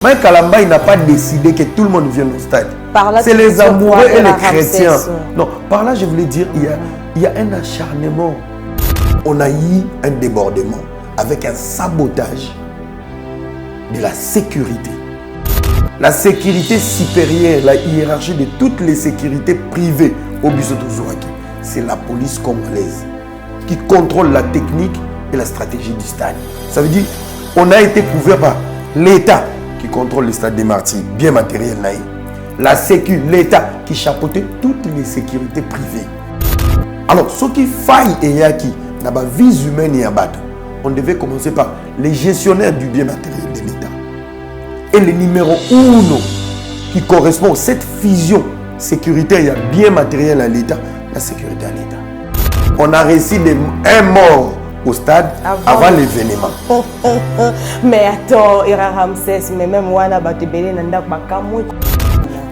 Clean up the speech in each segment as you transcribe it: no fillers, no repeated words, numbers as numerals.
Mais Kalamba, il n'a pas décidé que tout le monde vienne au stade. C'est les amoureux et les chrétiens. Non, par là, je voulais dire, il y a un acharnement. On a eu un débordement avec un sabotage de la sécurité. La sécurité supérieure, la hiérarchie de toutes les sécurités privées au Bisoto Zouaki, c'est la police congolaise qui contrôle la technique et la stratégie du stade. Ça veut dire qu'on a été couvert par l'État qui contrôle le stade des Martyrs, bien matériel. La Sécu, l'État qui chapeautait toutes les sécurités privées. Alors, ce qui faille et yaki, dans la vie humaine et bateau, on devait commencer par les gestionnaires du bien matériel de l'État. Et le numéro 1 qui correspond à cette fusion sécuritaire, il y a bien matériel à l'État, la sécurité à l'État. On a reçu un mort au stade avant l'événement. Mais attends, Ira Ramsès, mais même Wana Batebele Nanda Bakamou.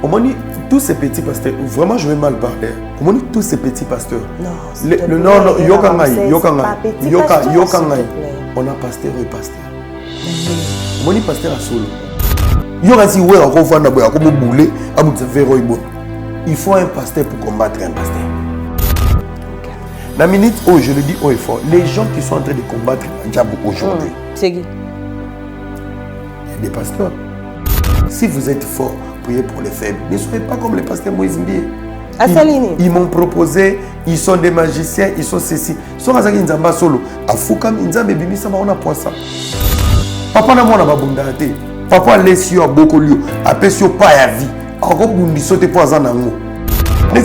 On m'a dit tous ces petits pasteurs, vraiment je vais mal parler. On m'a dit tous ces petits pasteurs. Non, non, Yokangai. On a pasteur et pasteur. On m'a dit pasteur à solo. Il faut un pasteur pour combattre un pasteur. La minute où je le dis haut et fort, les gens qui sont en train de combattre Diabo aujourd'hui, c'est qui? Il y a des pasteurs. Si vous êtes fort, priez pour les faibles. Ne soyez pas comme les pasteurs Moïse Mbié. Ils m'ont proposé, ils sont des magiciens, ils sont ceci. Ils sont rasaki nzamba solo. Afukam nzambe bimisa ma on a poisson. Papa na mona babundate. Papa laisse yo beaucoup lieu. Apesio pas ya vie. Encore bundi sauter poison nango. Le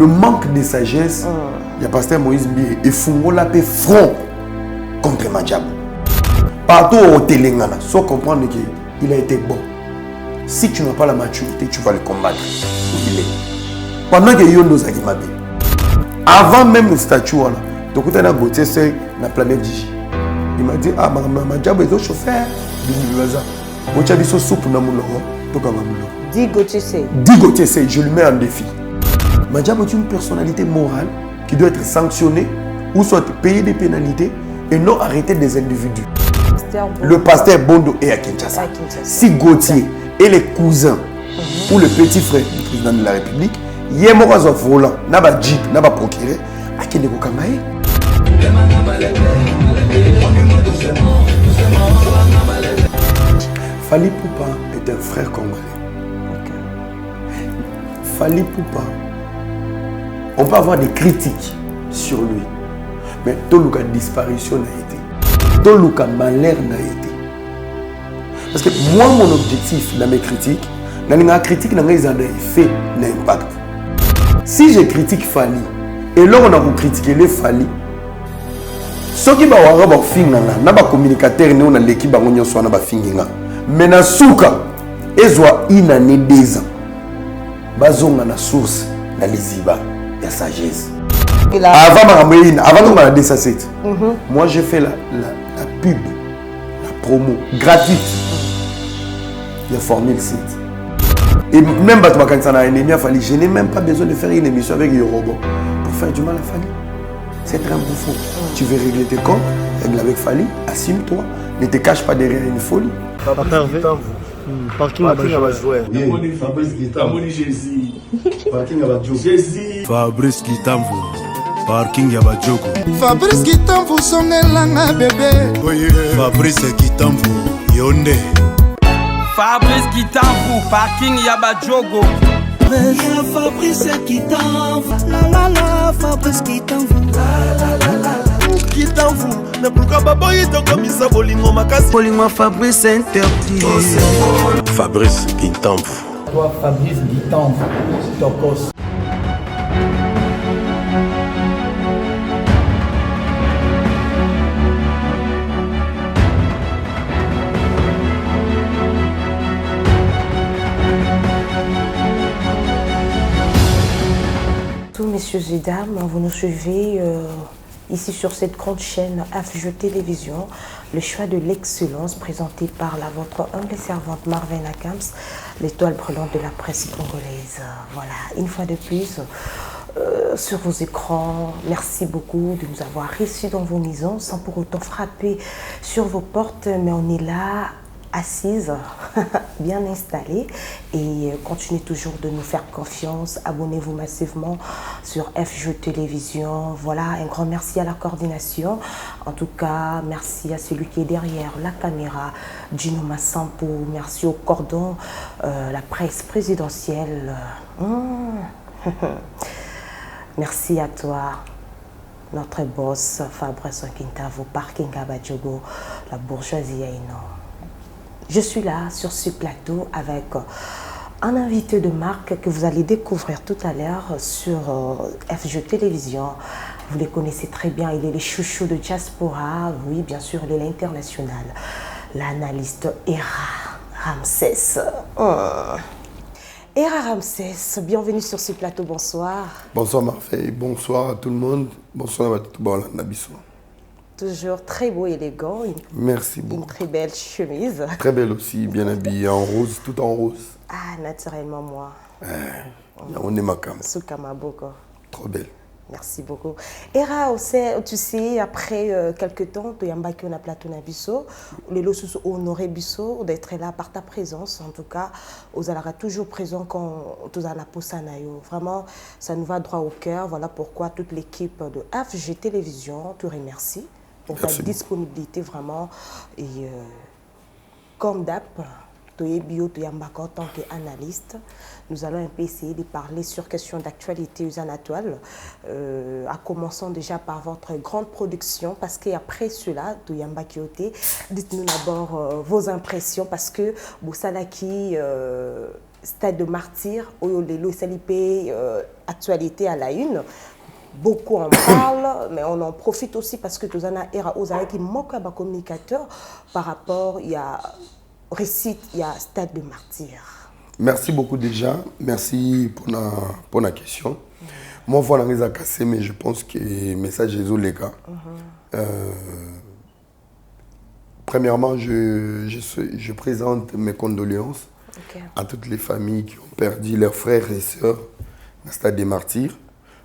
manque de sagesse, il y a pasteur Moïse Mbié et Fungola pe front contre Madjabo. Partout au Télengana, sans comprendre qu'il a été bon. Si tu n'as pas la maturité, tu vas le combattre. Où il est. Pendant que Yondo Zagimabe, avant même le statut, tu as un Gauthier sur la planète Digi. Il m'a dit, ah, Madjabo est au chauffeur. Dis Gauthier, je lui mets en défi. Madjabo est une personnalité morale qui doit être sanctionnée ou soit payer des pénalités et non arrêter des individus. Le pasteur Bondo est à Kinshasa. Si Gauthier est le cousin ou le petit frère du président de la République, il y a un volant, il y a un jeep, il y a un procureur, à qui est Fali Poupa est un frère congolais. Fali Poupa, on peut avoir des critiques sur lui, mais tout le disparition n'a été, tout le malheur n'a été. Parce que moi, mon objectif dans mes critiques, dans les critiques, dans les effets, l'impact. Si je critique Fali, et là on a critiqué les Fali, ceux qui vont faire communicateur, nous avons l'équipe qui va faire. Mais na souka ezwa une année 2 ans bazonga na source na liziba ya sagesse avant que je fasse ça, moi j'ai fait la pub, la promo gratuite il y a Formule 7 et même je n'ai même pas besoin de faire une émission avec Yorobo pour faire du mal à Fali. C'est très bouffon. Tu veux régler tes comptes, règle avec Fali, assume-toi, ne te cache pas derrière une folie. Parking à jouer. Fabrice Guitambo. Parking à Jésus. Fabrice Guitambo. Parking à Badjogo. Fabrice Guitambo songelanga bébé. Fabrice Guitambo. Yonde. Fabrice Guitambo. Parking à Badjogo. Fabrice Guitambo. La la Fabrice Guitambo. Guitambo. Ne pourquoi pas boyer comme ça bolingo makasi. Bolingo Fabrice interdit. Fabrice Guitambo. Toi Fabrice Guitambo. Tokos. Messieurs et dames, vous nous suivez ici sur cette grande chaîne AFJ Télévision, le choix de l'excellence présenté par votre humble servante Marvena Camps, l'étoile brûlante de la presse congolaise. Voilà, une fois de plus, sur vos écrans. Merci beaucoup de nous avoir reçus dans vos maisons sans pour autant frapper sur vos portes, mais on est là, assises, bien installées, et continuez toujours de nous faire confiance. Abonnez-vous massivement sur FJ Télévision. Voilà, un grand merci à la coordination. En tout cas, merci à celui qui est derrière la caméra, Gino Massampo. Merci au cordon, la presse présidentielle. Merci à toi, notre boss Fabrice Nkintavo, Parking à Badjogo, la bourgeoisie énorme. Je suis là sur ce plateau avec un invité de marque que vous allez découvrir tout à l'heure sur FJ Télévision. Vous les connaissez très bien, il est le chouchou de Diaspora, oui bien sûr il est l'international, l'analyste Hera Ramsès. Hera Ramsès, bienvenue sur ce plateau, bonsoir. Bonsoir Marseille, bonsoir à tout le monde, bonsoir à tout le monde. Toujours très beau, élégant. Merci beaucoup. Une très belle chemise. Très belle aussi, bien habillée en rose, tout en rose. Ah, naturellement, moi. On est Makam. Soukamaboko. Trop belle. Merci beaucoup. Hera, tu sais, après quelques temps, tu as un plateau Nabiso, les losus honoré Bisso d'être là par ta présence. En tout cas, vous allez toujours présent quand tu as la posanayo. Vraiment, ça nous va droit au cœur. Voilà pourquoi toute l'équipe de FJ Télévision te remercie pour ta disponibilité vraiment. Et comme d'hab, tu es bio, tu es en tant qu'analyste. Nous allons un peu essayer de parler sur questions d'actualité aux Anatoles, à commençant déjà par votre grande production, parce qu'après cela, de Yamba Kyote, dites-nous d'abord vos impressions, parce que Boussalaki, Stade de Martyr, Oyolelo SLIP, actualité à la une. Beaucoup en parlent, mais on en profite aussi parce que tous Era Ozaï qui manque à communicateur par rapport, il y a récite, il y a Stade de Martyr. Merci beaucoup déjà, merci pour la question. Moi, voilà, les a cassé, mais je pense que le message est les gars. Premièrement, je présente mes condoléances à toutes les familles qui ont perdu leurs frères et sœurs dans le Stade des Martyrs.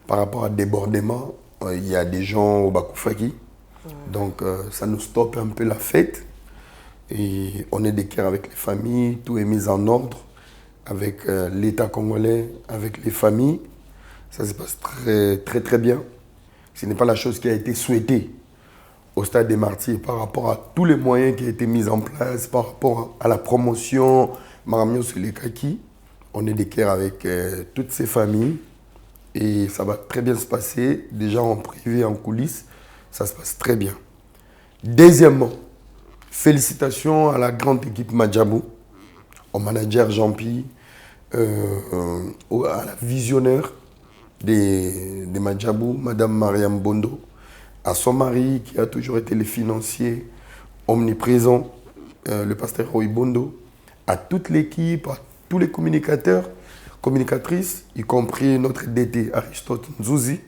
Par rapport à débordement, il y a des gens au Bakoufaki. Donc, ça nous stoppe un peu la fête. Et on est d'équerre avec les familles, tout est mis en ordre avec l'État congolais, avec les familles. Ça se passe très bien. Ce n'est pas la chose qui a été souhaitée au Stade des Martyrs par rapport à tous les moyens qui ont été mis en place, par rapport à la promotion, Maramio Sulekaki. On est d'équerre avec toutes ces familles et ça va très bien se passer. Déjà en privé, en coulisses, ça se passe très bien. Deuxièmement, félicitations à la grande équipe Madjabou, au manager Jean-Pi, à la visionnaire des Madjabou, Madame Mariam Bondo, à son mari qui a toujours été le financier omniprésent, le pasteur Roy Bondo, à toute l'équipe, à tous les communicateurs, communicatrices, y compris notre DT Aristote Nzouzi.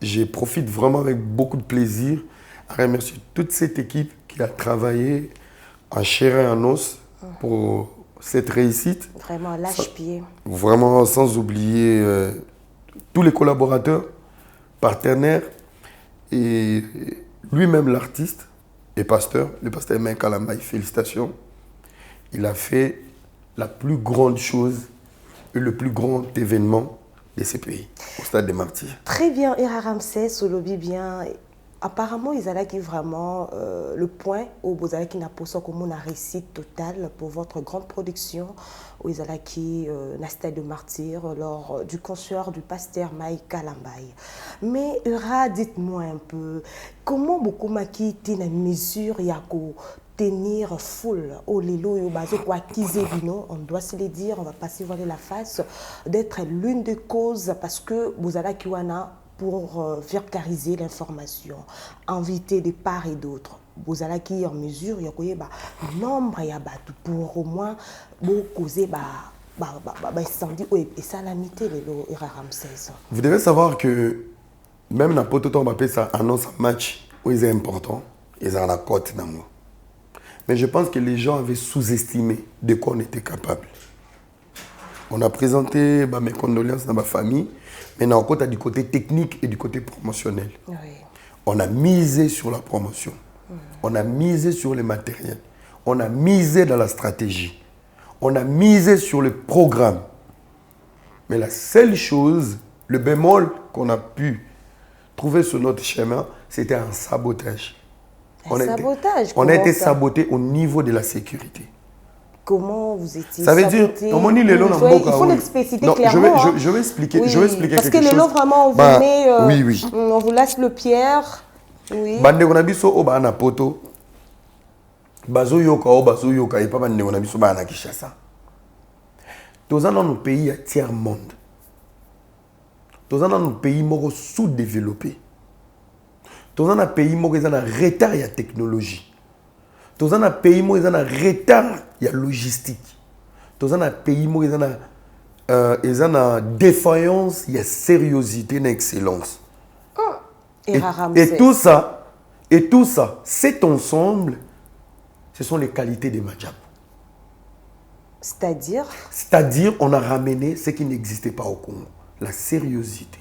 Je profite vraiment avec beaucoup de plaisir à remercier toute cette équipe qui a travaillé en chair et en os pour cette réussite. Vraiment, lâche-pied. Vraiment, sans oublier tous les collaborateurs, partenaires et lui-même l'artiste et pasteur, le pasteur Mike Kalambaï, félicitations. Il a fait la plus grande chose et le plus grand événement de ces pays, au Stade des Martyrs. Très bien, Hera Ramsès, au lobby bien. Apparemment, ils allaient vraiment le point où vous allez qui n'a pas comme une réussite totale pour votre grande production, où ils allaient qui n'a Stade de Martyr lors du concert du pasteur Mike Kalambaï. Mais Hera, dites-moi un peu, comment beaucoup maki été une mesure il y a tenir foule au lelo et au bazo quoi on doit se le dire, on va pas se voiler la face d'être l'une des causes parce que vous allez qui pour vulgariser l'information, inviter de part et d'autre. Vous allez qui en mesure, il y a nombre pour au moins causer incendie et salamité les Hera Ramsès. Vous devez savoir que même n'importe quoi on appelle ça annonce un match où ils est important, ils ont la cote dans moi. Mais je pense que les gens avaient sous-estimé de quoi on était capable. On a présenté mes condoléances dans ma famille. Maintenant, on compte du côté technique et du côté promotionnel. Oui. On a misé sur la promotion. On a misé sur les matériels. On a misé dans la stratégie. On a misé sur le programme. Mais la seule chose, le bémol qu'on a pu trouver sur notre chemin, c'était un sabotage. On a été saboté au niveau de la sécurité. Comment vous étiez ça veut saboté? Dire, il faut l'expliciter clairement. Je vais expliquer, oui, je vais expliquer parce quelque chose. Parce que les lots, vraiment, on vous met, oui. On vous lâche le pierre. Oui. Bande on a biso o ba na poto. Bazo yoka et pas bande on a biso ba na Kinshasa. Dans nos pays à tiers monde. Dans nos pays moko sous-développés. Dans nos pays moko ils ont un retard ya technologie. Dans nos pays moko ils ont un retard ya logistique. Dans nos pays moko ils ont une défaillance ya sérieuxité et excellence. Et tout ça, cet ensemble, ce sont les qualités de Madjabou. C'est-à-dire, on a ramené ce qui n'existait pas au Congo. La sérieuxité,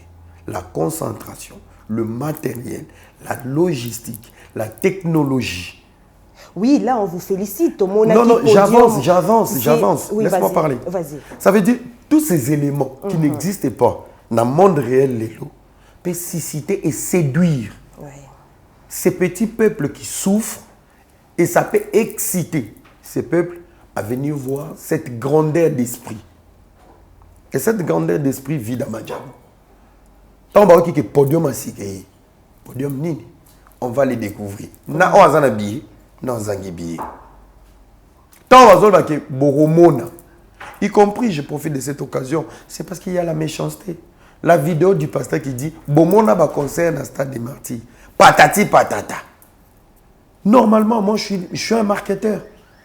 la concentration, le matériel, la logistique, la technologie. Oui, là, on vous félicite. Non, j'avance. Oui, laisse-moi parler. Ça veut dire, tous ces éléments qui n'existaient pas dans le monde réel, les lots, peut susciter et séduire ces petits peuples qui souffrent et ça peut exciter ces peuples à venir voir cette grandeur d'esprit. Et cette grandeur d'esprit vit dans Madjabou. Tant que le podium est podium nini, on va les découvrir. Na on a billet, na on a billet. Tant que Boromona, y compris, je profite de cette occasion, c'est parce qu'il y a la méchanceté. La vidéo du pasteur qui dit « Bomona va concert dans le stade des martyrs. Patati patata. » Normalement, moi, je suis un marketeur.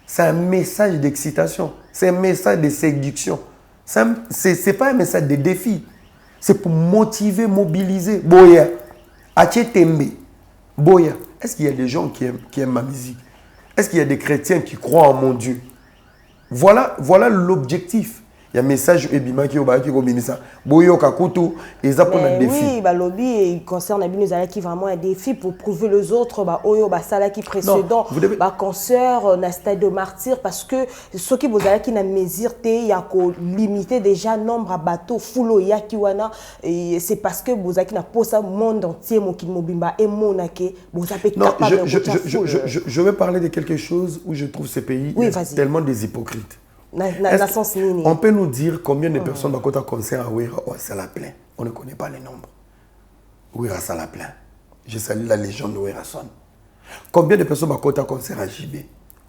C'est un message d'excitation. C'est un message de séduction. Ce n'est pas un message de défi. C'est pour motiver, mobiliser. Boya. Achetembe. Boya. Est-ce qu'il y a des gens qui aiment ma musique? Est-ce qu'il y a des chrétiens qui croient en mon Dieu? Voilà l'objectif. Il y a un message Ebima qui est au ministère. Boyo Kakutu, et ça pour un défi. Oui, le lobby concerne qui vraiment un défi pour prouver les autres. Oyo Basala qui précédent, concert, na stade de martyr, parce que ceux qui vous avez qui n'a mesure, il y a limité déjà nombre à bateaux, fulo yakiwana, et c'est parce que vous avez qui n'a pas ça monde entier, mon mobimba et monake, vous avez capable de je vais parler de quelque chose où je trouve ces pays tellement des hypocrites. On peut nous dire combien de personnes à côté concert à Ouira ou à Salaplein. On ne connaît pas les nombres. Ouira Salaplein. Je salue la légende de Ouira Son. Combien de personnes à côté concert à JB?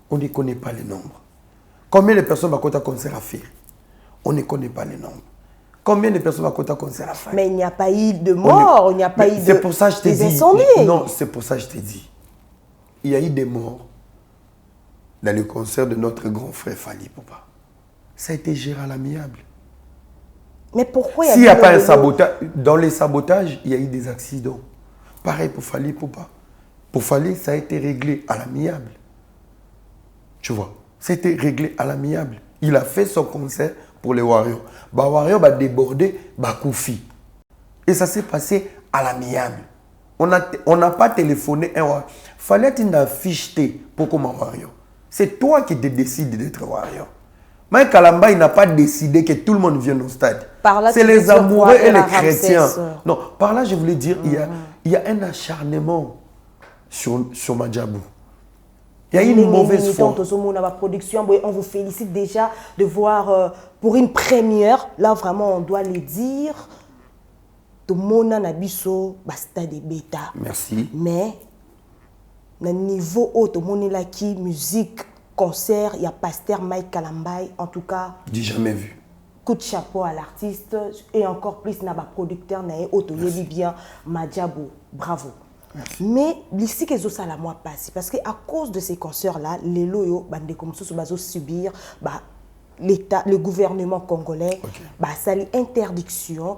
On ne connaît pas les nombres. Combien de personnes à côté concert à Fir? On ne connaît pas les nombres. Combien de personnes à côté concert à Fir? Mais il n'y a pas eu de morts, il n'y a pas eu de c'est pour ça que je t'ai dit. Incendies. Non, c'est pour ça que je t'ai dit. Il y a eu des morts dans le concert de notre grand frère Fali Poupa. Ça a été géré à l'amiable. Mais pourquoi s'il n'y a pas un sabotage, dans les sabotages, il y a eu des accidents. Pareil pour Fali Poupa. Pour Fali, ça a été réglé à l'amiable. Tu vois, ça a été réglé à l'amiable. Il a fait son concert pour les Warriors. Warriors va déborder Koufi. Et ça s'est passé à l'amiable. On n'a pas téléphoné un Warrior. Fallait une affiche pour comme un Warrior. C'est toi qui te décides d'être Warrior. Mike Kalamba, il n'a pas décidé que tout le monde vienne au stade. C'est les amoureux et les chrétiens. Non, par là, je voulais dire, il y a un acharnement sur Madjabou. Il y a une mauvaise foi. On vous félicite déjà de voir pour une première. Là, vraiment, on doit le dire. Tout le monde a biso stade de bêta. Merci. Mais, le niveau haut, tout le monde est qui musique. Concert, il y a Pasteur Mike Kalambay, en tout cas. J'ai jamais vu. Coup de chapeau à l'artiste et encore plus n'a pas producteur n'a autorisé bien Madjabou, bravo. Merci. Mais ici que ça la moi passe parce que à cause de ces concerts là, les loyaux bande comme ça se subir l'État, le gouvernement congolais, ça l'interdiction,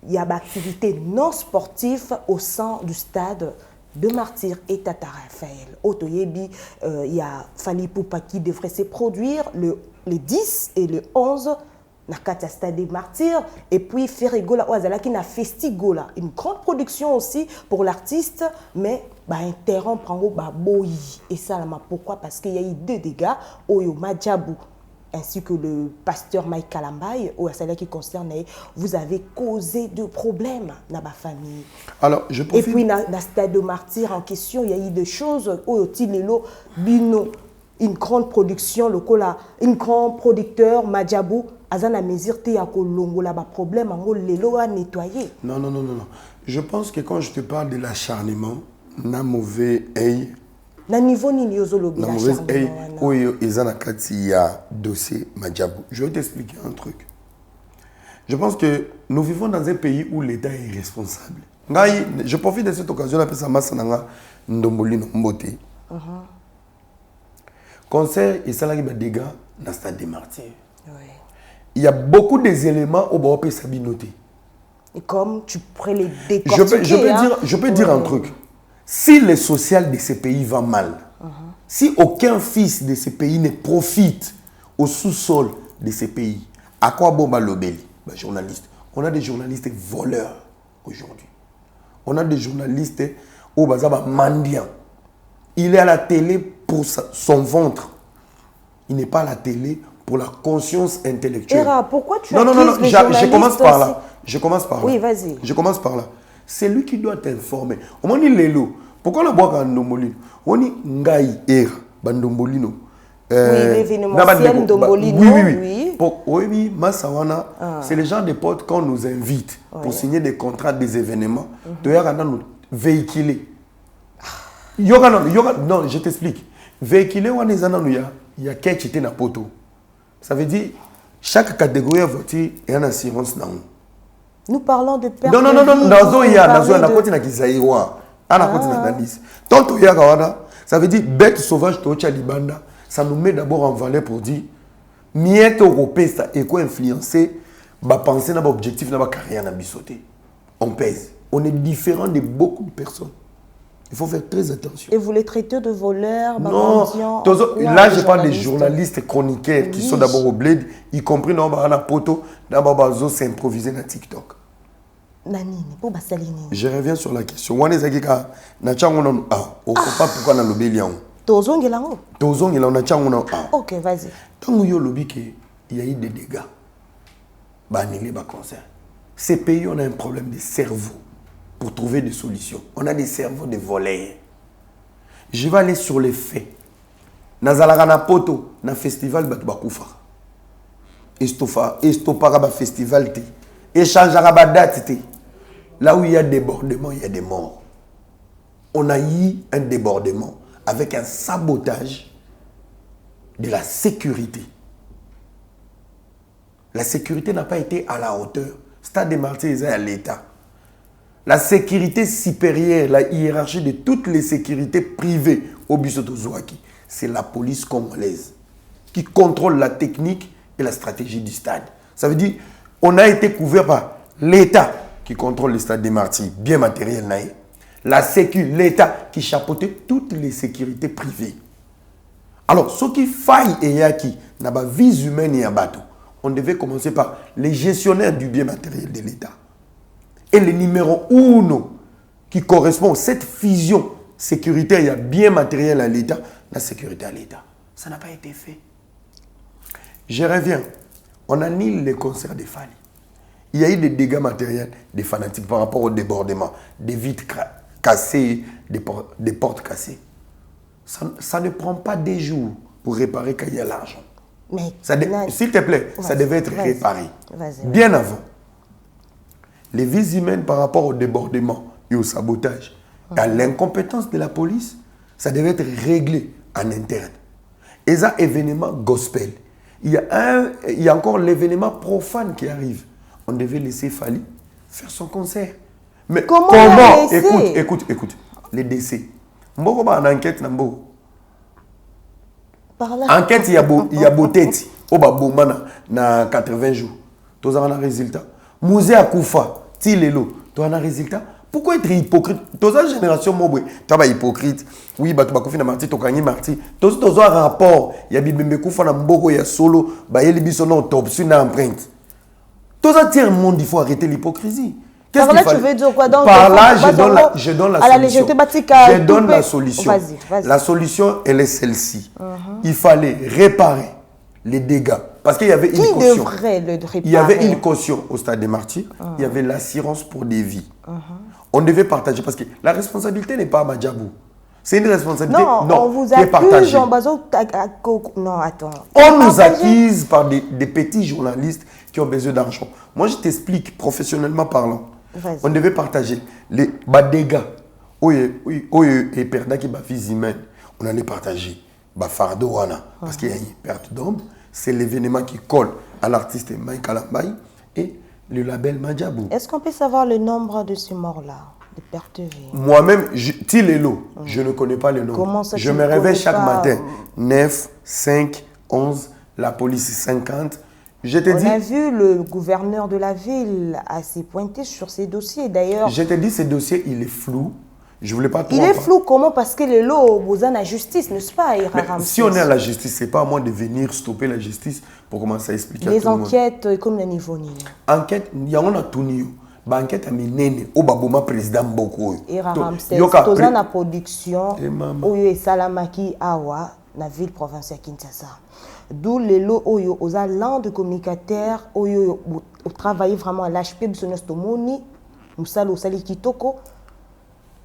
il y a activité non sportive au sein du stade de Martyr et Tata Raphaël. Otoyebi, il y a Fali Poupa qui devrait se produire le 10 et le 11 na kati Stade des Martyrs et puis Ferrigola Oazala qui na Festigola, une grande production aussi pour l'artiste, mais bah interrompre en ba boyi et ça là pourquoi parce qu'il y a eu 2 dégâts Oyo Madjabou ainsi que le pasteur Mike Kalambay ou celle qui concerne vous avez causé de problèmes dans ma famille. Alors je profite. Et puis na Stade des Martyrs en question il y a eu des choses Oyo Tilelo Bino une grande production lokola une grand producteur Madjabou azana mesure te ya kolongola ba problème ngo lelo a nettoyer. Non. Je pense que quand je te parle de l'acharnement, na mauvais œil. Na niveau ni yozolobi na mauvais œil oyo ezana kati ya dossier Madjabou. Je vais t'expliquer un truc. Je pense que nous vivons dans un pays où l'État est irresponsable. Je profite de cette occasion là pour ça masananga ndombolino mbote. Concert et ça là qui va dégâts dans le Stade des Martyrs. Oui. Il y a beaucoup des éléments au bord de Sabinoté. Et comme tu pourrais les décortiquer. Je peux dire un truc. Si le social de ces pays va mal, si aucun fils de ces pays ne profite au sous-sol de ces pays, à quoi bon Lobeli, journaliste? On a des journalistes voleurs aujourd'hui. On a des journalistes au bazaba mendiant. Il est à la télé pour son ventre. Il n'est pas à la télé pour la conscience intellectuelle. Era, pourquoi tu non, je commence par là. Je commence par là. Oui, vas-y. Je commence par là. C'est lui qui doit t'informer. On dit Lelo. Pourquoi on a boire un Ndombolino? On dit Ngai Era, Bandombolino. Oui, l'événementiel Ndombolino. Oui. Oui, Massawana, c'est le genre de potes qu'on nous invite pour signer des contrats, des événements. De nous véhiculer. Non, je t'explique. Véhiculer, il y a quelque chose dans poto. Ça veut dire chaque catégorie de voiture est une assurance. Nous parlons de perte non. Ça veut dire bête sauvage, ça nous met d'abord en valeur pour dire miette européen et quoi influencer ma pensée, notre objectif, notre carrière, notre bisoté. On pèse. On est différent de beaucoup de personnes. Il faut faire très attention. Et vous les traitez de voleurs, non. Là, je parle des journalistes chroniqueurs qui sont d'abord au bled, y compris dans la poto, d'abord s'improviser dans TikTok. Je reviens sur la question. On est pas pourquoi dans le bélian. Ok, vas-y. Tant qu'il y a eu des dégâts, ces pays, on a un problème de cerveau. Pour trouver des solutions. On a des cerveaux de voleurs. Je vais aller sur les faits. Nazalaka na poto, na festival Batoubakufa. Estopara ba festival te. Échangera ba date te. Là où il y a débordement, il y a des morts. On a eu un débordement avec un sabotage de la sécurité. La sécurité n'a pas été à la hauteur. Stade des Martyrs est à l'État. La sécurité supérieure, la hiérarchie de toutes les sécurités privées au Bissotozouaki, c'est la police congolaise qui contrôle la technique et la stratégie du stade. Ça veut dire on a été couvert par l'État qui contrôle le stade des Martyrs, bien matériel. La sécu, l'État qui chapeautait toutes les sécurités privées. Alors, ce qui faille et yaki, n'a pas vie humaine et abato, on devait commencer par les gestionnaires du bien matériel de l'État. Et le numéro 1 qui correspond à cette fusion sécuritaire, il y a bien matériel à l'État, la sécurité à l'État. Ça n'a pas été fait. Je reviens. On annule les concerts des Fali. Il y a eu des dégâts matériels des fanatiques par rapport au débordement, des vitres cassées, des portes cassées. Ça ne prend pas des jours pour réparer quand il y a l'argent. S'il te plaît, ça devait être réparé. Bien avant. Les vies humaines par rapport au débordement et au sabotage, à l'incompétence de la police, ça devait être réglé en interne. Et ça, événement gospel. Il y a encore l'événement profane qui arrive. On devait laisser Fali faire son concert. Mais comment écoute, les décès. Mboko en enquête, enquête, il y a beauté. Au Babomana, na 80 jours. Tous en un résultat. Musée à Koufa. Tilelo, tu as un résultat. Pourquoi être hypocrite? Tous en génération, tu es hypocrite. Oui, tu as un marti, tu as un marti. Tous un rapport. Il y a Bibembe Koufa, il y a Solo, il y a Libisono, tu as une empreinte. Tout ça tient le monde, il faut arrêter l'hypocrisie. Par là, tu veux dire quoi? Donc, par là, je donne la solution. Je donne la solution. Vas-y. La solution, elle est celle-ci. Il fallait réparer les dégâts. Parce qu'il y avait une caution. Qui devrait le réparer? Il y avait une caution au Stade des Martyrs. Il y avait l'assurance pour des vies. On devait partager. Parce que la responsabilité n'est pas à Madjabou. C'est une responsabilité on vous qui est partagée. Non, attends. On nous accuse par des petits journalistes qui ont besoin d'argent. Moi, je t'explique, professionnellement parlant. On devait partager les dégâts. Et perdre qui vie humaine. On allait partager. Fardo parce qu'il y a une perte d'homme. C'est l'événement qui colle à l'artiste Mike Alambay et le label Madjabou. Est-ce qu'on peut savoir le nombre de ces morts-là, de pertes de vie? Moi-même, Tilélo, je ne connais pas le nombre. Je me réveille chaque matin. 9, 5, 11, la police 50. Je te dis, on a vu le gouverneur de la ville assez pointé sur ces dossiers. D'ailleurs, je te dis, ce dossier, il est flou. Je voulais pas trop. Il est flou comment? Parce que les lots, vous avez la justice, n'est-ce pas? Si on est à la justice, c'est pas à moi de venir stopper la justice pour commencer à expliquer les à tout le monde. Les enquêtes, comme le niveau ni. Enquête, il y a un tout enquête à minene au baboma président Boko. Et Ramsès, tous en la production, où il y a Salamaki Awa, la ville provinciale Kinshasa. D'où les lots aux langues de communicateurs, où travaillent vraiment à l'HP, Bissonostomoni, Moussalo Sali Kitoko.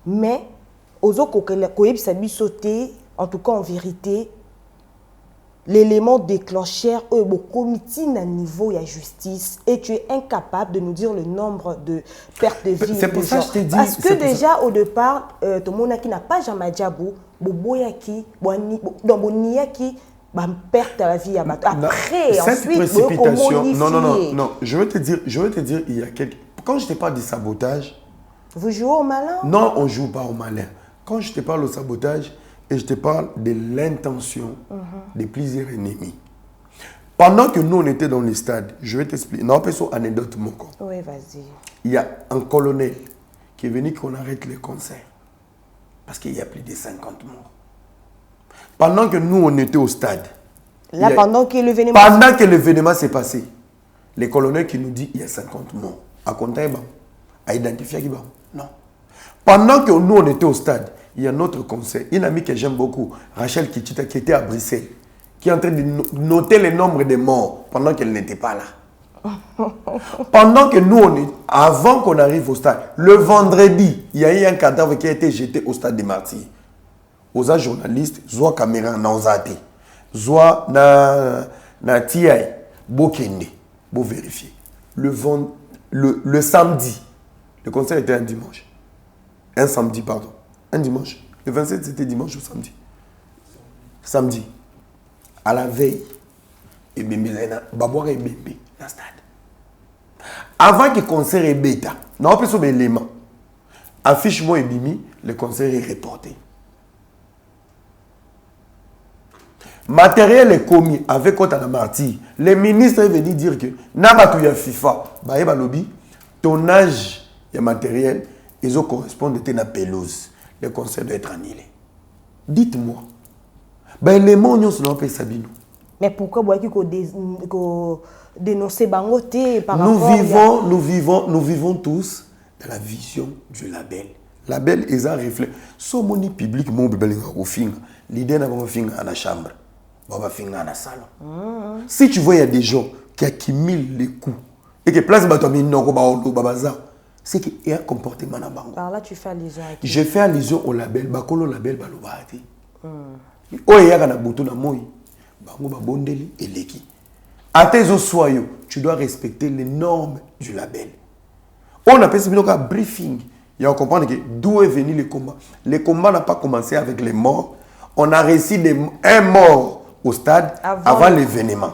Mais, aux autres, en tout cas en vérité, l'élément déclencheur est au comité à niveau de la justice et tu es incapable de nous dire le nombre de pertes de vie. C'est pour ça que je t'ai dit. Parce que déjà au départ, tout le monde qui n'a pas jamais dit Boboyaki, Boniaki, perte la vie. Après, cette ensuite, précipitation. Non. Je veux te dire, il y a quelques. Quand je te parle du sabotage. Vous jouez au malin? Non, on ne joue pas au malin. Quand je te parle au sabotage, et je te parle de l'intention de plusieurs ennemis. Pendant que nous, on était dans les stades, je vais t'expliquer. Non, pas une anecdote, mon corps. Oui, vas-y. Il y a un colonel qui est venu qu'on arrête les concerts. Parce qu'il y a plus de 50 morts. Pendant que nous, on était au stade. Là, pendant que l'événement s'est passé, les colonels qui nous disent qu'il y a 50 morts. À compter, à identifier qui va. Non. Pendant que nous, on était au stade, il y a notre conseil, une amie que j'aime beaucoup, Rachel Kichita, qui était à Bruxelles, qui est en train de noter le nombre de morts pendant qu'elle n'était pas là. Pendant que nous, avant qu'on arrive au stade, le vendredi, il y a eu un cadavre qui a été jeté au stade des Martyrs. Aux journalistes, Zoa caméra Nanzate, Zoa na Tiaï, Bokende, pour vérifier. Le samedi, le concert était un dimanche. Un samedi, pardon. Un dimanche. Le 27, c'était dimanche ou samedi? Samedi. À la veille, Babouara et Bébé, dans le stade. Avant que le concert est bêta, on peut sur l'élément. Affiche-moi et Bimi, le concert est reporté. Matériel est commis avec Kota Marty. Le ministre est venu dire que Nabatouya FIFA, Baïba Lobby, tonnage et matériel, ils ont correspondu à la pelouse. Le concert doit être annulé. Dites-moi. Les mots ne sont pas sabino. Mais pourquoi vous dénoncez Bangote par rapport nous vivons tous dans la vision du label. Label est un reflet. Si mon public, mon bébé, l'idée n'a pas fait dans la chambre. On va faire dans la salle. Si tu vois, il y a des gens qui accumulent les coups et qui placent c'est qu'il y a un comportement dans bango. Par là, tu fais allusion à qui? Je fais allusion au label. Bakolo label balobati. Oh, il y a un bouton na moi. Bango babondeli et leki. À tes soyaux, tu dois respecter les normes du label. On appelle ça un briefing. Il y a à comprendre que d'où est venu le combat. Le combat n'a pas commencé avec les morts. On a réussi un mort au stade avant l'événement.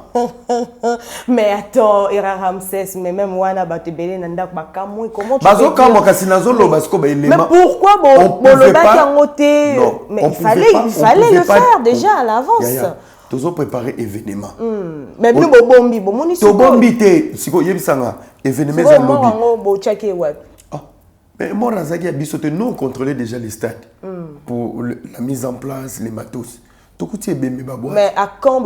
Mais attends, Ira Ramsès, mais même Wana Batebele Nanda Bakamou, comment tu mais pourquoi il fallait le faire déjà à l'avance. Tous ont préparé l'événement. Mais nous, Bombi, Bomoni, Bombi, c'est quoi événement. Mais moi, nous, on contrôlait déjà les stades pour la mise en place, les matos. Mais à quand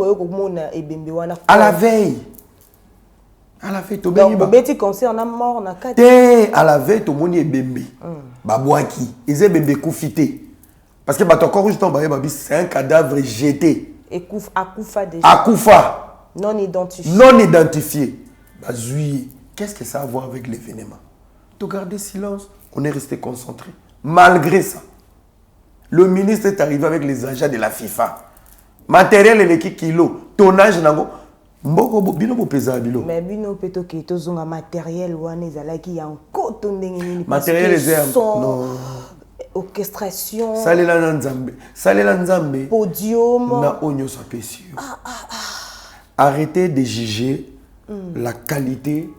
à la veille. À la veille, donc petit concert on a mort na kati. À la veille, tout le monde est bébé. Babouaki, ils est bébé koufité. Parce que encore juste en bas, c'est un cadavre jeté. Et Akoufa déjà. Akoufa. Non identifié. Non identifié. Bazoui, qu'est-ce que ça a à voir avec l'événement? Tu gardes silence, on est resté concentré. Malgré ça, le ministre est arrivé avec les agents de la FIFA. Matériel et l'équipe kilo, tonnage nango. Mboko bino bo pesa bilo. Mais bino peto ki tozonga matériel wana ezalaki ya nkoto ndenge nini matériel est non orchestration. Salela nzambe. Podium. Na onyo sa pesi. Arrêtez de juger la qualité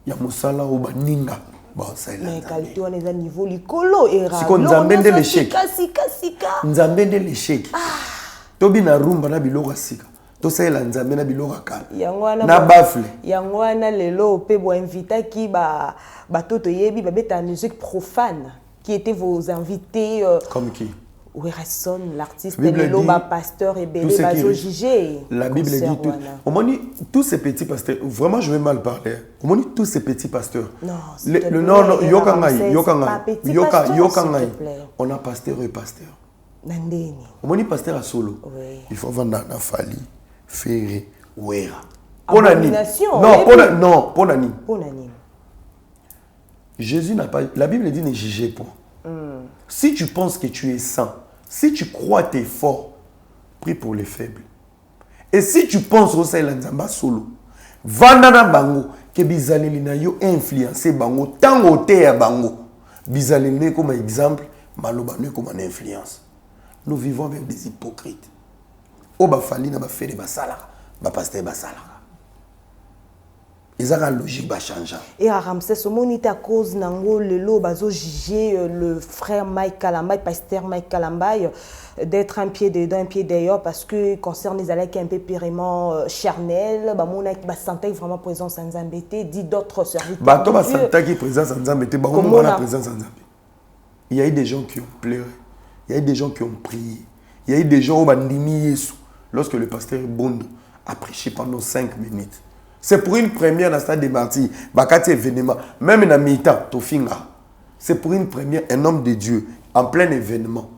ya musala ou baninga. Bon, ça mais qualité on est à niveau likolo era. Si kon nzambe de l'échec. Sika. Nzambe de l'échec. Tobi na rumba na biloko sika. To ça la nzambe na biloko ka. Na bafle. Yangwana lelo pe bo invita ki ba toto yebi ba beta musique profane qui étaient vos invités comme qui? Werrason, l'artiste lelo ba pasteur et belé ba Jogigé. La Bible dit tout. On m'a dit tous ces petits pasteurs, vraiment je vais mal parler. On m'a dit tous ces petits pasteurs. Non, non, yokangai. On a pasteur et pasteur. Nandeni. On m'a dit pasteur à solo. Oui. Il faut vendre na fali, ferré, wera. Non, ponani. Jésus n'a pas. La Bible dit ne jugez pas. Si tu penses que tu es saint, si tu crois que tu es fort, prie pour les faibles. Et si tu penses au sein de solo, vandana bango que bizaleli na yo influencer bango tango te ya bango. Bizaleli comme exemple, maloba comme une influence. Nous vivons avec des hypocrites. Oba fali na ba fere ba sala, ba pasteur ba sala. Ils ont la logique va changer. Et à Ramsès, au moment à cause nango lelo bazo juger le frère Mike Kalambay, pasteur Mike Kalambay, d'être un pied dedans, un pied d'ailleurs, parce que concerne les alèques un peu purement charnel, bah mon ba santé vraiment présence sans embêter, dit d'autres services. Bah toi ba santé qui présence sans embêter, bah on a présence sans embêter. Il y a eu des gens qui ont pleuré, il y a eu des gens qui ont prié, il y a eu des gens au bandimi Yesu lorsque le pasteur Bondo a prêché pendant 5 minutes. C'est pour une première dans le stade des martyrs. Bakati événement. Même dans mi-temps, Tofinga. C'est pour une première, un homme de Dieu, en plein événement.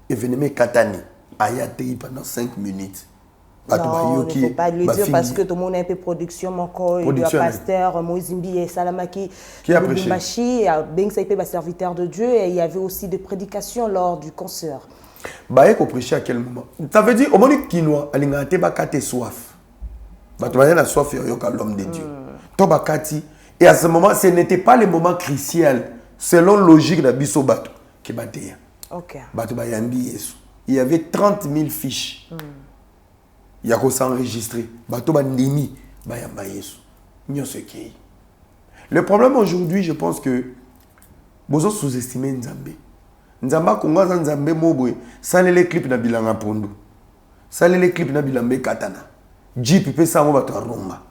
Événement Katani. Ayatei pendant 5 minutes. Non, il ne faut pas le dire parce que tout le monde a un peu production. Il y a pasteur Moïse Mbi et Salamaki. Qui a prêché? Il y a Ben Saïpé, serviteur de Dieu. Et il y avait aussi des prédications lors du concert. Bah, il a prêché à quel moment? Ça veut dire, au moment où Kinoa, il a été soif. Tu as soif à l'homme de Dieu. Et à ce moment, ce n'était pas le moment crucial, selon la logique de Bisso Bato. Il y avait 30 000 fiches. Il y a qu'à s'enregistrer. Le problème aujourd'hui, je pense que vous avez sous-estimé Nzambe. Nzamba Kongo Nzambe Mobwe, ça les clips na bilanga Pondo. Ça les clips na bilambe Katana. Jeep peut ça on va te rumba.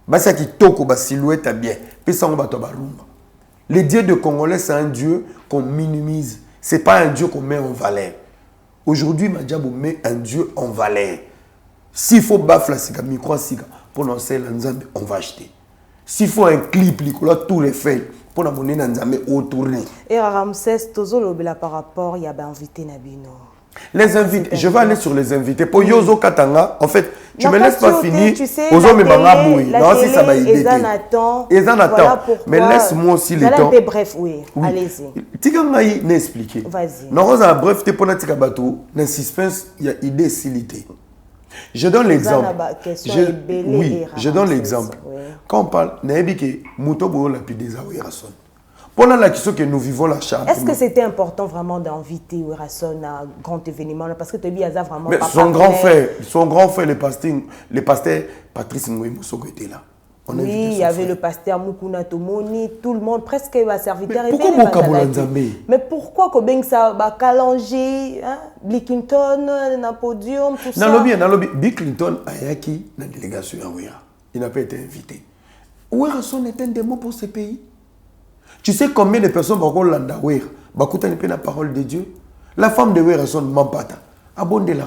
Basa qui toko ba silhouette bien. Peut ça on va te rumba. Le Dieu de Congolais c'est un Dieu qu'on minimise. C'est pas un Dieu qu'on met en valeur. Aujourd'hui Madjabo met un Dieu en valeur. S'il faut bafla sika micro sika pour lancer la Nzambe on va acheter. S'il faut un clip là tout les fait pour la monnaie Nzambe autourner. Et Ramsès Tozolo par rapport il y a invité Nabino. Les invités, je vais aller sur les invités. Pour Yozo Katanga, en fait, tu ne me laisses pas finir. Ozo me bangaboui. Non, si ça va aider. Mais laisse-moi aussi le temps. Bref, oui. Allez-y. Tika ngai n'expliquer. Vas-y. Non, on a bref, t'es pour na tika bateau, dans suspense, il y a idée silité. Je donne l'exemple. Oui, je donne l'exemple. Quand on parle, n'ayebike muto bo la pideza Werrason. Pendant la question que nous vivons la charte. Est-ce que c'était important vraiment d'inviter Werrason à un grand événement parce que Tobi Aza vraiment mais son grand frère, le pasteur Patrice Mouimou était là. Oui, il y avait le pasteur Mukuna Tomoni, tout le monde, presque un serviteur. Mais pourquoi Kobeng ça va Kalangé, Bill Clinton, na podium, tout ça? Bill Clinton a yaki dans la délégation à Wera. Il n'a pas été invité. Werrason est un démon pour ce pays. Tu sais combien de personnes vont landa Wera, bakuta ne la parole de Dieu. La femme de Werrason Mampata, abonde la.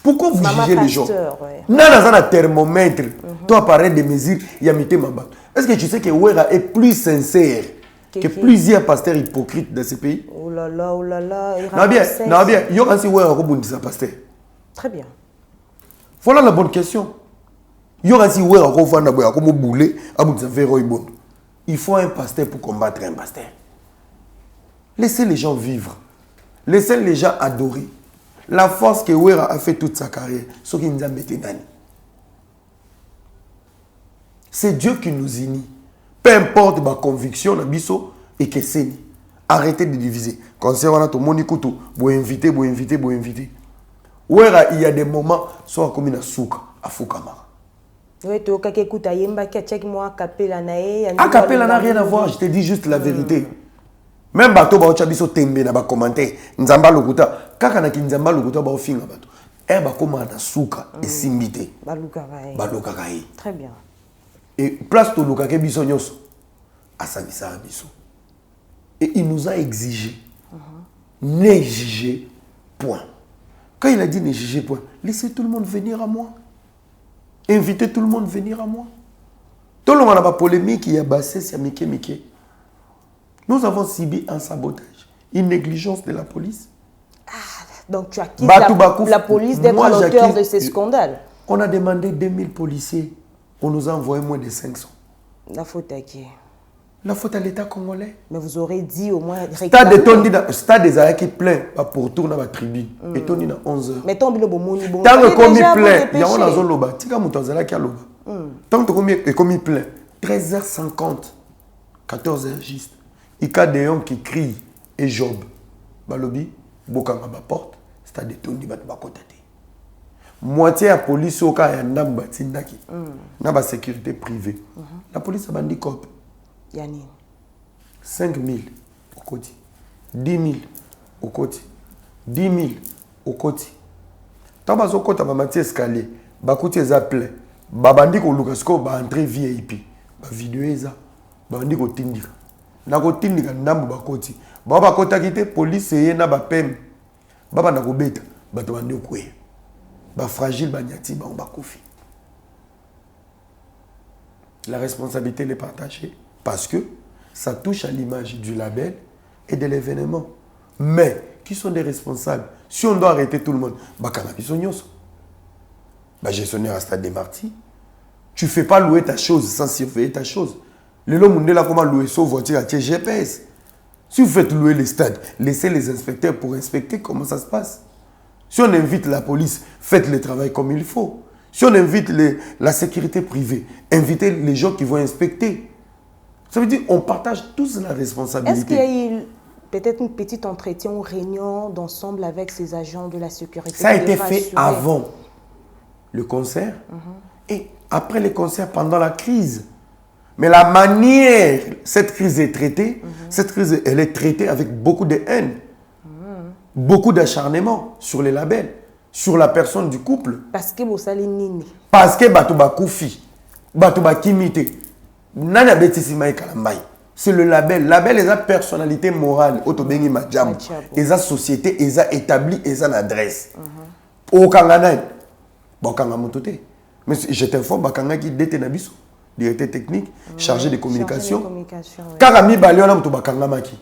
Pourquoi vous Maman jugez les gens? ouais. Non, dans un thermomètre, toi, appareil de mesure, il y a mis ma batte. Est-ce que tu sais que Ouera est plus sincère que plusieurs pasteurs hypocrites dans ce pays? Oh là là, oh là là. Non, bien, il y a aussi Ouera qui pasteur. Très bien. Voilà la bonne question. Il y a aussi Ouera qui bouler, il faut un pasteur pour combattre un pasteur. Laissez les gens vivre. Laissez les gens adorer. La force que Ouera a fait toute sa carrière, c'est qu'il nous a mis dans. C'est Dieu qui nous unit. Peu importe ma conviction, la biso et que c'est. Arrêtez de diviser. Quand c'est voilà, tout le monde écoute, vous invitez. Ouera, il y a des moments, soit comme une souka, à Foukamara. Oui, tu as écouté Yemba qui a check moi Capella nae. Capella n'a rien à voir, je te dis juste la vérité. Même bateau ba ochabiso tembe na ba commenter nzamba lokuta kaka na kinzamba lokuta ba ofinga bato ba koma na suka esimbité baluka kai. Très bien. Et place to luka ke biso nyoso asamisa biso. Et il nous a exigé n'exiger point. Quand il a dit n'exiger point, laissez tout le monde venir à moi. Invitez tout le monde venir à moi. Tout le monde a pas polémique, il y a bassé, c'est Mike. Nous avons subi un sabotage, une négligence de la police. Donc tu acquises la police d'être l'auteur de ces scandales. On a demandé 2000 policiers. On nous a envoyé moins de 500. La faute à qui? La faute à l'État congolais. Mais vous aurez dit au moins... Stade des Aïe qui plein pour tourner la tribune. Et on est à 11h. Mais tant que vous tant que comme il plein, il y a un azon loba. Tika mutanzala qui a loba. Tant que comme il plein, 13h50, 14h juste. Il y a des gens qui crient et Job. Balobi, Bokanga ba porte, stade de Tony bat ba kotate. Moitié à la police au cas il y a un batindaki. Na ba sécurité privée. La police a bandi cop. Yani 5 000 au côté. 10 000 au côté. 10 000 au côté. Tant que vous avez un escalier, vous avez un plein. Vous avez un entrée VIP. Vous avez vidéo. Vous avez un tindika. Vous avez un tindika. Vous avez un tindika. Police est na ba pem. Baba na kobeta. Bato bandi okwe. Ba fragile banyati ba kofi. La responsabilité est partagée. Parce que ça touche à l'image du label et de l'événement. Mais, qui sont les responsables? Si on doit arrêter tout le monde, gestionnaire à Stade des Martyrs, tu ne fais pas louer ta chose sans surveiller ta chose. Le long monde là, comment louer sa voiture à GPS? Si vous faites louer les stades, laissez les inspecteurs pour inspecter comment ça se passe. Si on invite la police, faites le travail comme il faut. Si on invite la sécurité privée, invitez les gens qui vont inspecter. Ça veut dire qu'on partage tous la responsabilité. Est-ce qu'il y a eu peut-être un petit entretien ou réunion d'ensemble avec ces agents de la sécurité? Ça a été fait avant le concert et après le concert, pendant la crise. Mais la manière cette crise est traitée, cette crise, elle est traitée avec beaucoup de haine, beaucoup d'acharnement sur les labels, sur la personne du couple. Parce que vous savez nini. Parce que Batouba Koufi, Batouba Kimite. C'est le label. Label est la personnalité morale. Otobengi Madjam. Et la société, et la établie, et la adresse. Au Kanganay. Bon, Kangamotote. Mais je t'informe, Bakanga qui détient Nabiso, directeur technique, chargé de communication. Karami Baliona Moutou Bakangamaki.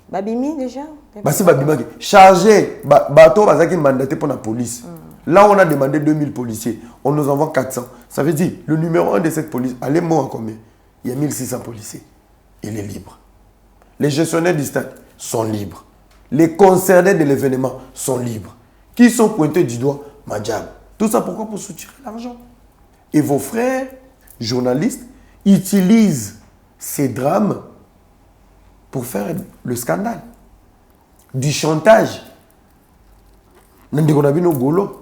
Babimi déjà? Basi Babimaki. Chargé, Bato Bazaki mandaté pour la police. Là, on a demandé 2000 policiers. On nous envoie 400. Ça veut dire, le numéro 1 de cette police, allez moi en combien? Il y a 1600 policiers. Il est libre. Les gestionnaires du stade sont libres. Les concernés de l'événement sont libres. Qui sont pointés du doigt? Madjab. Tout ça pourquoi? Pour soutirer l'argent. Et vos frères, journalistes, utilisent ces drames pour faire le scandale. Du chantage. Nandigonabino Golo.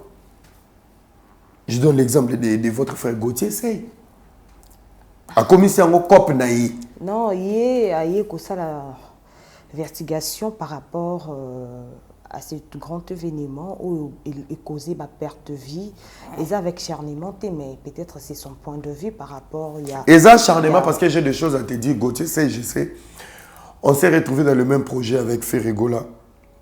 Je donne l'exemple de votre frère Gauthier Sey. A commission au COP naï. Non, il y a la vertigation par rapport à ce grand événement où il causait ma perte de vie. Et ça avec charnement, mais peut-être c'est son point de vue par rapport à... Et ça charnement parce que j'ai des choses à te dire. Gauthier Sey, je sais. On s'est retrouvés dans le même projet avec Ferregola.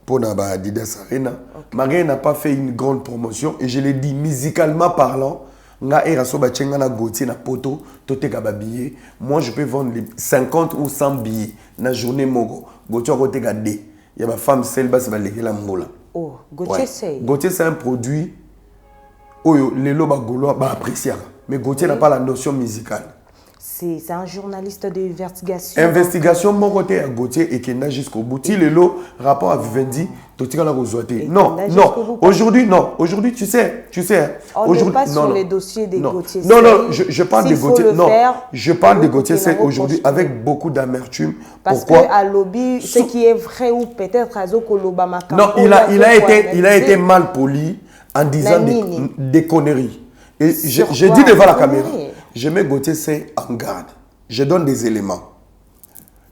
pour Adidas Arena. Marie n'a pas fait une grande promotion et je l'ai dit, musicalement parlant, moi je peux vendre 50 ou 100 billets dans la journée. Il y a ma femme celle bas Oh, Gauthier Sey. Gauthier c'est un produit où les lots apprécier. Mais Gauthier n'a pas la notion musicale. C'est un journaliste d'investigation. Investigation, mon côté à Gauthier et qui n'a jusqu'au bout. Si le lot rapport à Vivendi, non, non. Aujourd'hui, non. Aujourd'hui, tu sais. On n'est pas sur les dossiers des Gauthier. Non, je parle de Gauthier. Non, je parle de Gauthier c'est aujourd'hui avec beaucoup d'amertume. Parce que à lobby, ce qui est vrai ou peut-être à Zokolobama. Non, il a été mal poli en disant des conneries. Et je dis devant la caméra. Je mets Gauthier c'est en garde. Je donne des éléments.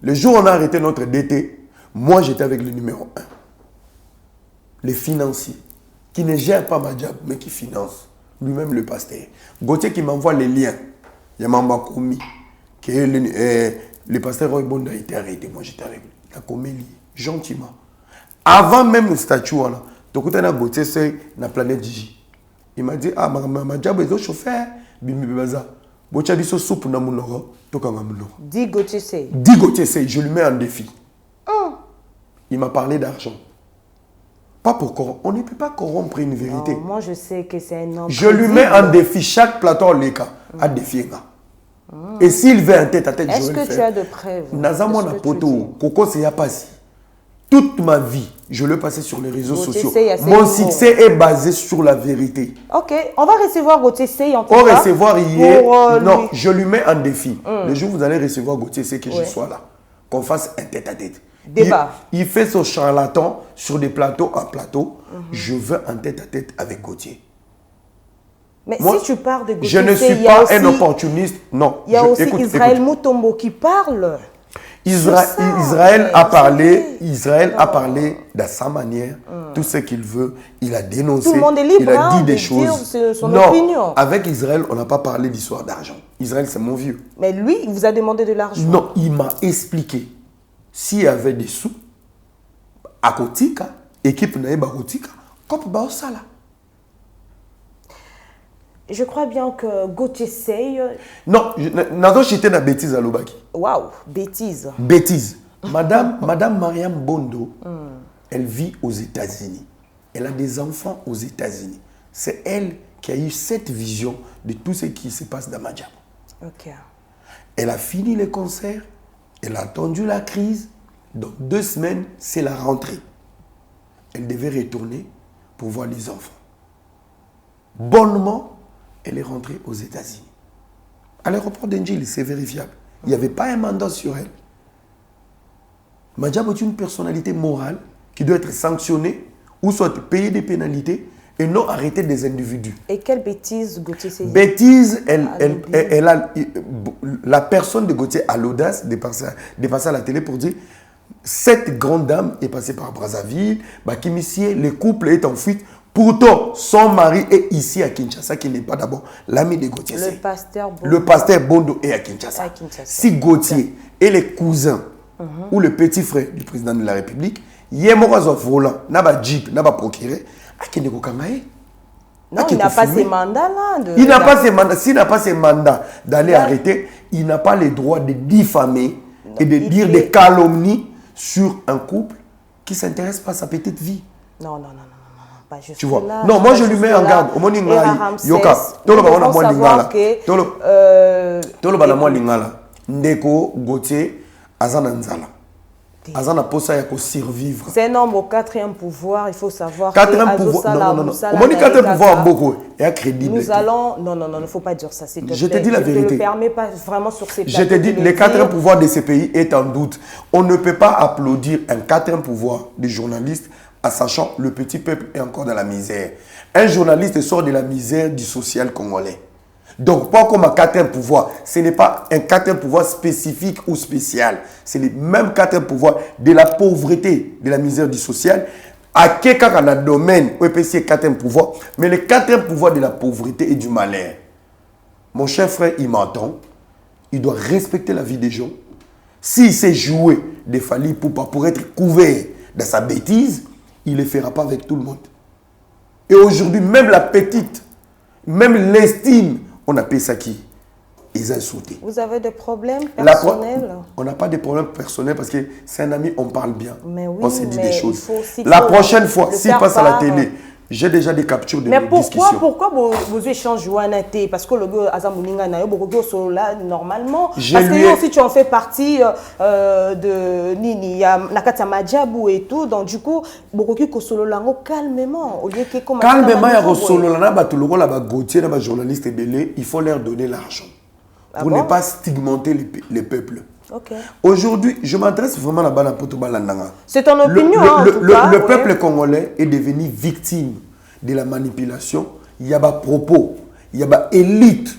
Le jour où on a arrêté notre DT, moi j'étais avec le numéro 1. Les financiers, qui ne gèrent pas ma job, mais qui financent. Lui-même le pasteur. Gauthier qui m'envoie les liens. Yamamba Koumi. Que le pasteur Roy Bonda a été arrêté. Moi j'étais avec lui. Il a commis gentiment. Avant même le statut, tu as Gauthier c'est la planète Gigi. Il m'a dit, ah, ma job est au chauffeur. Bimbi Baza. Gauthier biso soupe na munoro, toka munoro. Dis Gauthier Sey. Dis Gauthier Sey, je lui mets en défi. Il m'a parlé d'argent. Pas pour corrompre. On ne peut pas corrompre une vérité. Non, moi je sais que c'est un homme. Je lui mets en défi. Chaque plateau Leka a défié. Et s'il veut un tête à tête, je vais le faire. Est-ce que tu as de preuves? Nazamo na poto, Coco c'est pas. Toute ma vie, je l'ai passé sur les réseaux sociaux. Mon succès est basé sur la vérité. Ok, on va recevoir Gauthier Sey en tout cas. On va recevoir hier. Non, je lui mets en défi. Le jour où vous allez recevoir Gauthier Sey, que je sois là. Qu'on fasse un tête à tête. Débat. Il fait son charlatan sur des plateaux en plateau. Je veux un tête à tête avec Gauthier. Mais moi, si tu parles de Gauthier Sey, je ne suis pas un opportuniste. Non. Il y a aussi Israël Mutombo qui parle. Israël a parlé de sa manière, tout ce qu'il veut, il a dénoncé, tout le monde est libre, il a dit des choses. Son opinion. Avec Israël, on n'a pas parlé d'histoire d'argent. Israël, c'est mon vieux. Mais lui, il vous a demandé de l'argent. Non, il m'a expliqué. S'il y avait des sous, à Kotika, équipe Naïba Kotika, comme Baosala. Je crois bien que Gauthier Sey... Non, j'étais dans bêtise à Lobaki. Waouh, bêtise. Bêtise. Madame Mariam Bondo, elle vit aux États-Unis. Elle a des enfants aux États-Unis. C'est elle qui a eu cette vision de tout ce qui se passe dans Madjab. Ok. Elle a fini le concert, elle a attendu la crise. Dans 2 semaines, c'est la rentrée. Elle devait retourner pour voir les enfants. Bonnement, elle est rentrée aux États-Unis. À l'aéroport d'Engil, c'est vérifiable. Il n'y avait pas un mandat sur elle. Madjab est une personnalité morale qui doit être sanctionnée ou soit payer des pénalités et non arrêter des individus. Et quelle bêtise Gauthier Sey? Bêtise, elle a, la personne de Gauthier a l'audace de passer à la télé pour dire cette grande dame est passée par Brazzaville, Bakimissier, le couple est en fuite. Pourtant, son mari est ici à Kinshasa, qui n'est pas d'abord l'ami de Gauthier Sey. Le pasteur Bondo est à Kinshasa. Si Gauthier est le cousin ou le petit frère du président de la République, il y a un volant, il y a un jeep, il y a un procureur, non, il n'a pas ses mandats là. Il n'a pas ses mandats. S'il n'a pas ses mandats d'aller arrêter, il n'a pas le droit de diffamer et de dire des calomnies sur un couple qui ne s'intéresse pas à sa petite vie. Non. Pas juste tu vois. Là, non, moi je lui mets en garde. Au moins, Yoka. Tolo ba wana moi lingala. Tolo ba na moi lingala. Ndeko Gauthier azana nzala. Azana posa ya ko survivre. C'est un homme au 4e pouvoir, il faut savoir. 4e pouvoir. Non. Au moins 4e pouvoir beaucoup et crédible. Nous allons non, il ne faut pas dire ça, c'est je te dis la vérité. Je ne le permets pas vraiment sur ces plateaux. Je te dis le 4e pouvoir de ces pays est en doute. On ne peut pas applaudir un 4e pouvoir des journalistes en sachant le petit peuple est encore dans la misère. Un journaliste sort de la misère du social congolais. Donc, pas comme un 4e pouvoir. Ce n'est pas un 4e pouvoir spécifique ou spécial. C'est le même 4e pouvoir de la pauvreté, de la misère du social. À quelqu'un dans le domaine où il y a 4e pouvoir, mais le 4e pouvoir de la pauvreté et du malheur. Mon cher frère, il m'entend. Il doit respecter la vie des gens. S'il s'est joué des Fally Ipupa pour être couvert de sa bêtise, il ne le fera pas avec tout le monde. Et aujourd'hui, même la petite, même l'estime, on appelle ça qui? Ils ont sauté. Vous avez des problèmes personnels? On n'a pas de problèmes personnels parce que c'est un ami, on parle bien. Mais oui, on s'est dit des choses. Il la prochaine fois, s'il passe à la télé, j'ai déjà des captures de nos discussions. Mais pourquoi vous échangez parce que le gars Azamuninga n'a beaucoup de là normalement. Parce que aussi tu en fais partie de Nini, il y a Nakata Madjabou et tout, donc du coup beaucoup de solo lango calmement au lieu que comme calmement il y a solo là ba tout le monde là Gauthier là journaliste belé, il faut leur donner l'argent pour ne pas stigmatiser les peuples. Okay. Aujourd'hui, je m'adresse vraiment à la Potobalandanga. C'est ton opinion, le peuple congolais est devenu victime de la manipulation. Il y a des propos, il y a des élites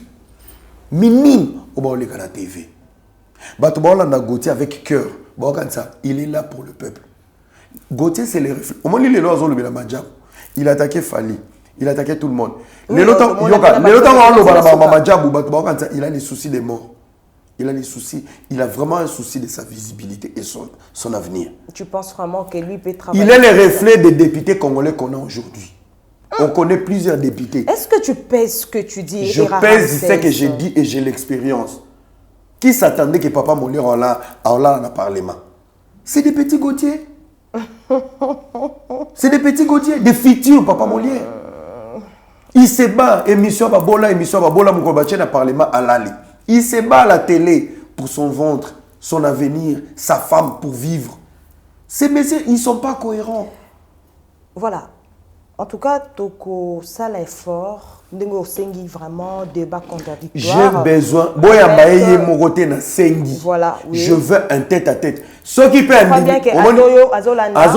minimes au bord de la TV. Batobalanda Gauthier avec cœur, il est là pour le peuple. Gauthier, c'est les reflets. Au moment où il est là, il a attaqué Fali. Il a attaqué tout le monde. Il a les soucis des morts. Il a des soucis. Il a vraiment un souci de sa visibilité et son avenir. Tu penses vraiment que lui peut travailler? Il est le reflet des députés congolais qu'on a aujourd'hui. On connaît plusieurs députés. Est-ce que tu pèses ce que tu dis? Je pèse ce que j'ai dit et j'ai l'expérience. Qui s'attendait que Papa Molière en a un parlement? C'est des petits Gauthier. C'est des petits Gauthier, des futurs Papa Molière. Il se bat, émission Babola, Moukobaché dans parlement à l'Ali. Il se bat à la télé pour son ventre, son avenir, sa femme pour vivre. Ces messieurs, ils ne sont pas cohérents. Voilà. En tout cas, Toko, ça l'effort. Vraiment débat contradictoire. J'ai besoin. Voilà. Oui. Je veux un tête-à-tête. Ce qui peut bien que Azolana,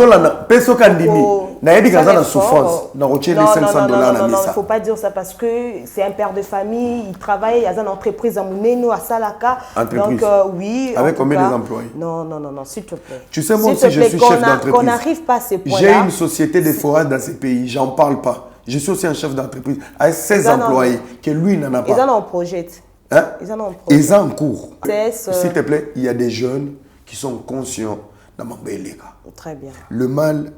souffrance. Non, il ne faut pas dire ça parce que c'est un père de famille, il travaille à une entreprise à Mouneno, à Salaka. Donc, oui. Avec combien d'employés? Non, s'il te plaît. Tu sais, moi aussi, je suis chef d'entreprise. Qu'on n'arrive pas à ces points-là. J'ai une société de forage dans ces pays, j'en parle pas. Je suis aussi un chef d'entreprise avec 16 employés que lui n'en a pas. Ils en ont un projet. Hein? Ils en ont un projet. Ils en cours. S'il te plaît, il y a des jeunes qui sont conscients dans mon pays. Très bien. Le mal,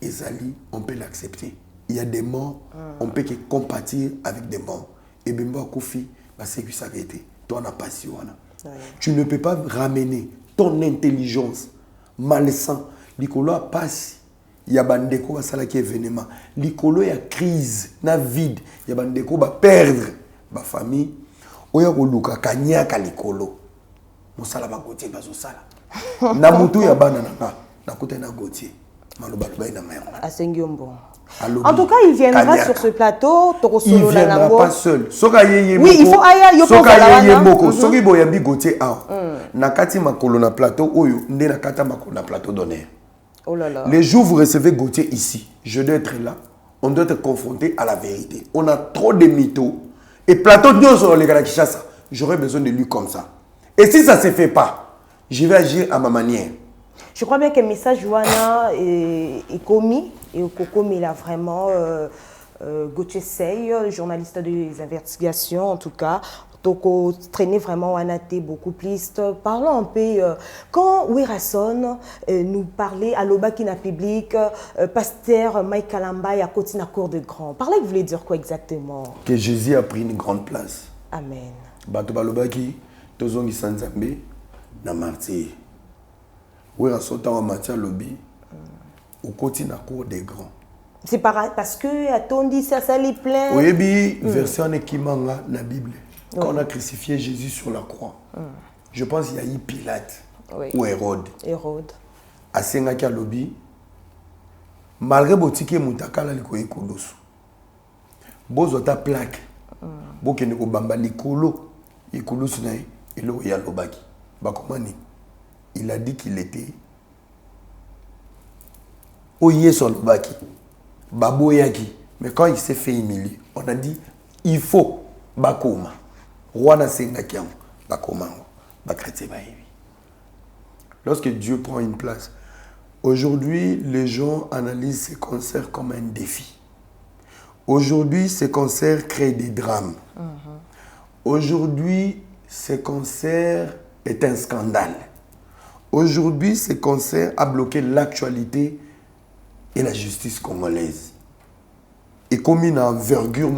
Ezali, on peut l'accepter. Il y a des morts, on peut que compatir avec des morts. Et Bemba Koufi, c'est que ça a été. Toi, on n'a pas si on a. Tu ne peux pas ramener ton intelligence malsain. Nicolo a passé. Il y a des gens qui événement. L'écolo y a crise, na vide. Il y a des gens qui perdre ma famille. Il y a des gens qui ont l'écolo. Mosala ba Gauthier bazo sala. Na mutu ya bana na kote na Gauthier. Maloba ba ina mayango. Asengiombo. En tout cas, il viendra sur ce plateau. Il ne viendra pas seul. Oui, il faut aller. Soki boyambi Gauthier a. Nakati makolo na plateau oyo nde nakata makolo na plateau d'honneur. Oh là là. Les jours où vous recevez Gauthier ici, je dois être là. On doit être confronté à la vérité. On a trop de mythos. Et plateau sur les Kinshasa, j'aurais besoin de lui comme ça. Et si ça ne se fait pas, je vais agir à ma manière. Je crois bien que le message Johanna est commis. Et il a vraiment Gauthier Sey, journaliste des investigations en tout cas. Donc, traîner vraiment Anaté beaucoup plus. Parlons un peu. Quand Werason nous parlait à l'Obakina public, pasteur Mike Kalamba à côté de la cour de grand. Parlez, vous voulez dire quoi exactement? Que Jésus a pris une grande place. Amen. Bato balobaki, tozongi sanzambe, na martyr. Werason ta wa matia lobby, au côté de la cour des grands. C'est parce que, a-t-on ça, ça les plaît? Oui, bien, version Ekimanga, la Bible. Quand on a crucifié Jésus sur la croix, je pense qu'il y a eu Pilate ou Hérode. À Sengaki Alobi, malgré Botike Moutakala Likoye Kolosu, Bozota plaque, Bokeneko Bamba Likolo, Ikolosu Nae, Elo Yalobaki. Bakomani, il a dit qu'il était Oye Solobaki, Baboyaki. Mais quand il s'est fait humilier, on a dit il faut Bakoma. Lorsque Dieu prend une place, aujourd'hui, les gens analysent ces concerts comme un défi. Aujourd'hui, ces concerts créent des drames. Aujourd'hui, ces concerts est un scandale. Aujourd'hui, ces concerts a bloqué l'actualité et la justice congolaise. Et comme une envergure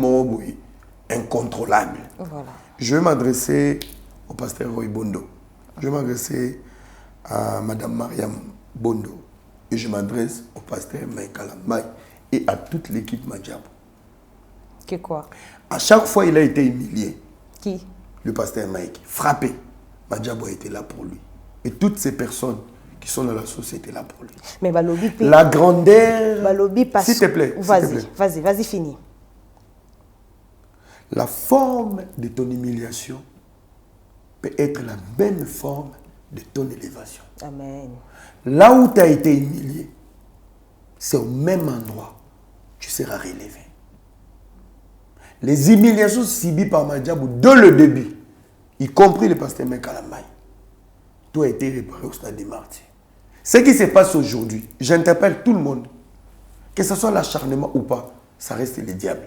incontrôlable. Voilà. Je vais m'adresser au pasteur Roy Bondo. Je vais m'adresser à Madame Mariam Bondo. Et je m'adresse au pasteur Michael Ambaye et à toute l'équipe Madjabo. Que quoi? À chaque fois, il a été humilié. Qui? Le pasteur Mike. Frappé. Madjabo a été là pour lui. Et toutes ces personnes qui sont dans la société là pour lui. Mais Balobi, la grandeur... s'il te plaît. Vas-y, finis. La forme de ton humiliation peut être la même forme de ton élévation. Amen. Là où tu as été humilié, c'est au même endroit que tu seras relevé. Les humiliations subies par Madjabo dès le début, y compris le pasteur Michael Ambaye, tout a été réparé au stade des martyrs. Ce qui se passe aujourd'hui, j'interpelle tout le monde, que ce soit l'acharnement ou pas, ça reste le diable.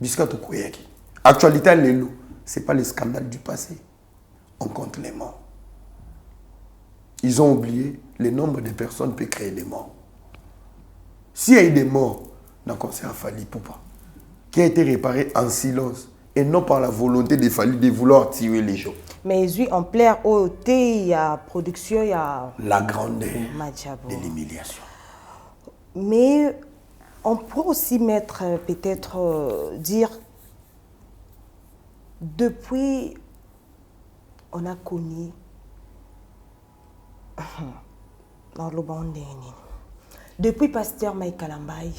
Jusqu'à Tokoyaki. Actualité à l'élo, ce n'est pas le scandale du passé. On compte les morts. Ils ont oublié le nombre de personnes peut créer des morts. S'il y a eu des morts dans le concert Fali Poupa, qui a été réparé en silence et non par la volonté de Fali de vouloir tuer les gens. Mais oui, en plein OT, il y a production, il y a... La grandeur de l'humiliation. Mais on peut aussi mettre, peut-être, dire, depuis, on a connu, dans le bandéni, depuis pasteur Michael Ambaye,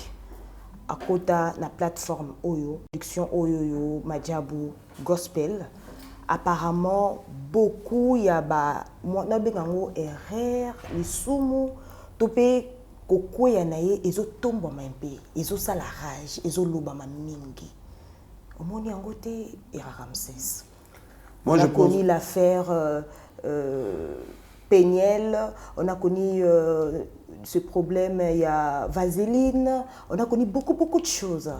à côté de la plateforme Oyo, production Oyo, Madjabo, Gospel, apparemment, beaucoup, il y a moi, erreur, les soumous, topé, koko ya naye, ils ont tombé ils ont ça la rage, ils ont l'obama mingi. Au moins, il y a un côté, il y a Ramsès. On a connu l'affaire Péniel, on a connu ce problème, il y a Vaseline, on a connu beaucoup de choses.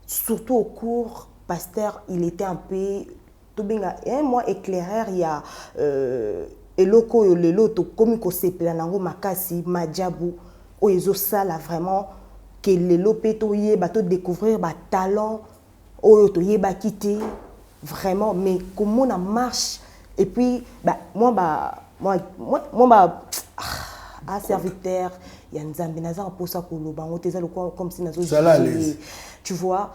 Surtout au cours, pasteur, il était un peu... Un mois éclaireur, il y a Eloko, le loto, comme il s'est planango makasi, Madjabo, où ils ont ça là vraiment, que les lopétoyés, bateau découvrir, bah talent, où ils ont quitter, vraiment, mais comment on marche, et puis, bah, moi, serviteur, il y a une zambinaza pour ça, comme si nous avons tu vois.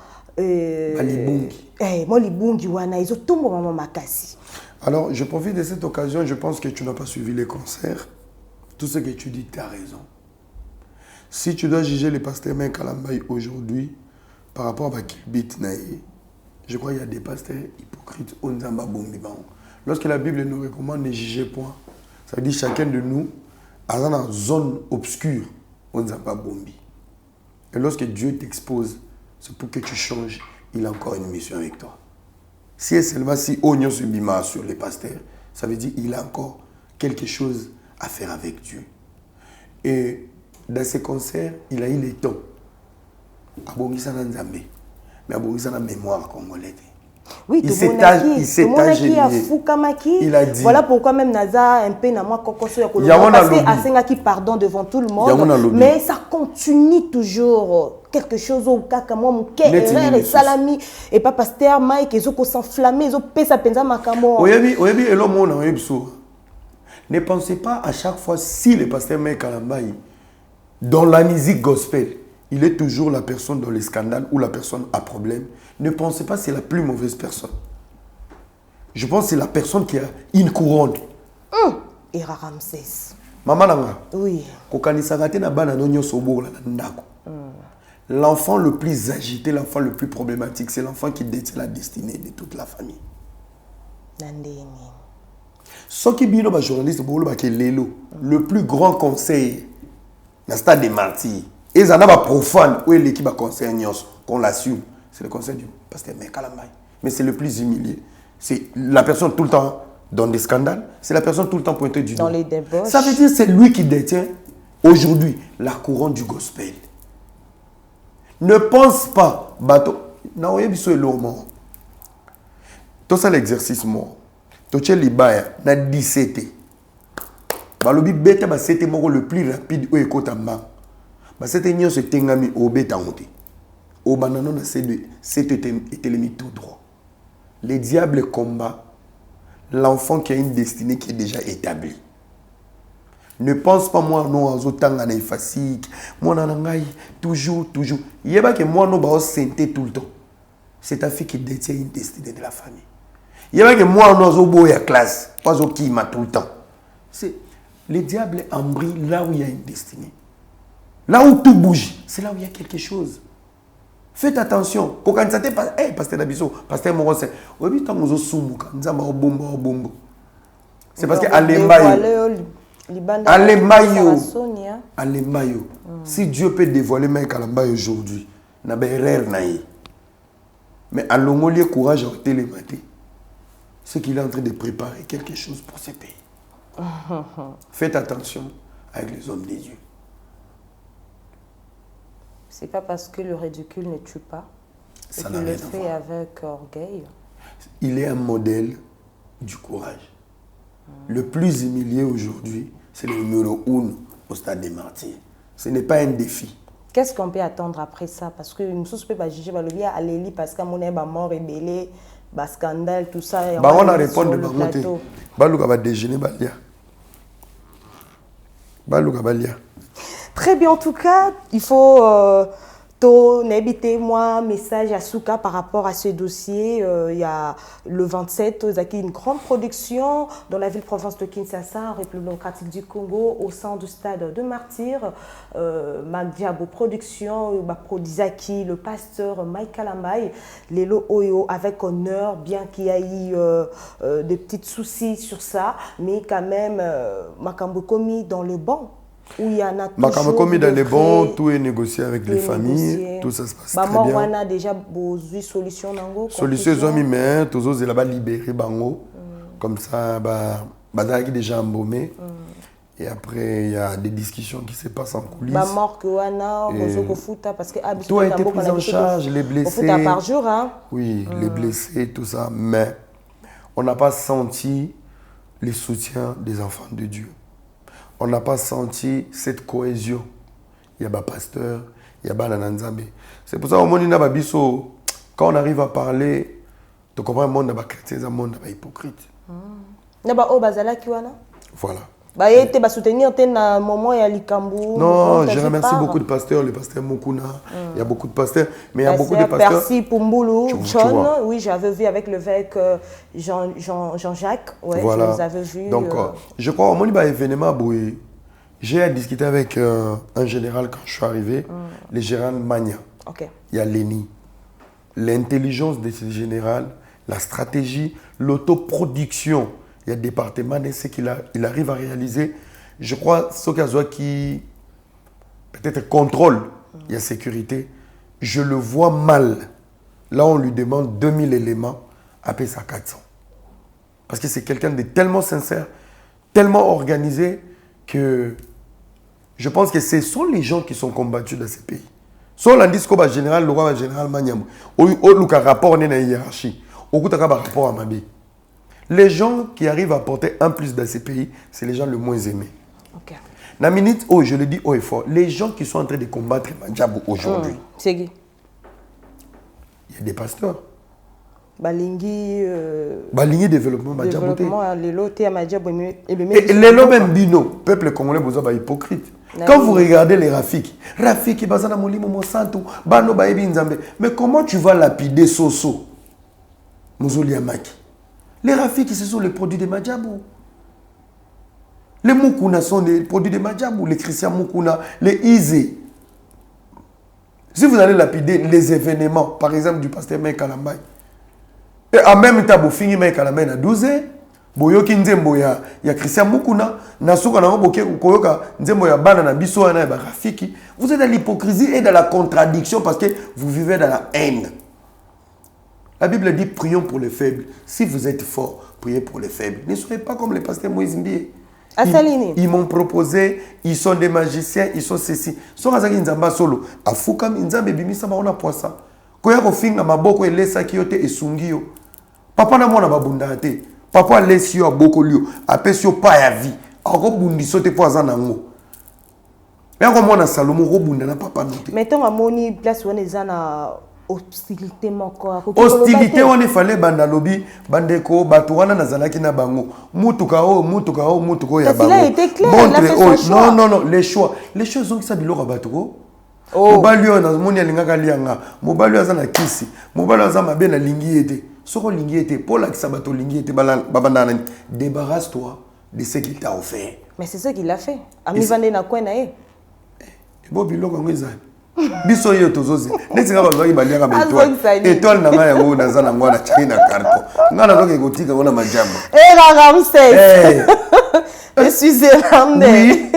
Alors, je profite de cette occasion, je pense que tu n'as pas suivi les concerts. Tout ce que tu dis, tu as raison. Si tu dois juger les pasteurs Michael Ambaye aujourd'hui par rapport à Kilbit Naye, je crois qu'il y a des pasteurs hypocrites. Lorsque la Bible nous recommande de juger point, ça veut dire chacun de nous est dans une zone obscure. Et lorsque Dieu t'expose, c'est pour que tu changes, il a encore une mission avec toi. Si seulement si Ognon subima sur les pasteurs, ça veut dire qu'il a encore quelque chose à faire avec Dieu. Et dans ces concerts, il a eu les temps. Abongisana Nzambe, mais Abongisana mémoire congolaise. Oui, il s'est il a dit. Voilà pourquoi même Naza un peu n'a moi kokoso ya koloma parce que asengaki pardon devant tout le monde, mais ça continue toujours quelque chose au kaka moi mon erreur et salami et pas pasteur Mike ezoko s'enflammer ezo pesa penza makamo. Oyebi elo mona oyebso. Ne pensez pas à chaque fois si le pasteur Mike Ambaye dans la musique gospel il est toujours la personne dans les scandales ou la personne à problème. Ne pensez pas que c'est la plus mauvaise personne. Je pense que c'est la personne qui a une couronne. Et Ramsès. Maman Nanga. Oui. L'enfant le plus agité, l'enfant le plus problématique, c'est l'enfant qui détient la destinée de toute la famille. Ce qui est le journaliste, le plus grand conseil dans le stade des martyrs. Et ils en ont profane, où est l'équipe à conseil, qu'on l'assume. C'est le conseil du pasteur Michael Ambaye. Mais c'est le plus humilié. C'est la personne tout le temps dans des scandales. C'est la personne tout le temps pointée du doigt. Dans les débauches. Ça veut dire que c'est lui qui détient aujourd'hui la couronne du gospel. Ne pense pas, bateau. Non, il y a l'homme. Tout ça l'exercice mort. Tout ça l'ibaya, na 17. Balobi bete ba c'était le plus rapide où écoute en bas. Bah cette union se tengami au bétangoté. Au bananon c'est ételemi tout droit. Les diables combattent l'enfant qui a une destinée qui est déjà établie. Ne pense pas moi non en autant en facile. Moi nangai toujours. Il y a pas que moi non ba senté tout le temps. C'est ta fille qui détient une destinée de la famille. Il y a pas que moi non zo boya classe, pas zo qui m'a tout le temps. C'est les diables embrillent là où il y a une destinée. Là où tout bouge, c'est là où il y a quelque chose. Faites attention. Quand ça te passe, pasteur Nabiso, pasteur Morose, oui, tant que vous soumuka, nous avons bombo. C'est parce que Alemayo. Si Dieu peut dévoiler Mike Kalamba aujourd'hui, n'a pas erreur naïe. Mais à l'ongolier courage à télématé. C'est qu'il est en train de préparer quelque chose pour ce pays. Faites attention avec les hommes des dieux. C'est pas parce que le ridicule ne tue pas que tu le fais avec orgueil. Il est un modèle du courage. Le plus humilié aujourd'hui, c'est le numéro 1 au stade des martyrs. Ce n'est pas un défi. Qu'est-ce qu'on peut attendre après ça? Parce que nous ne pouvons pas juger le bien à l'élite parce qu'on est mort rébellé, scandale, tout ça. On a répondu de plateau. Balouka va déjeuner, Balia. Très bien, en tout cas, il faut moi message à Souka par rapport à ce dossier. Il y a le 27, il y a une grande production dans la ville-province de Kinshasa, en République démocratique du Congo, au sein du stade de Martyrs. Magdiabo Production, Prodizaki, le pasteur Mike Kalambai, Lelo Oyo, avec honneur, bien qu'il y ait eu des petits soucis sur ça, mais quand même, Makambo commis dans le banc. Où il y en a toujours commis dans les bons, tout est négocié avec les familles, tout ça se passe très bien. On a déjà besoin de solutions. Solutions, ils ont mis main, tous ils ont libéré bango. Comme ça, ils déjà embaumé. Et après, il y a des discussions qui se passent en coulisses. Tout a été pris en charge, les blessés. Par jour, hein? Oui, les blessés, tout ça. Mais on n'a pas senti le soutien des enfants de Dieu. On n'a pas senti cette cohésion. Il y a des pasteurs, il y a des nananzambe. C'est pour ça quand on arrive à parler, tu comprends, le monde est chrétien, le monde est hypocrite. Voilà. Non, je remercie beaucoup de pasteurs, le pasteur Mukuna, il y a beaucoup de pasteurs, mais il y a beaucoup de pasteurs. Merci Pumbulu, John, oui, j'avais vu avec l'évêque Jean-Jacques, ouais, voilà. Je les avais vus. Donc, je crois au moment événement, j'ai discuté avec un général quand je suis arrivé, le général Magna. Okay. Il y a Léni. L'intelligence de ce général, la stratégie, l'autoproduction. Il y a des départements de ce qu'il arrive à réaliser. Je crois ce qui peut-être contrôle, il y a sécurité. Je le vois mal. Là, on lui demande 2000 éléments, après ça 400. Parce que c'est quelqu'un de tellement sincère, tellement organisé, que je pense que ce sont les gens qui sont combattus dans ces pays. Soit l'indice comme général, le roi général Maniamou, ou le rapport n'est pas hiérarchie, ou le rapport à Mabi. Les gens qui arrivent à porter un plus dans ces pays, c'est les gens les moins aimés. Okay. La minute, oh, je le dis haut et fort, les gens qui sont en train de combattre Mandjabou aujourd'hui, c'est qui? Il y a des pasteurs. Balingi développement Mandjabou. Les lots même bino, peuple congolais, vous avez hypocrite. Quand vous regardez les Rafik, Rafik, Bazana Molimo Monsanto, Bano Baebi Nzambe, mais comment tu vas lapider Soso, Mouzouli Amaki? Les Rafik, ce sont les produits de Mandjabou. Les Mukuna sont des produits de Mandjabou, les Christian Mukuna, les Izé. Si vous allez lapider les événements, par exemple du pasteur Mike Kalambai, et en même temps, vous finissez Mike Kalambai à 12 ans, Boyoki Nzembo ya Christian Mukuna, Nasuka na Boke Koyoka Nzembo ya Bana na Biso na Rafiki. Vous êtes dans l'hypocrisie et dans la contradiction parce que vous vivez dans la haine. La Bible dit prions pour les faibles. Si vous êtes fort, priez pour les faibles. Ne soyez pas comme les pasteurs Moïse Mbie. Ils m'ont proposé, ils sont des magiciens, ils sont ceci. Sont azaki nzamba solo. Afukam nzambe bimisa ba ona poisson. Koya ko finga maboko elesa kiyote esungio. Papa na mwana babunda te. Papa lesio aboko lio, apesio pa ya vie. Ako bundiso te poisson nango. Et comme on a Salomon Robunda n'a pas noté. Mettons à moni place où on est en hostilité hostilité on est fallait banda lobby bandeko batuana na zalaki na bango mutuka ya bango. Il a été clair, montre, il a fait son choix. non les choix ont qui ça biloko batuko. Mobali on a moni alingaka lianga mobali azana kisi mobali azama be na lingi ete soko lingi ete pour la kisabato lingi ete babanda débarrasse-toi de ce qu'il t'a offert. Mais c'est ça qu'il a fait. Ami vande na kwa na e. Bo biloko ngezana. Biso yo tozozi netinga bazwaki baliaka étoile na ngai yango naza na ngwana China carton ngana toke kotika ngona majambo Ramsey je suis irlandais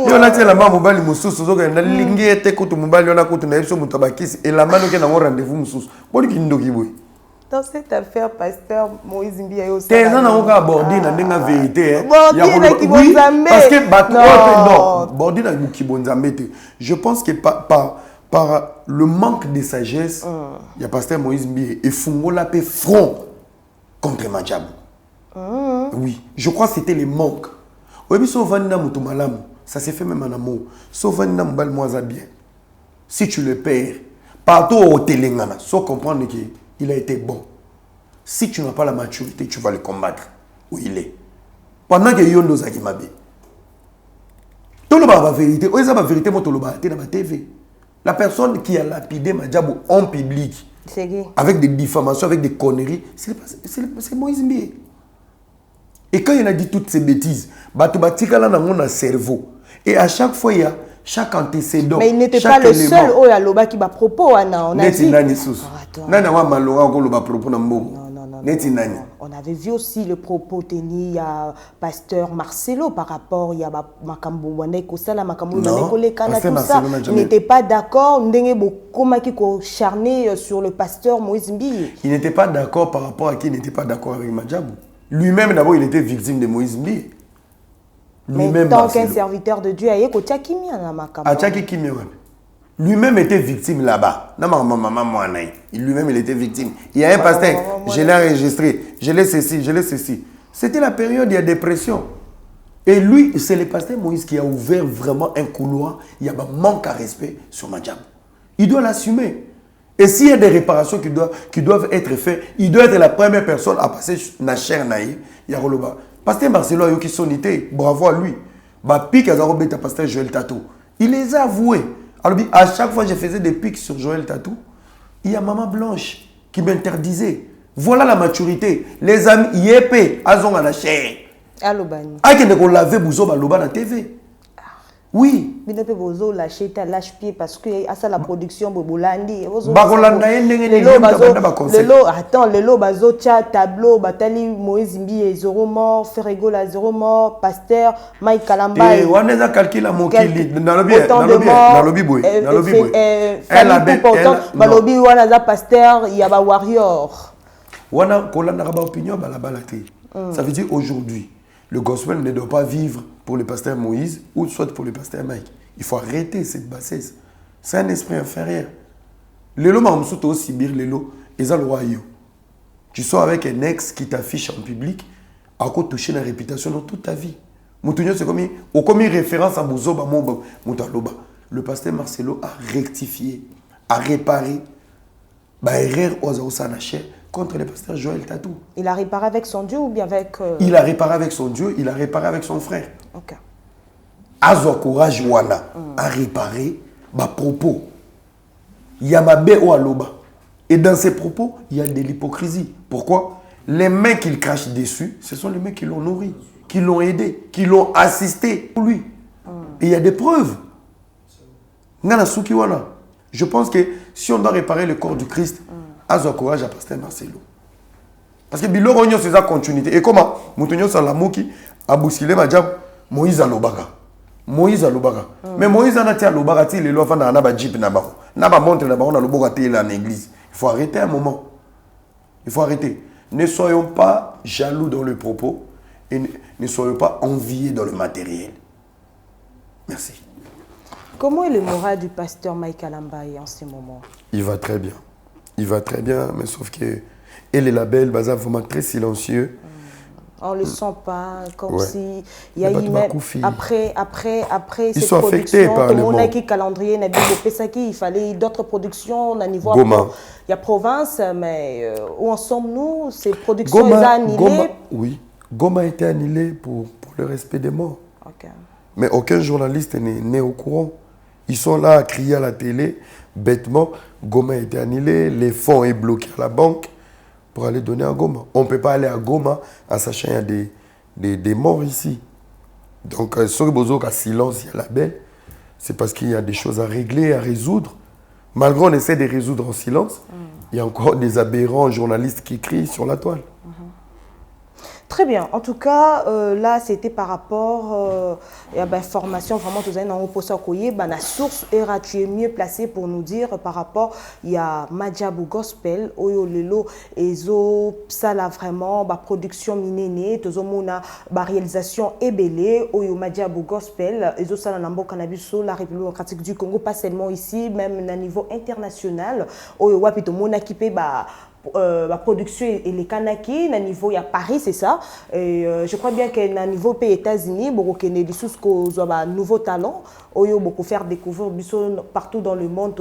yo natela ma mobali mususu zoka na lingi ete kutu mobali ona kutu na biso muto bakisi elamano ke na rendez-vous mususu boli kindoki boy dans cette affaire pasteur Moïse Mbia yo ça na ngoka aborder na ndenga vérité oui parce que non border na kibonzambe te je pense que par le manque de sagesse, il y a pasteur Moïse Mbie et Fungola paix front contre Madjabou. Oui, je crois que c'était les manques. Oui, ça s'est fait même en amour. Bien. Si tu le perds, partout au Télégana, sans comprendre qu'il a été bon. Si tu n'as pas la maturité, tu vas le combattre où il est. Pendant que Yondo Zakimabe. Tout le monde a la vérité. Oui, c'est la vérité, moi, tout le monde a la TV. La personne qui a lapidé Madjabou en public, avec des diffamations, avec des conneries, c'est Moïse Mbie. Et quand il a dit toutes ces bêtises, Batubatika là dans mon cerveau. Et à chaque fois, il y a chaque antécédent. Mais il n'était pas le seul au Yaloba qui m'a propos. On a dit. On avait vu aussi le propos tenu à pasteur Marcelo par rapport à Makambo Waneko Sala Makambo Waneko les Kana tout ça. Il n'était pas d'accord. Ndenge Bokoma qui charné sur le pasteur Moïse Mbie. Il n'était pas d'accord par rapport à qui il n'était pas d'accord avec Madjabou. Lui-même d'abord il était victime de Moïse Mbie. Mais tant qu'un serviteur de Dieu a yeko Tchakimia na Makambo. A Tchakimia. Lui-même était victime là-bas. Lui-même, il était victime. Il y a un pasteur, je l'ai enregistré, je l'ai ceci. C'était la période de la dépression. Et lui, c'est le pasteur Moïse qui a ouvert vraiment un couloir. Il y a un manque à respect sur Madjabou. Il doit l'assumer. Et s'il y a des réparations qui doivent être faites, il doit être la première personne à passer na chair naïe. Il y a Roloba. Pasteur Marcelo a eu qui sonité. Bravo à lui. Pique à Zarobeta, pasteur Joël Tatou. Il les a avoués. Alors, à chaque fois que je faisais des pics sur Joël Tatou, il y a Maman Blanche qui m'interdisait. Voilà la maturité. Les amis, yépé, azon à la chair. Alobani. Aïe, qu'on lavait bouzo baloba dans la TV. Oui. Mais ne peut pas lâcher ta lâche pied parce que ça la production bobolandi. Attends, le lot bazo tcha tableau batali Moïse Mbie zéro mort, Ferrego la zéro mort, pasteur Mike Kalamba. Et on a calculé la mokili dans le bien, dans le biboui, dans le biboui. Elle a pourtant balobi wana za pasteur il y a ba warrior. Wana kolanda ba opinion ba la balate. Ça veut dire aujourd'hui le gospel ne doit pas vivre pour le pasteur Moïse ou soit pour le pasteur Mike. Il faut arrêter cette bassesse. C'est un esprit inférieur. Les lots m'ont aussi bien les lots et ça le royaume. Tu sors avec un ex qui t'affiche en public, à quoi toucher la réputation dans toute ta vie. Moutounio c'est comme une référence à Bouzoba Moutaloba. Le pasteur Marcelo a rectifié, a réparé, erreur aux Osanaché contre le pasteur Joël Tatou. Il a réparé avec son Dieu ou bien avec... Il a réparé avec son Dieu, il a réparé avec son frère. Ok. Azo courage wana a réparé ma propos. Il y a ma bé ou aloba. Et dans ces propos, il y a de l'hypocrisie. Pourquoi? Les mains qu'il crache dessus, ce sont les mains qui l'ont nourri, qui l'ont aidé, qui l'ont assisté pour lui. Et il y a des preuves. Je pense que si on doit réparer le corps du Christ, Azo courage à pasteur Marcelo. Parce que Bilo Rogno c'est sa continuité. Et comment Moutonio Salamouki a bousculé Madjab Moïse Alobaka. Moïse Alobaka. Mais Moïse a été Alobaka, il est là, il a un jeep là-bas. Il a un montre là-bas, on a l'obogate là en église. Il faut arrêter un moment. Il faut arrêter. Ne soyons pas jaloux dans le propos et ne soyons pas enviés dans le matériel. Merci. Comment est le moral du pasteur Mike Kalambaye en ce moment? Il va très bien. Il va très bien, mais sauf que elle est la belle, Baza vraiment très silencieux. On le sent pas, comme Ouais. si il y a eu même après ils cette sont affectés production, par le monde. qui calendrier n'a il fallait d'autres productions au niveau. Goma. Il y a province, mais où en sommes-nous? Ces productions sont annulées. Oui, Goma a été annulé pour le respect des morts. Okay. Mais aucun journaliste n'est au courant. Ils sont là à crier à la télé, bêtement. Goma a été annulé, les fonds sont bloqués à la banque pour aller donner à Goma. On ne peut pas aller à Goma en sachant qu'il y a des morts ici. Donc, ce que silence, il y a la belle, c'est parce qu'il y a des choses à régler, à résoudre. Malgré on essaie de résoudre en silence, il y a encore des aberrants journalistes qui crient sur la toile. Très bien. En tout cas, là, c'était par rapport à l'information. Vraiment, tout ça, on pose la source. Era, tu es mieux placé pour nous dire par rapport il y a Madjabou Gospel, Oyo Lelo, Ezo, ça là vraiment, production minénée, Tozomona, réalisation ébélée, Oyo Madjabou Gospel, Ezo Salanambo Canabiso, la République démocratique du Congo, pas seulement ici, même à niveau international. Oyo Wapito Mona Kipé, la production et les Kanaki, à niveau il y a Paris, c'est ça. Et je crois bien qu'à niveau pays États-Unis, beaucoup de choses qui nouveaux talents, beaucoup faire découvrir partout dans le monde,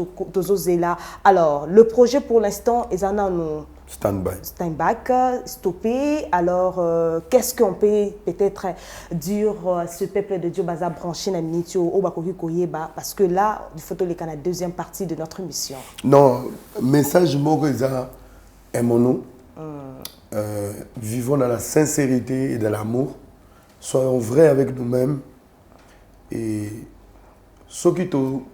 là. Alors, le projet pour l'instant est un stand-back, stoppé. Alors, qu'est-ce qu'on peut peut-être dire ce peuple de Dieu baza branché na minitio au bakoki koyeba parce que là, il faut que la deuxième partie de notre mission. Non, message moko eza aimons-nous, vivons dans la sincérité et dans l'amour, soyons vrais avec nous-mêmes et ce qui tozo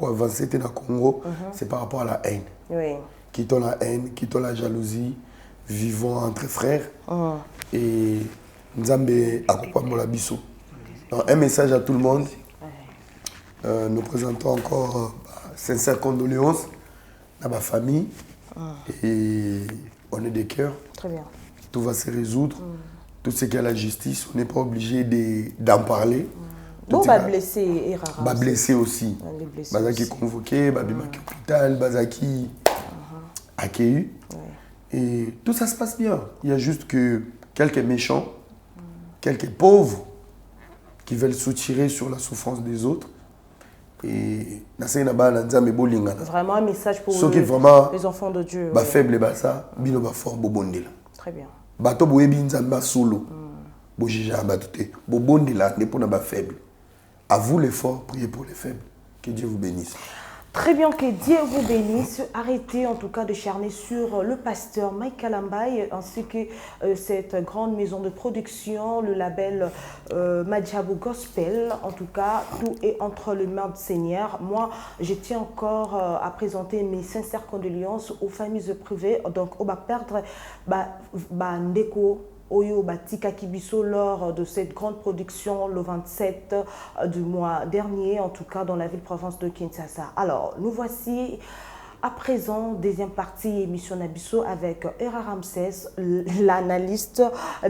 avancer dans le Congo, c'est par rapport à la haine. Oui. Quittons la haine, quittons la jalousie, vivons entre frères et Nzambe akopamola biso. Un message à tout le monde. Nous présentons encore sincères condoléances à ma famille. Et on est des cœurs. Très bien. Tout va se résoudre. Tout ce qui est la justice, on n'est pas obligé d'en parler. Bon, blessé, blessé aussi. Bazaki convoqué, Babimaki hôpital, Bazaki accueilli. Et tout ça se passe bien. Il y a juste que quelques méchants, quelques pauvres qui veulent soutirer sur la souffrance des autres. Et vraiment un message pour les enfants de Dieu. Faible basa, bino ba fort bobondela. Très bien. Bato boyebi nzamba solo. Bojija batute. Bobondela ne pona ba faible. À vous les forts, priez pour les faibles. Que Dieu vous bénisse. Très bien, que Dieu vous bénisse. Arrêtez en tout cas de charner sur le pasteur Mike Kalambaye ainsi que cette grande maison de production, le label Madjabou Gospel. En tout cas, tout est entre les mains du Seigneur. Moi, je tiens encore à présenter mes sincères condoléances aux familles privées. Donc, on va perdre Ndeko Oyo Batika Kibiso lors de cette grande production le 27 du mois dernier, en tout cas dans la ville-province de Kinshasa. Alors, nous voici à présent, deuxième partie émission Nabiso avec Era Ramsès, l'analyste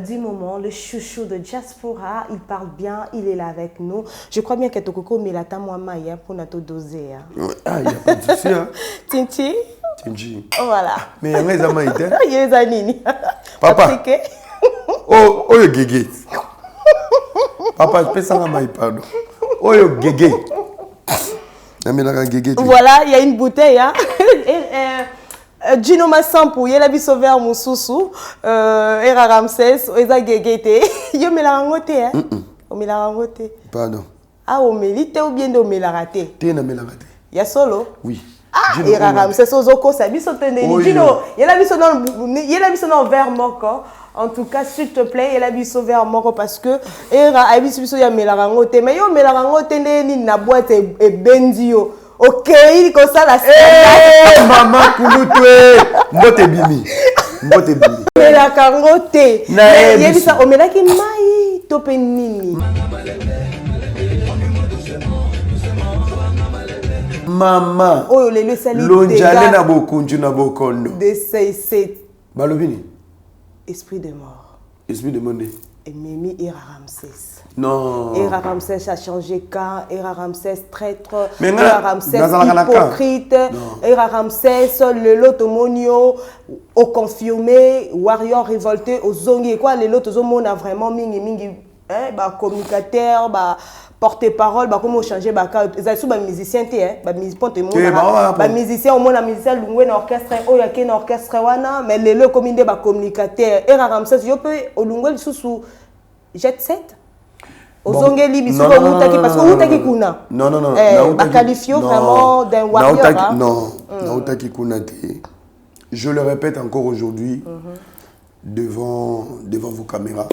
du moment, le chouchou de Diaspora. Il parle bien, il est là avec nous. Je crois bien que Tokoko Milata Mouamaya pour notre doser. Ah, il n'y a pas de souci. Tinti? Tinti. Voilà. Mais il y a un zaman été. Il y a un nini. Papa. Oh, yo gégé. Papa, je peux ça ma pardon. Oh, yo gégé. Voilà, il y a une bouteille. Hein? Gino Massampo, il y a la bisover Moussoussou, Era Ramsès, Eza Gégé. Yo me la rangote. On me la rangote. Pardon. Ah, on me lite ou bien de me la raté? Tu es na me la raté. Il y a solo? Oui. Ah, Era Ramsès, Ozoko, ça biso teneni. Gino, il y a la biso dans verre moko. En tout cas, s'il te plaît, il y a la biso vers moko parce que Era a biso ya me la rangote. Mais yo me la rangote ni na boîte et bendio. Ok, il comme ça la Eh, maman Kouloutoué. Mbote bimi. Mbote bimi. Me la rangote. Na ye bisa o me la ki mai tope nini. Maman. Oh, le sali. Lonjale na bokunju na bokondo. De c'est Balobini. Esprit de mort. Esprit de monde. et Mimi Hera Ramsès. Non. Hera Ramsès a changé quand Hera Ramsès traître, Hera Ramsès hypocrite, Hera Ramsès le lotomonio au confirmé, warrior révolté au zongi quoi les lotos au monde a vraiment mingi bah communicateur bah porte-parole bah comment changer bah ça sous bah musicien té bah musicien au moins la musicien lungwe na orchestre o ya ke na orchestre wana mais le communauté bah communicateur Hera Ramsès yo peut au lungwe sous jet set ozongeli biso ko utaki parce que utaki kuna non bah qualifié vraiment d'un warrior non utaki kuna té je le répète encore aujourd'hui devant vos caméras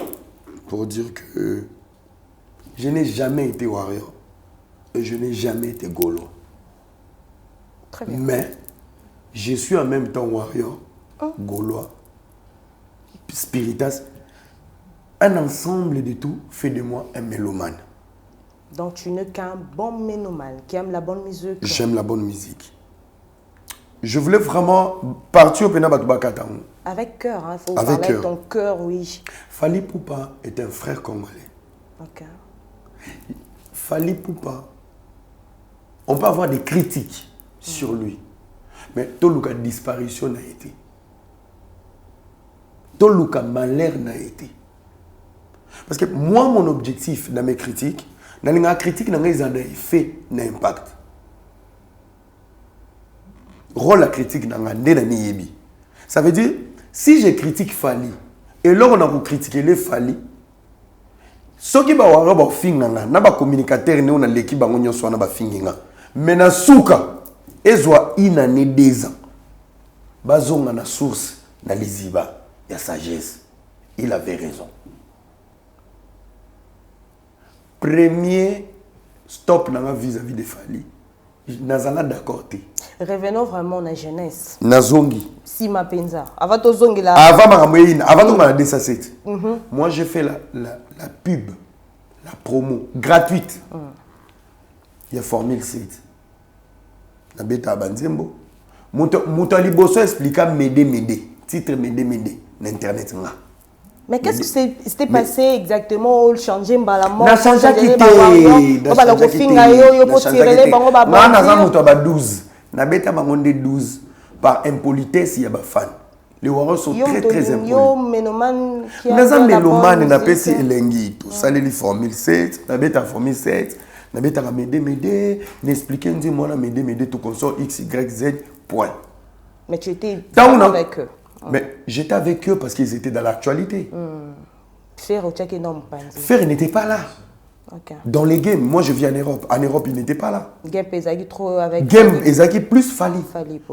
pour dire que je n'ai jamais été warrior et je n'ai jamais été gaulois. Très bien. Mais je suis en même temps warrior, gaulois, spiritas. Un ensemble de tout fait de moi un mélomane. Donc tu n'es qu'un bon mélomane qui aime la bonne musique. J'aime la bonne musique. Je voulais vraiment partir au Pénabatoubacatam. Avec cœur, il faut parler avec ton cœur, oui. Fally Poupa est un frère congolais. Ok. Fally Poupa, on peut avoir des critiques sur lui, mais Toluka disparition n'a été. Toluka malheur n'a été. Parce que moi, mon objectif dans mes critiques, dans les critiques, dans les effets, n'a impact. Rôle la critique dans les ça veut dire, si je critique Fally, et là on a critiqué les Fally, ceux qui ont fait des communicateurs, ils ont l'équipe qui ont fait mais na souka, ils ont une année 2 ans. Ils ont une source dans les Iba, il y a sagesse. Il avait raison. Premier stop vis-à-vis de Fally. Nazala d'accord. Revenons vraiment à la jeunesse. Nazongi. Si ma penza. Avant to zongi là. Avant ma DSA7. Moi j'ai fait la pub, la promo gratuite. Il y a Formule 7. Na beta banzembo. Moutali bosso expliqua m'aider. Titre m'aider l'internet là. Mais qu'est-ce qui s'était passé exactement? Changer la mort. Na changé quitté. Na 12. Na beta bangonde 12 par impolitesse ya ba fan. Les warriors sont très impolis. Naza mélomane na pesi elengi tout ça les Formule 7, na beta Formule 7, na beta ka m'aider, n'expliquer ndi moi na m'aider tout consort X Y Z point. Mais tu étais avec eux. Mais j'étais avec eux parce qu'ils étaient dans l'actualité. Fer n'était pas là. Okay. Dans les games, moi je vis en Europe. En Europe, il n'était pas là. Game Ezaki trop avec. Game Ezaki plus Fally.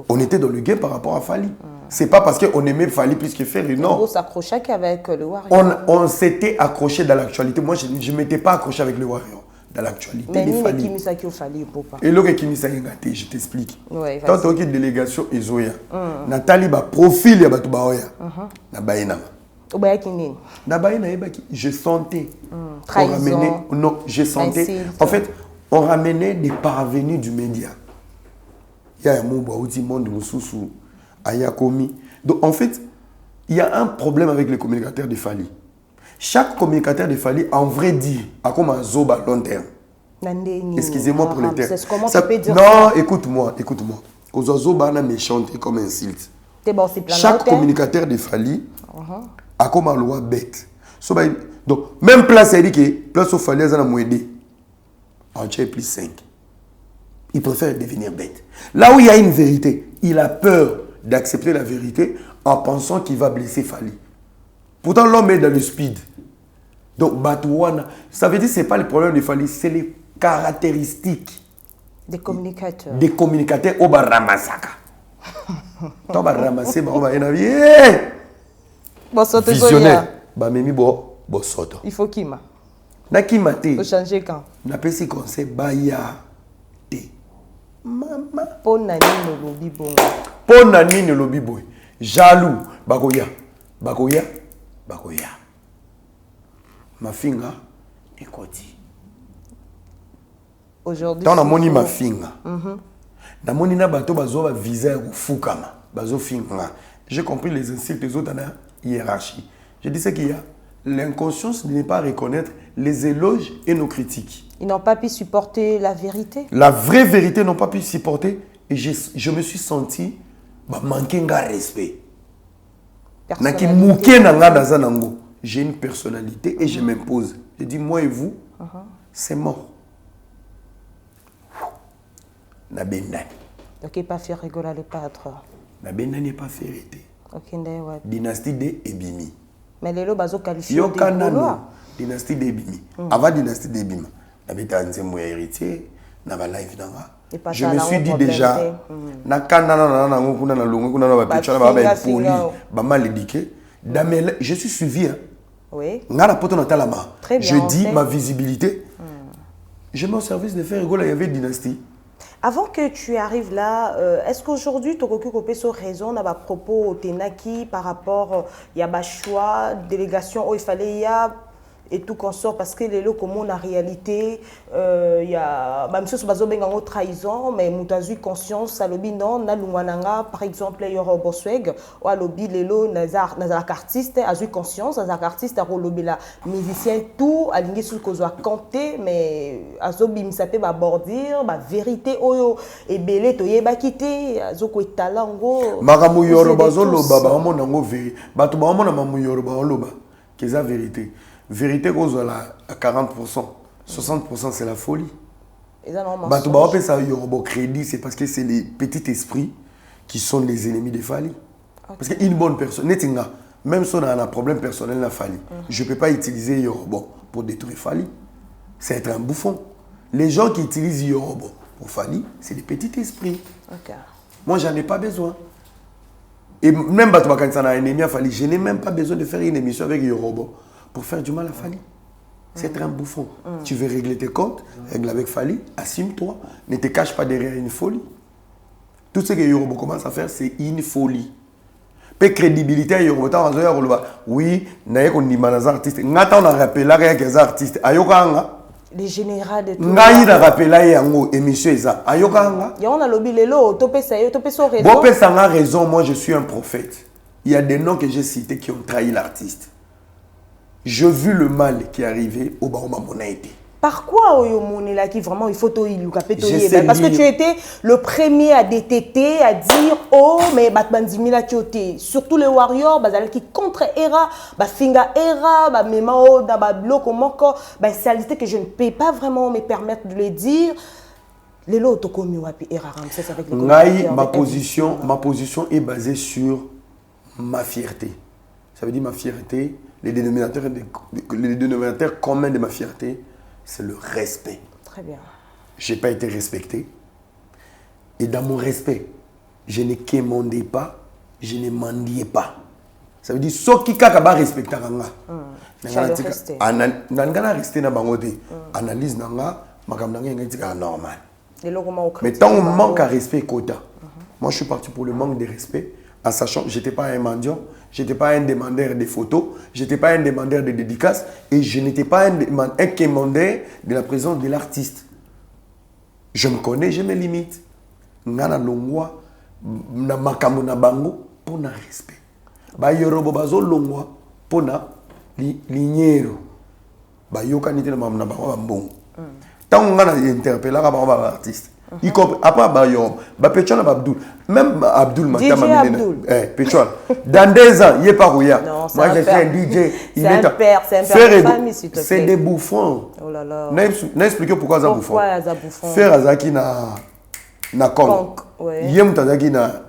On était dans le game par rapport à Fally. C'est pas parce qu'on aimait Fally plus que Fer, non. On s'accrochait qu'avec le Warrior. On s'était accroché dans l'actualité. Moi, je ne m'étais pas accroché avec le Warrior. Dans l'actualité. Mais ni Fally. Et là, Kimisa Yengate, je t'explique. Tant que délégation Ezoya, Nathalie ba profil ya batu baoya. Na baina. Je sentais. Je sentais. En fait, on ramenait des parvenus du média. Il y a un monde Moussousou, Ayakomi. Donc, en fait, il y a un problème avec les communicateurs de Fally. Chaque communicateur de Fally, en vrai, dit à comme un zoba long terme. Excusez-moi pour les termes. Non, écoute-moi. Zoba na méchante comme insulte. Chaque communicateur de Fally a comme un loi bête. Donc, même place, il dit que place au Fally, ça n'a m'aider. En tient plus 5. Il préfère devenir bête. Là où il y a une vérité, il a peur d'accepter la vérité en pensant qu'il va blesser Fally. Pourtant, l'homme est dans le speed. Donc, Batouana, ça veut dire que ce n'est pas le problème de Fally, c'est les caractéristiques des communicateurs. Des communicateurs au Baramasaka. Tu vas ramasser, visionnaire. Il faut qu'il m'a. Il faut changer quand. Na pesi conseil baya te. Mama. Pona ni lobi bon. Pona ni lobi boy. Jaloux. Bakoya. Ma finga ekoti. Aujourd'hui. Tant na moni ma finga. Na moni na bato bazo ba visa ya fukama. Bazo finga. J'ai compris les insultes des autres dans la hiérarchie. Je dis qu'il y a l'inconscience de ne pas reconnaître les éloges et nos critiques. Ils n'ont pas pu supporter la vérité. La vraie vérité n'ont pas pu supporter et je me suis senti manquer de respect. J'ai une personnalité et je m'impose. Je dis moi et vous, c'est mort. Donc il n'a pas fait rigoler les padres. Nabenda n'est pas fait hériter. Dynastie de Ebimi. Mais les lots sont qualifiés de Gaulois. Dynastie de Ebimi. Avant dynastie de Ebimi, Nabeta Nzembo héritier, Naba live danga. Je me suis dit déjà, je suis suivi. Oui. Je dis ma visibilité. Je mets au service de faire rigoler, il y avait dynastie. Avant que tu arrives là, est-ce qu'aujourd'hui tu as raison à propos au Tenaki par rapport il y a choix, délégation où il fallait y a et tout consort parce que les lots comme en réalité il y a même si c'est en trahison mais mutazu conscience à lobby non na lungwananga par exemple yoro bosweg ou à lobby les lots nazar artiste a eu conscience nazar artiste a lobby la musicien tout a lingi sur cause canter mais azobi msape ba bordir ba vérité oyo et belé to yeba kité azoko italango makamu yoro bazolo baba mona ngo ve batu ba mona mamu yoro ba loba keza vérité. Vérité qu'on a à 40%, 60% c'est la folie. Crédit, c'est parce que c'est les petits esprits qui sont les ennemis des Fali. Parce qu'une bonne personne, même si on a un problème personnel, la Fali, je ne peux pas utiliser Yorobo pour détruire Fali. C'est être un bouffon. Les gens qui utilisent Yorobo pour Fali, c'est des petits esprits. Moi, j'en ai pas besoin. Et même quand on a un ennemi à Fali, je n'ai même pas besoin de faire une émission avec Yorobo. Pour faire du mal à Fali. C'est un bouffon. Tu veux régler tes comptes, règle avec Fali, assume-toi, ne te cache pas derrière une folie. Tout ce que Yorobo commence à faire, c'est une folie. Peu crédibilité à Yorobo. Oui, on dit les artistes. On a rappelé les artistes. Les généraux de tout. On a rappelé les émissions. On a lobby les lots, topé ça raison. Bon, ça a raison, moi je suis un prophète. Il y a des noms que j'ai cités qui ont trahi l'artiste. Je vis le mal qui est arrivé au Baoma Monaïté. Par quoi là qui vraiment il faut parce que tu étais le premier à détecter, à dire oh mais Batman Zimila Tioté, surtout les warriors qui contre Era, Finga Era, Memao da bloc c'est que je ne peux pas vraiment me permettre de le dire. Les lots commis Era Ramsès avec les ma position est basée sur ma fierté. Ça veut dire ma fierté. Les dénominateurs communs de ma fierté, c'est le respect. Très bien. Je n'ai pas été respecté. Et dans mon respect, je ne quémandais pas, je ne mendiais pas. Ça veut dire, ce qui est respecté, analyse normal. Mais tant on manque à respect, quota. Moi, je suis parti pour le manque de respect, en sachant que je n'étais pas un mendiant. Je n'étais pas un demandeur de photos, je n'étais pas un demandeur de dédicaces et je n'étais pas un quémandeur de la présence de l'artiste. Je me connais, je me limite. Ngana longwa na makamu na bango pour na respect. Ba yorobo bazo longwa pour na lignero. Ba yoka nite na mamu na bango bambongo. Tant ngana interpeller ba artiste. Après, Péchouan Abdul, même Abdul Péchouan, dans 2 ans, il n'est pas rouillard. Moi, j'ai fait un DJ. C'est un père de famille, s'il te plaît. C'est des bouffons. Oh là là. N'expliquez pourquoi ça bouffon. Pourquoi ça bouffon? Faire Azaki na Conk. Yem Tazaki na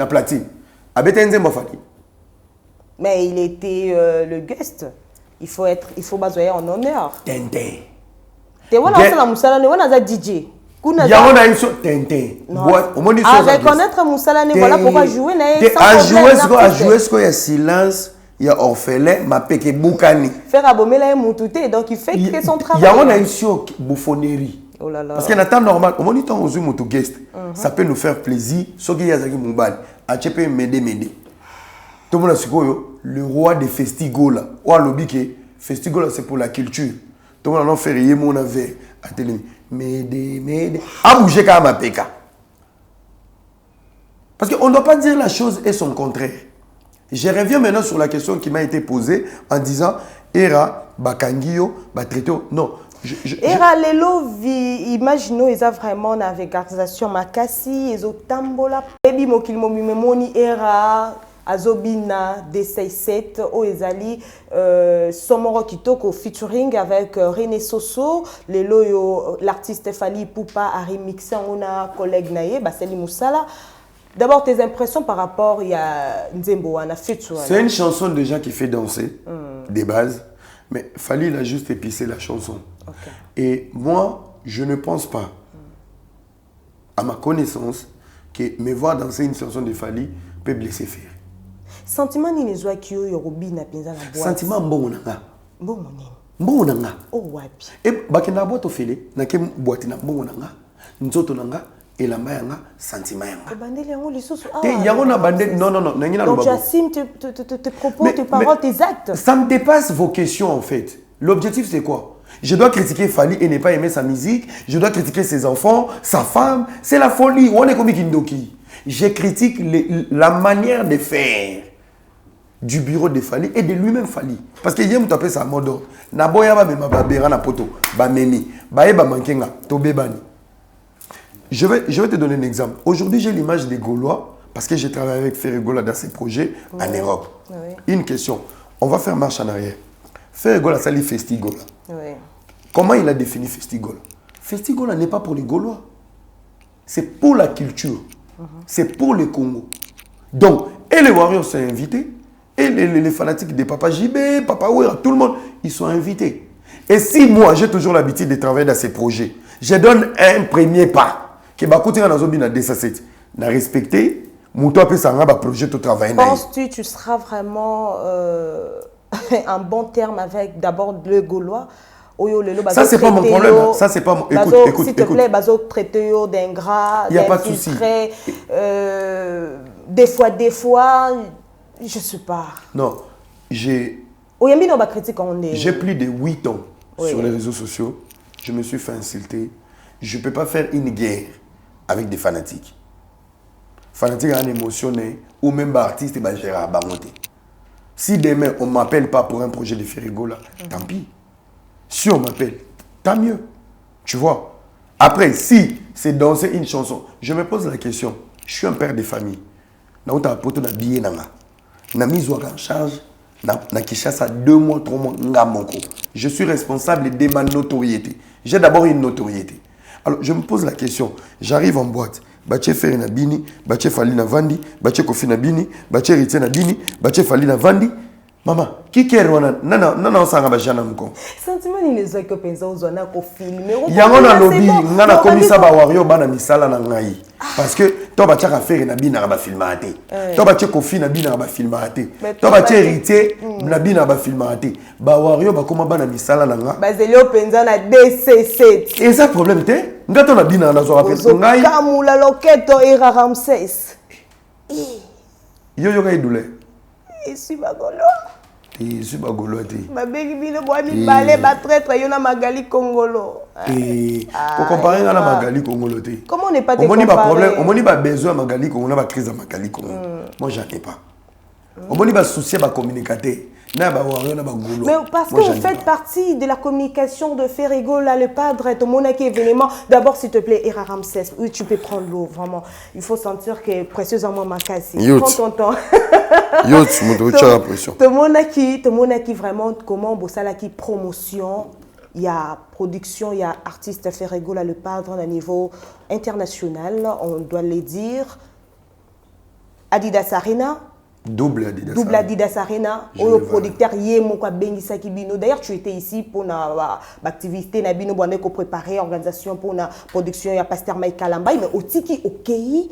platine. Abetenze Mofali. Mais il était le guest. Il faut baser en honneur. Tintin. Tu vois, on a DJ. Il y a une chose, Tintin. À reconnaître Moussalane, voilà pourquoi jouer. À jouer, il y a silence, il y a orphelin, ma peke boukani. Faire abommer la moutouté, donc il fait que son travail. Il y a une chose, bouffonnerie. Oh là là. Parce qu'il y a un temps normal, au moment où on joue mon guest, ça peut nous faire plaisir, ce qui y a Zaki Moubal, à Tchépé m'aider. Tout le monde a su le roi des festigola. Ou à l'obiqué, festigola c'est pour la culture. Tout le monde a fait rien, mon avait à télé. M'aider. À bouger quand même à PK. Parce qu'on ne doit pas dire la chose et son contraire. Je reviens maintenant sur la question qui m'a été posée en disant Era, Bakangio, Batreto. Non. Era lelo imaginons ils ont vraiment avec organisation makasi ils ont tambola baby mokil momimemoni era azobina D67 o ezali somoro kitoko featuring avec René Soso lelo yo l'artiste Fally Ipupa a remixé on a collègue naie Baseli Moussala. D'abord tes impressions par rapport à Nzembo wana featuring. C'est une chanson déjà qui fait danser des bases. Mais Fally, il a juste épicé la chanson. Okay. Et moi, je ne pense pas, à ma connaissance, que me voir danser une chanson de Fally peut blesser faire. Sentiment ni les qui ont yorubi na pinza na boîte. Sentiment bon nanga. Bon moni. Bon nanga. Oh wapi. Et bakenda boîte au fele, na ke boîte na bon nanga. Nzoto nanga. Et la yanga sentiment yanga. Bandeli yango lisusu. Ah. Yango na bandeli non. Donc tu assumes tes propos, tes paroles, tes actes. Ça me dépasse vos questions en fait. L'objectif c'est quoi? Je dois critiquer Fally et ne pas aimer sa musique. Je dois critiquer ses enfants, sa femme. C'est la folie. On est comme Kindoki. Je critique la manière de faire du bureau de Fally et de lui-même Fally. Parce que hier, on appelle ça modo. Naboya ba mema ba bera na poto, ba memi, ba eba mankenga, tobebani. Je vais te donner un exemple. Aujourd'hui, j'ai l'image des Gaulois parce que j'ai travaillé avec Ferregola dans ses projets en Europe. Oui. Une question. On va faire marche en arrière. Ferregola, ça lui Festigola. Oui. Comment il a défini Festigola? Festigola n'est pas pour les Gaulois. C'est pour la culture. C'est pour le Congo. Donc, et les Warriors sont invités. Et les fanatiques de Papa JB, Papa Ouera, tout le monde, ils sont invités. Et si moi, j'ai toujours l'habitude de travailler dans ces projets, je donne un premier pas. Que bakuti na zobi na D67 na respecter muto ape sanga ba projet to travailler na. Penses-tu tu seras vraiment en bon terme avec d'abord le Gaulois? Ça c'est pas mon problème. Ça c'est pas mon... Écoute, s'il te plaît, bazo traiter yo d'ingrat, il y a pas de souci. Des fois je sais pas. Non, j'ai plus de 8 ans sur les réseaux sociaux. Je me suis fait insulter. Je ne peux pas faire une guerre avec des fanatiques. Fanatiques en émotionné ou même artiste et Gérard Bamonté. Si demain on ne m'appelle pas pour un projet de Ferregola, tant pis. Si on m'appelle, tant mieux. Tu vois. Après, si c'est danser une chanson, je me pose la question. Je suis un père de famille. Je suis en charge. Je suis responsable de ma notoriété. J'ai d'abord une notoriété. Alors, je me pose la question. J'arrive en boîte. Bache Ferry na bini, Bache Fally na vandi, Bache Kofi na bini, Bache Ritier na bini, Bache Fally na vandi. Maman, qui est wana? Non, ça va jamais mko. Sentiment ni les que pensa ozona ko filmer. Yango na lobby, ngana komisa ba wario bana misala na ngai. Parce que to bache ka Ferry na bini na ba filmate. To bache Kofi na bini na ba filmate. To bache Ritier na bini na ba filmate. Ba wario ba koma bana misala na nga. Bazelio penza na DC7. Et ça problème té? Ngato na bini na zo rappel ngai. Kamula loketo era Ramses. Yo ga idule. Je suis bagolo. Je suis bagolo. Ma bégi bino boami balé ba traître yo na Magali Congolo. Pour comparer na Magali Congolo té. Comment on n'est pas comparer? On m'a pas besoin Magali Congolo, na ba crise à Magali Congolo. Moi j'en ai pas. On m'a pas souci ba communicateur. Mais parce que vous faites partie de la communication de Ferregola, le padre, ton monaki événement. D'abord, s'il te plaît, Era Ramses, oui, tu peux prendre l'eau, vraiment. Il faut sentir que précieusement ma casse. Prends ton temps. Ton monaki vraiment, comment Bossala qui promotion, il y a production, il y a artiste Ferregola, le padre, à niveau international, on doit le dire. Adidas Arena. Double Adidas Arena. Au producteur Yemo kwa Bengisa Kibino. D'ailleurs, tu étais ici pour l'activité Nabino Boneko préparer organisation pour la production ya Pasteur Mike Kalambay, mais au Tiki au Kei,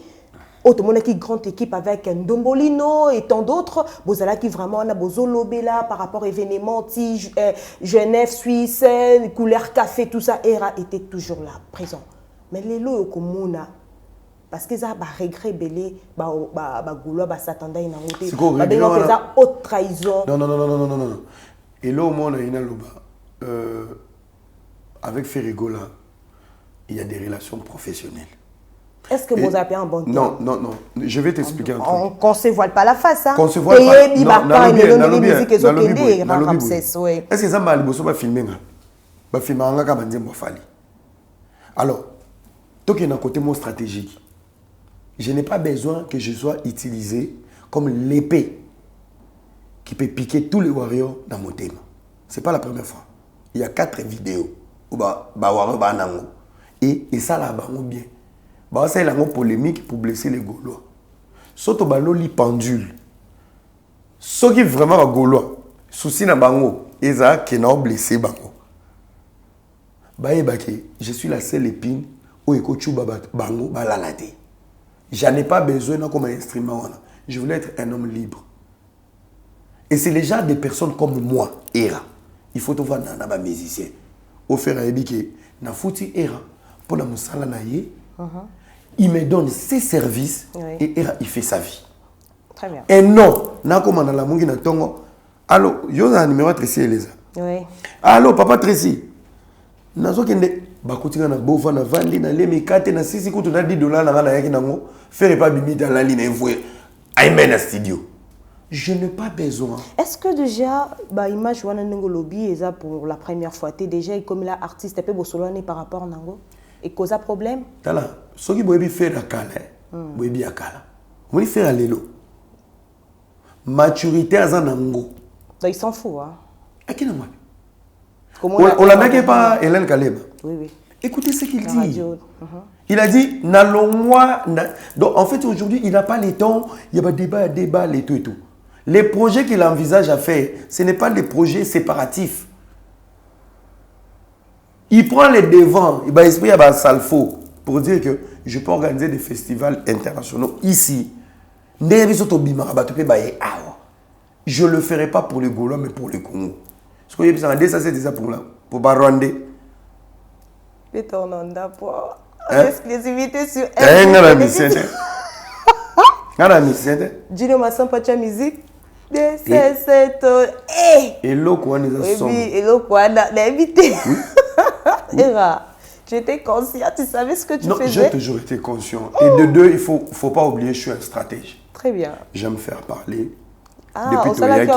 autrement qui grande équipe avec Ndombolino et tant d'autres. Bozala qui vraiment na Bozolo Bella par rapport à événements Genève, Suisse, couleur café, tout ça. Era était toujours là, présent. Mais les lots au Komuna. Parce que ça va regret belé Goulois s'attendait à une route. Ça haute trahison. Non. Et là au monde avec Ferregola, il y a des relations professionnelles. Est-ce que vous avez un bon temps? Non, non, non. Je vais t'expliquer un truc. Qu'on ne se voile pas la face. Hein? Qu'on se voile pas. Est-ce que ça filmé? Alors, tant qu'il y a un côté stratégique, je n'ai pas besoin que je sois utilisé comme l'épée qui peut piquer tous les warriors dans mon thème. Ce n'est pas la première fois. Il y a 4 vidéos où et ça là bien. C'est la polémique pour blesser les Gaulois. Soto baloli pendule. Ce qui est vraiment Gaulois, souci na bango, eza qui n'a blessé bango. Je suis la seule épine où ekochu bango balalade. J'en ai pas besoin comme un instrument. Je voulais être un homme libre. Et c'est les gens des personnes comme moi, Era. Il faut voir un musicien. Au faire un que na fouti Era pour la musala na ye. Il me donne ses services et Era il fait sa vie. Très bien. Et non, na comme na la mungi na tongo. Allô, yo na numéro Tracy Eleza. Oui. Allô papa Tracy. Nazo kende bakutinga na bova na vandi na lemi kate na sisi kutu na $10 na yaki nango faire pas bimi dans la ligne envoyer aimé na studio. Je n'ai pas besoin. Est-ce que déjà ba image wana ngo lobby eza pour la première fois tu déjà comme là artiste peu bosolane par rapport nango et cause problème? Tala, ce qui boyebi faire la kala, boyebi akala. On faire à l'élo. Maturité à zanango. Donc il s'en fout hein. Akina moi. On l'a mec pas Hélène Kaleba. Oui oui. Écoutez ce qu'il dit. Il a dit n'allons-moi. Donc en fait aujourd'hui il n'a pas les temps. Il y a pas débat les tout et tout. Les projets qu'il envisage à faire, ce n'est pas des projets séparatifs. Il prend les devants. Il va expliquer à Salfo pour dire que je peux organiser des festivals internationaux ici. Je ne le ferai pas pour les Gaulois mais pour les Congo. Ce que je dis, ça c'est déjà pour Barwandais. Et ton nom d'apport. Exclusivité sur Dino Masson Pacha musique. Et l'eau son. Et l'eau quoi l'invité. Era, j'étais conscient, tu savais ce que tu faisais. J'ai toujours été conscient. Et de deux, il faut pas oublier, je suis un stratège. Très bien. J'aime faire parler. Depuis Toyaki.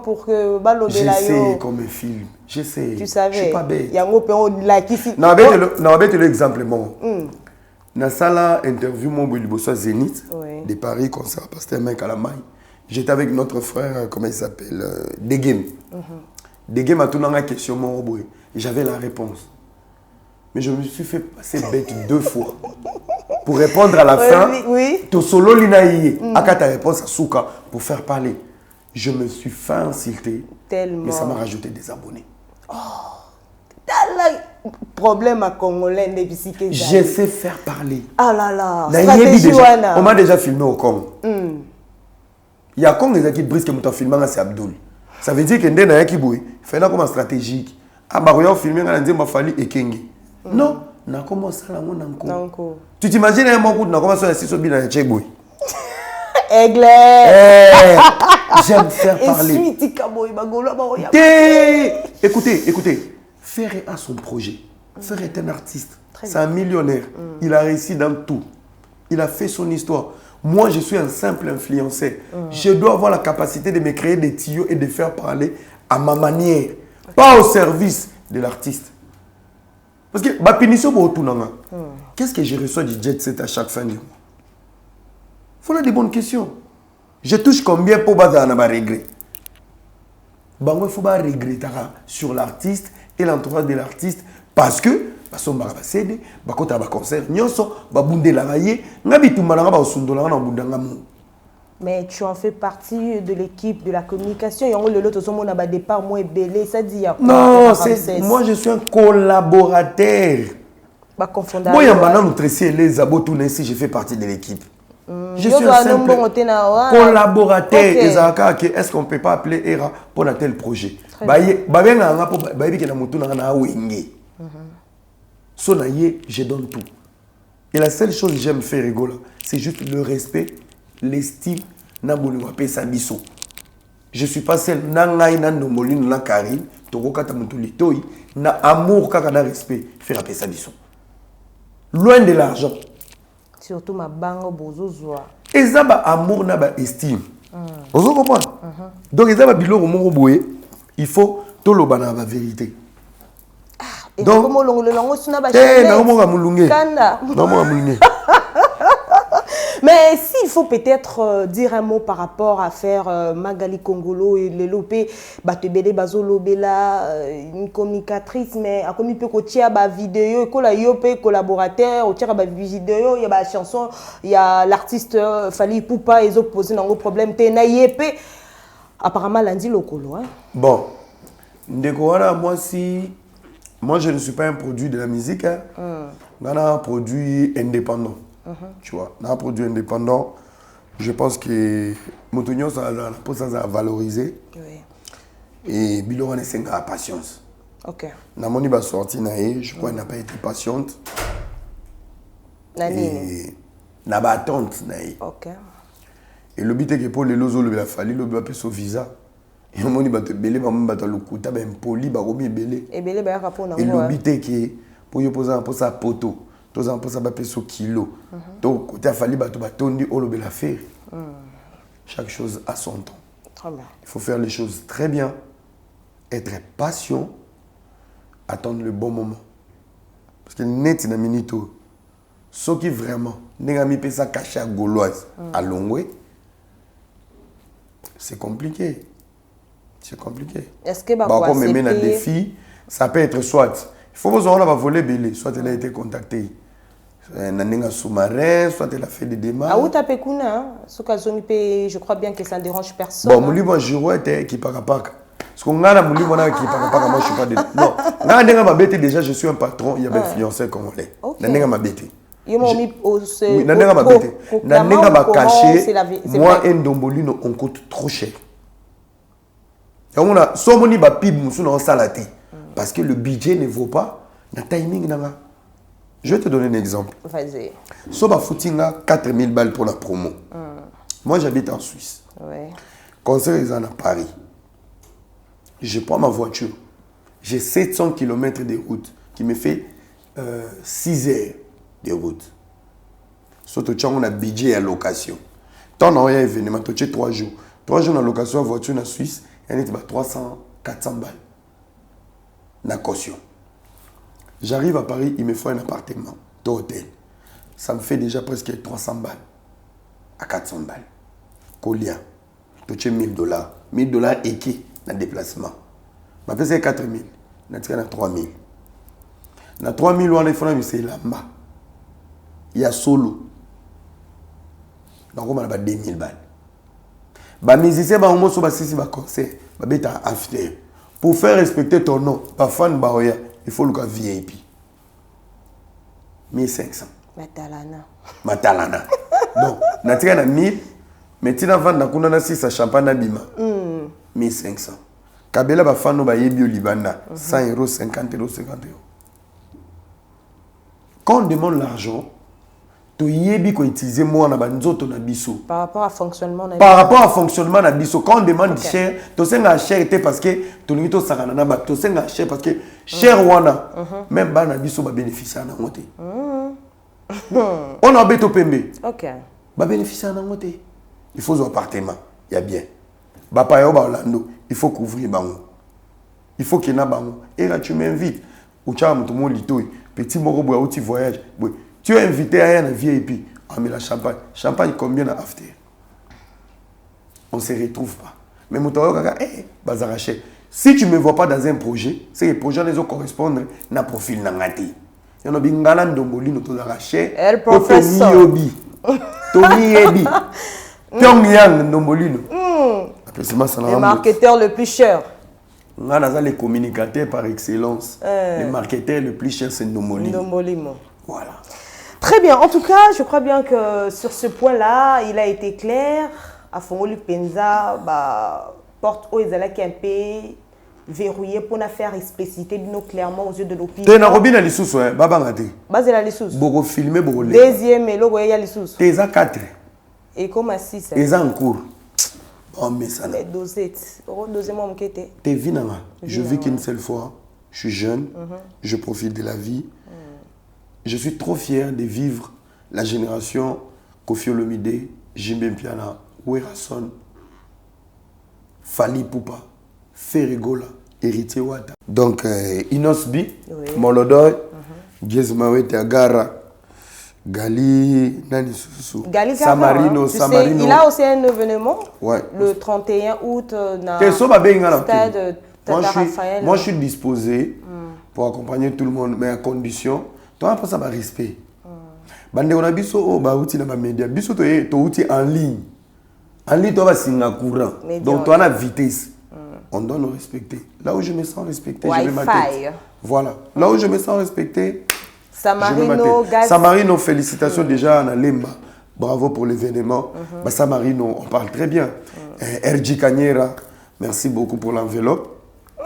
Pour que j'essaie comme un film. J'essaie. Tu savais. Je suis pas bête. Non, mais l'exemple bon. Dans la interview mon bossa Zénith de Paris concert Pasteur Mike Alamay. J'étais avec notre frère, comment il s'appelle, Degem. Degem a tout dans la question mon boy. J'avais la réponse. Mais je me suis fait passer bête 2 fois. Pour répondre à la fin, ton solo l'inaïe, à ta réponse à Souka, pour faire parler. Je me suis fait insulter. Tellement. Mais ça m'a rajouté des abonnés. Oh, problème à Congolais, je sais faire parler. Ah là là, on m'a déjà filmé au Congo. Il y a Congo qui brise que mon filmé, c'est Abdoul. Ça veut dire que Ndé n'a qui bouille. Fait là comme stratégique. Ah bah on filmé, on a dit Mafali et Kengi. Non, na commencé là mon encore. Tu t'imagines un bon coup na commencé à essayer de bien Tchegboui. Aigle. J'aime faire parler. Écoutez, Fer a son projet. Fer est un artiste. C'est un millionnaire. Il a réussi dans tout. Il a fait son histoire. Moi, je suis un simple influenceur. Je dois avoir la capacité de me créer des tuyaux et de faire parler à ma manière. Pas au service de l'artiste. Parce que, qu'est-ce que je reçois du jet set à chaque fin du mois? Voilà des bonnes questions. Je touche combien pour baser un regret? Il faut pas regretter sur l'artiste et l'entourage de l'artiste parce que baso mbaka cédé bakota ba concert nyonso babundela raye ngabitumana ba osundola na bundanga mu. Mais tu en fais partie de l'équipe de la communication. Il y a un autre qui a départ moins belé. Ça dit non, moi je suis un collaborateur. Moi, il y a un Tracy les abotounes si je fais partie de l'équipe. Je suis un simple collaborateur. Est-ce qu'on ne peut pas appeler ERA pour un tel projet? Je donne tout. Et la seule chose que j'aime faire rigoler, c'est juste le respect, l'estime. Je ne suis pas seul. Na amour, na respect, faire appeler ça. Loin de l'argent. Surtout ma bango bozozoa. Et ça, amour, na ba estime. Vous comprenez? Donc, ça, biloko moko boye, il faut tout le ban la vérité. Donc, comment le lango suna ba chale? Mais s'il faut peut-être dire un mot par rapport à faire Magali Congolo et le lopé, Batebele Bazolobela, une communicatrice, mais à comme il peut coacher ba vidéo, et la yopé collaborateur, au tir ba vidéo, il y a ba chanson, il y a l'artiste Fali Poupa, ils ont posé dans le problème, t'es na yépé. Apparemment lundi locolo, hein. Bon, Ndekouana, moi je ne suis pas un produit de la musique, hein. On a un produit indépendant. Tu vois, dans un produit indépendant, je pense que Motonio, ça a valorisé. Oui. Et Bilo, on est à patience. Ok. Namoni va sortir, je crois qu'elle n'a pas été patiente. Et n'a pas attente. Ok. Et le but est que pour les lozo, il a fallu le but son visa. Et on m'a dit belé, maman va le coup, t'as bien poli, bah combien belé. Et belé, bah rapport. Et le but est que pour y poser un peu sa poteau. Tous en ça va peser kilo. Donc, quand il a fallu batondi la faire. Chaque chose a son temps. Très bien. Il faut faire les choses très bien, être patient, attendre le bon moment. Parce que net na minito, ce qui vraiment n'est pas ça caché à gauloise à Longwe, c'est compliqué. C'est compliqué. Est-ce que comme même un défi, ça peut être soit il faut que vous ayez volé belé, soit elle a été contactée. Un sous-marin, soit elle a fait des démarches. Ah, où t'as pécuna, je crois bien que ça ne dérange personne. Bon, moi, je vois qui parle pas. Parce qu'on a un livre qui parle pas, moi je suis pas de. Non, ma bête déjà, je suis un patron, il y a un fiancé congolais. N'a ma bête. Ils m'ont mis au. Oui, n'a ma bête. N'a ma caché. Moi, un dombolino, on coûte trop cher. Et on a, si on a pib, on a salaté. Parce que le budget ne vaut pas le timing. Je vais te donner un exemple. Vas-y. Si on a foutu 4 000 balles pour la promo. Moi, j'habite en Suisse. Ouais. Concert est à Paris. Je prends ma voiture. J'ai 700 km de route qui me fait 6 heures de route. Surtout, on a un budget à location. Tant on a un événement, tu as 3 jours. 3 jours en location, voiture en Suisse, il y a 300, 400 balles. La caution. J'arrive à Paris, il me faut un appartement, un hôtel. Ça me fait déjà presque 300 balles à 400 balles. Colia, tu as 1000 $. 1000 $ et qui dans le déplacement. Je vais faire 4 000. Je vais 3 000. Dans 3 000, on a fait là-bas. Il y a solo. Donc, on a 2 000 balles. Les musiciens, on a un concert. After. Pour faire respecter ton nom, il faut le VIP. 1500. Matalana. Donc, on a 1000, mais tu as vendu 6 champagne à Bima. 1500. Kabela va faire nos yebi au Liban. 100 €, 50 €, 50 €. Quand on demande l'argent, tu yebi qu'on utilise moi na banzoto na biso. Par rapport à fonctionnement. Par rapport à fonctionnement na biso, quand on demande cher, tu sais nga cher était parce que tu n'as pas sarana na ba, tu sais nga cher parce que cher wana, même ba na biso ba bénéficier na ngote. On a beto pembe. OK. Ba bénéficier na ngote. Il faut un appartement, il y a bien. Ba pa yo ba Orlando, il faut couvrir bango. Il faut qu'il y ait bango. Et là tu m'invites. Ou tu as mon tomo lito, petit moro boya ou tu voyages. Tu es invité à un VIP, on met la champagne. Champagne combien à after? On ne se retrouve pas. Mais mon toyo kaka, bazaraché. Si tu ne me vois pas dans un projet, c'est que les projets ne correspondent à un profil nangati. Il y a un galan d'omboli, nous tous arraché. El professeur. Tony Ebi. Pyongyang d'omboli. Le marketeur le plus cher. On a les communicateurs par excellence. Les marketeurs le plus cher, c'est Ndombolimo. Voilà. Très bien. En tout cas, je crois bien que sur ce point-là, il a été clair. À Fongoli Penza, porte aux Ezala qui est un peu verrouillée pour nous faire expliciter clairement aux yeux de l'opinion. Tu es dans Robin à l'issous, hein? Babangate. Basé à l'issous. Beaucoup filmé, beaucoup lire. Deuxième, et logo y a l'issous. Tu es à 4. Et comme à 6. Tu es en cours. Oh, mais ça n'a. Deuxième homme qui était. Tu es vinama. Je vis qu'une seule fois. Je suis jeune. Je profite de la vie. Je suis trop fier de vivre la génération Koffi Olomide, Jimbe Mpiana, Werason, Fali Poupa, Ferregola, Héritier Wata. Donc, Inosbi, Molodoy, Giezmawe Tiagara, Gali, Nani Susu, Gali Samarino, hein, Samarino. Il a aussi un événement le 31 août dans le stade Tata Raphaël. Moi, je suis disposé pour accompagner tout le monde, mais à condition, tu as ça va respect. Bande on a biso o ba outil na ba média, biso to outil en ligne. En ligne, tu vas signer courant. Donc, tu as la vitesse. On doit nous respecter. Là où je me sens respecté, je mets ma tête. Voilà. Là où je me sens respecté, Samarino, Samarino, félicitations déjà à Lemba. Bravo pour l'événement. Samarino, on parle très bien. RJ Kanyera, merci beaucoup pour l'enveloppe.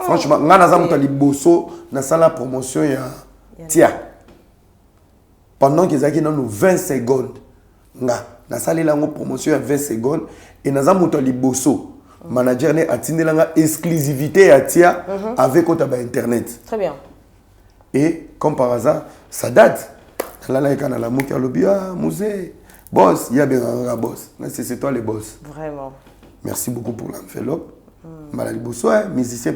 Franchement, on a la promotion. Tiens, pendant qu'ils ont nous 20 secondes, on a la promotion à 20 secondes et nous avons manager a atteint l'exclusivité avec Internet. Très bien. Et comme par hasard, ça date. Là, il y a la mouka lobia, musée, boss, il y a bien un boss. C'est toi le boss. Vraiment. Merci beaucoup pour l'enveloppe. Malali Bosso, musicien,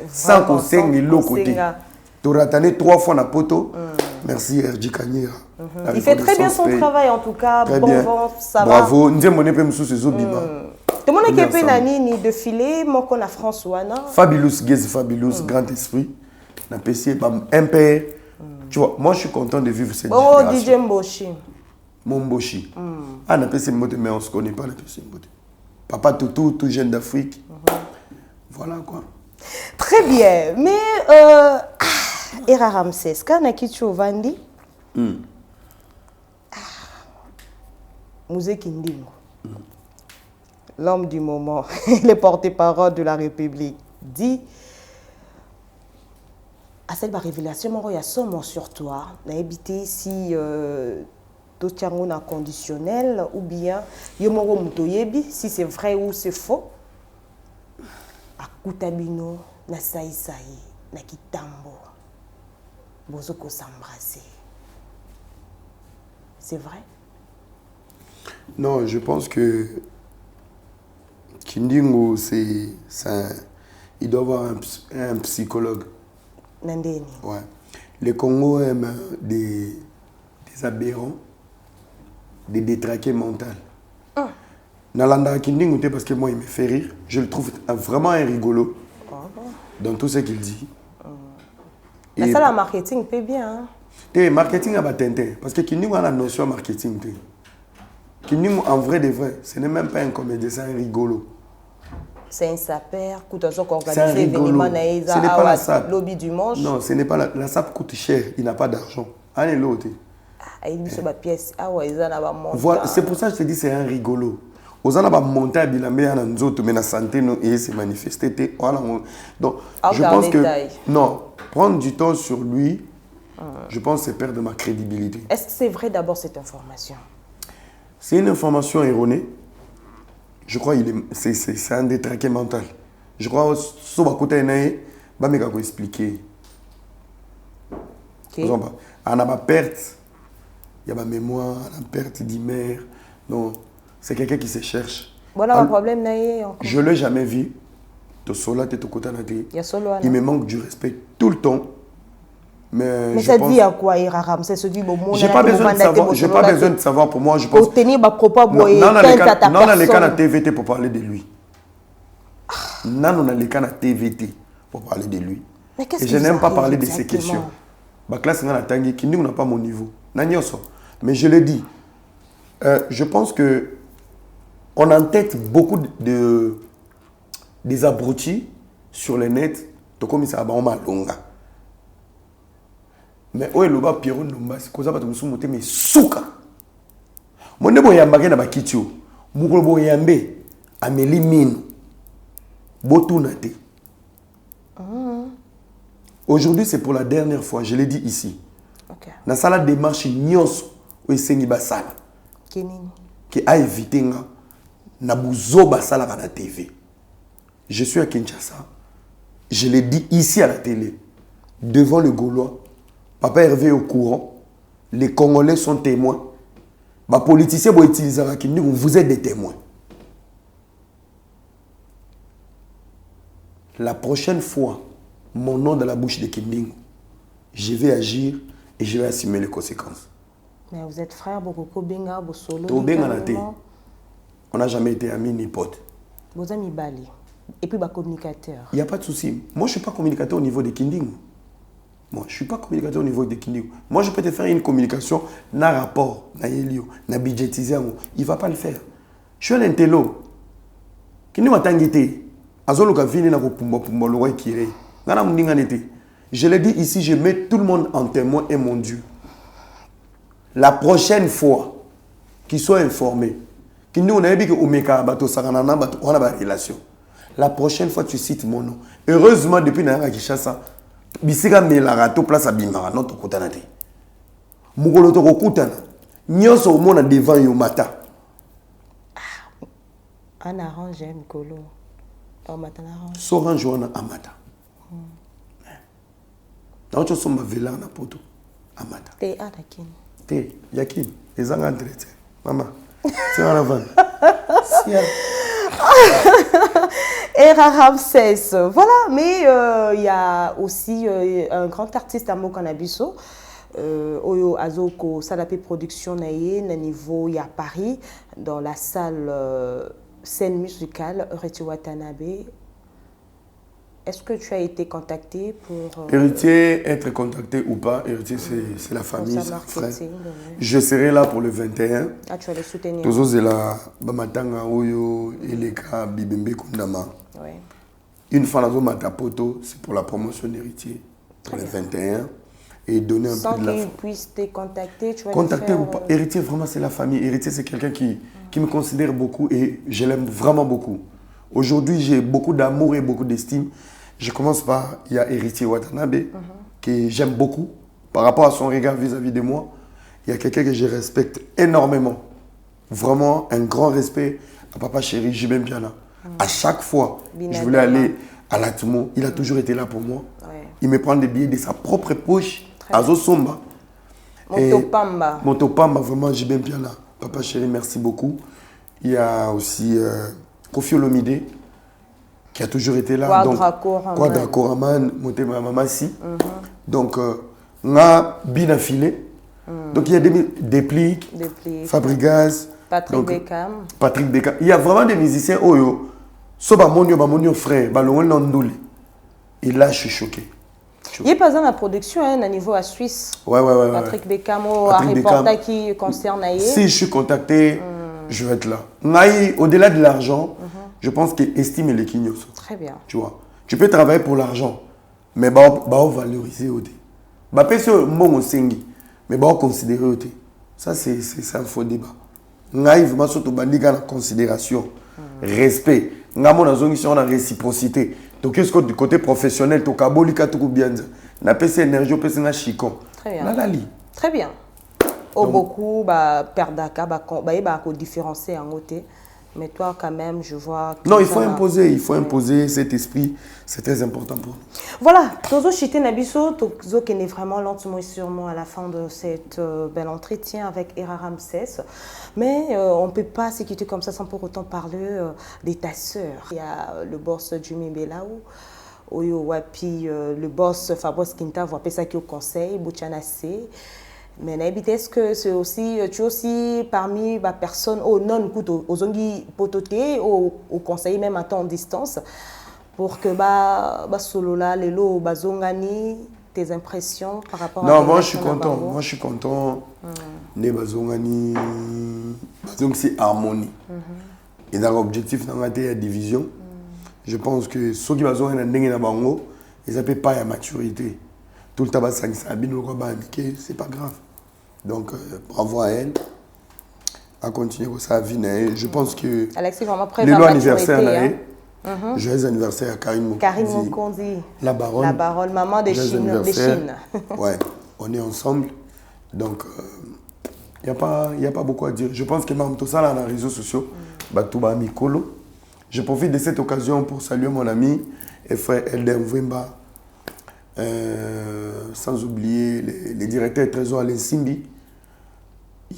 sans conseil ni l'autre côté. Tu as raté 3 fois na poto. Merci RJ Kanyera. Il fait très bien son travail en tout cas. Très bon bien. Vent, ça bravo. Nous avons mon épée sous ces obima. Tout le monde qui est nani ni défilé, moi qu'on a François na. Fabulous, Gez Fabulous, grand esprit. Na PC un père. Tu vois, moi je suis content de vivre cette génération. DJ Mboshi. Mon Mboshi. Ah, na PC Mbote, mais on se connaît pas na PC Mbote. Papa Toutou, tout jeune d'Afrique. Voilà quoi. Très bien. Mais Era Ramsès, quand on a quitté Vandi, Mouzé Kindingo, l'homme du moment, le porte-parole de la République, dit à cette révélation, il y a seulement sur toi, on a évité si tu as un conditionnel ou bien si c'est vrai ou c'est faux. À Koutabino, na Saïsaï, na Kitambo. Bozoko s'embrasser. C'est vrai? Non, je pense que Kindingo, il doit avoir un psychologue. Nandeni. Ouais. Les Congos aiment des aberrants, des détraqués mentaux. Nalanda Kindingo, parce que moi, il me fait rire. Je le trouve vraiment un rigolo dans tout ce qu'il dit. Mais ça, le marketing peut bien. Le marketing a tenté. Parce que Kindingo a la notion marketing. Kindingo, en vrai de vrai, ce n'est même pas un comédien, c'est un rigolo. C'est un sapeur, c'est un rigolo. Ce n'est pas la SAP. Lobby du manche. Non, ce n'est pas la SAP coûte cher, il n'a pas d'argent. Allez, l'autre. Voilà, c'est pour ça que je te dis c'est un rigolo. Aux gens qui monté à Bilamé, mais la santé et se manifester. Donc, je pense que non, prendre du temps sur lui, je pense que c'est perdre ma crédibilité. Est-ce que c'est vrai d'abord cette information? C'est une information erronée. Je crois que c'est un détraqué mental. Je crois que ce que je vais expliquer. On a ma perte, il y a ma mémoire, la perte d'imère. Donc, c'est quelqu'un qui se cherche. Voilà un problème. Je ne l'ai jamais vu. Il me manque du respect tout le temps. Mais ça dit à quoi, Era Ramsès? Je n'ai pas besoin de savoir. Je n'ai pas besoin de savoir pour moi. Je pense. Pour tenir ma propos, non, on a les cas de TVT pour parler de lui. Non, on a les cas de TVT pour parler de lui. Et je n'aime pas parler de ces questions. Ma classe n'a pas mon niveau. Mais je le dis. Je pense que on entête beaucoup des abrutis sur le net. Comme ça, on m'a longa. Mais où est le bas Pierrot Numba? C'est quoi ça? Parce que nous sommes mais souka. Mon nebo yambake na bakitio. Mukolo yambe ameli mino. Botunate. Aujourd'hui, c'est pour la dernière fois. Je l'ai dit ici. Dans la démarche nyos où esengi basala. Qui a évité nga na buzo basala na TV. Je suis à Kinshasa. Je l'ai dit ici à la télé, devant le Gaulois. Papa Hervé est au courant. les Congolais sont témoins. Les politiciens vont utiliser la Kindingo, vous êtes des témoins. La prochaine fois, mon nom dans la bouche de Kindingo, je vais agir et je vais assumer les conséquences. Mais vous êtes frères, Bokoko Benga, Bosolo. On n'a jamais été amis ni potes. Vos amis Bali. Et puis, communicateur. Il n'y a pas de souci. Moi, je ne suis pas communicateur au niveau de Kindingo. Moi, je ne suis pas communicateur au niveau de Kindingo. Moi, je peux te faire une communication, na rapport, na yelio, na budgétisé. Il ne va pas le faire. Je suis un intello. Kindingo a tangité. Azolo vini na pumba pumba lo wa kire. Ngana mundinga nete. Je l'ai dit ici, je mets tout le monde en témoin et mon Dieu. La prochaine fois qu'ils soient informés, Kindingo na yebi ke omeka bato sakanana bato on a ba relation. La prochaine fois tu cites mon nom. Heureusement depuis na Kinshasa, bisika melarato place à Bimara notre kutana te. Mugolo to kutana. Nyonso omona devant yo mata. Un arrange Mkolo. Sorange wana amata. Donc tu sommes vela na poto amata. Te atakin. Te yakin ezanga entretien. Maman. C'est en avant. Era Ramsès. Voilà, mais il y a aussi un grand artiste à Mokanabiso. Oyo Azoko Salapé Production naye na niveau il y a Paris dans la salle scène musicale Héritier Watanabe. Est-ce que tu as été contacté pour... Héritier, être contacté ou pas, Héritier c'est la famille, c'est le frère. Je serai là pour le 21. Ah, tu vas le soutenir. Tozo zela bamatanga oyo eleka bibembe kundama. Ouais. Une fois dans Matapoto, c'est pour la promotion d'Héritier pour le 21 et donner un peu de la... Sans qu'il puisse te contacter, tu vas contacter le faire, ou pas. Héritier, vraiment, c'est la famille. Héritier, c'est quelqu'un qui me considère beaucoup et je l'aime vraiment beaucoup. Aujourd'hui, j'ai beaucoup d'amour et beaucoup d'estime. Je commence par, il y a Héritier Watanabe, que j'aime beaucoup. Par rapport à son regard vis-à-vis de moi, il y a quelqu'un que je respecte énormément. Vraiment, un grand respect à Papa Chéri, Jibem Piana. À chaque fois, je voulais aller à l'Atmo, il a toujours été là pour moi. Ouais. Il me prend des billets de sa propre poche, à Zosomba. Motopamba. Motopamba, vraiment, Jibem Piana. Papa Chéri, merci beaucoup. Il y a aussi Kofi Olomide, qui a toujours été là. Quadra Koraman, Motema Mamasi. Donc, on a bien affilé. Donc, il y a des pliques, Fabrigaz, Patrick Beckham. Patrick Beckham. Il y a vraiment des musiciens, Oyo, Soba Monio frère, Balon Nandouli. Et là, je suis choqué. Il y a pas dans la production, à niveau à Suisse. Ouais. Patrick Beckham, un reportage qui concerne Aïe. Si je suis contacté, je vais être là. Au-delà de l'argent, je pense qu'il estime les Kinyoso. Très bien. Tu vois, tu peux travailler pour l'argent, mais on valoriser au dé. Bah, peut-être bon au sengi, mais on considérer au dé. Ça, c'est un faux débat. Naïf, ma surtout bandiga la considération, respect. Ngamo na zongi sur la réciprocité. Donc, qu'est-ce que du côté professionnel, to kabolika to bien, na pèse énergie, pèse na chicon. Très bien. Na lali. Très bien. Au beaucoup, bah, perdaka, bah, différencier en côté. Mais toi, quand même, je vois... Non, il faut imposer cet esprit. C'est très important pour nous. Voilà, Tozo Chité Nabiso, Tozo qui est vraiment lentement et sûrement à la fin de cet bel entretien avec Era Ramsès. Mais on ne peut pas se quitter comme ça sans pour autant parler de ta sœur. Il y a le boss Jimmy Belaou, Oyo Wapi, le boss Fabrice Kinta, vous appelez ça qui au conseil, Bouchanase. Mais est-ce que c'est aussi, tu es aussi parmi les personnes non aux ongi pototé au conseil même à temps en distance pour que solo là les lots bazongani tes impressions par rapport à moi je suis content né bazongani donc c'est harmonie et dans l'objectif dans la division je pense que ceux qui bazongani na ndenge na bango ils appellent pas la maturité tout le temps c'est pas grave. Donc, bravo à elle. À continuer sa vie. Je pense que Alexis, vraiment le anniversaire, joyeux anniversaire à Karine Mokondi. La baronne. La baronne, maman de Chine. Ouais, on est ensemble. Donc, il n'y a pas beaucoup à dire. Je pense que même tout ça là, dans les réseaux sociaux, Batouba Mikolo. Je profite de cette occasion pour saluer mon ami et frère Elder Mvemba. Sans oublier les directeurs trésor Alain Simbi,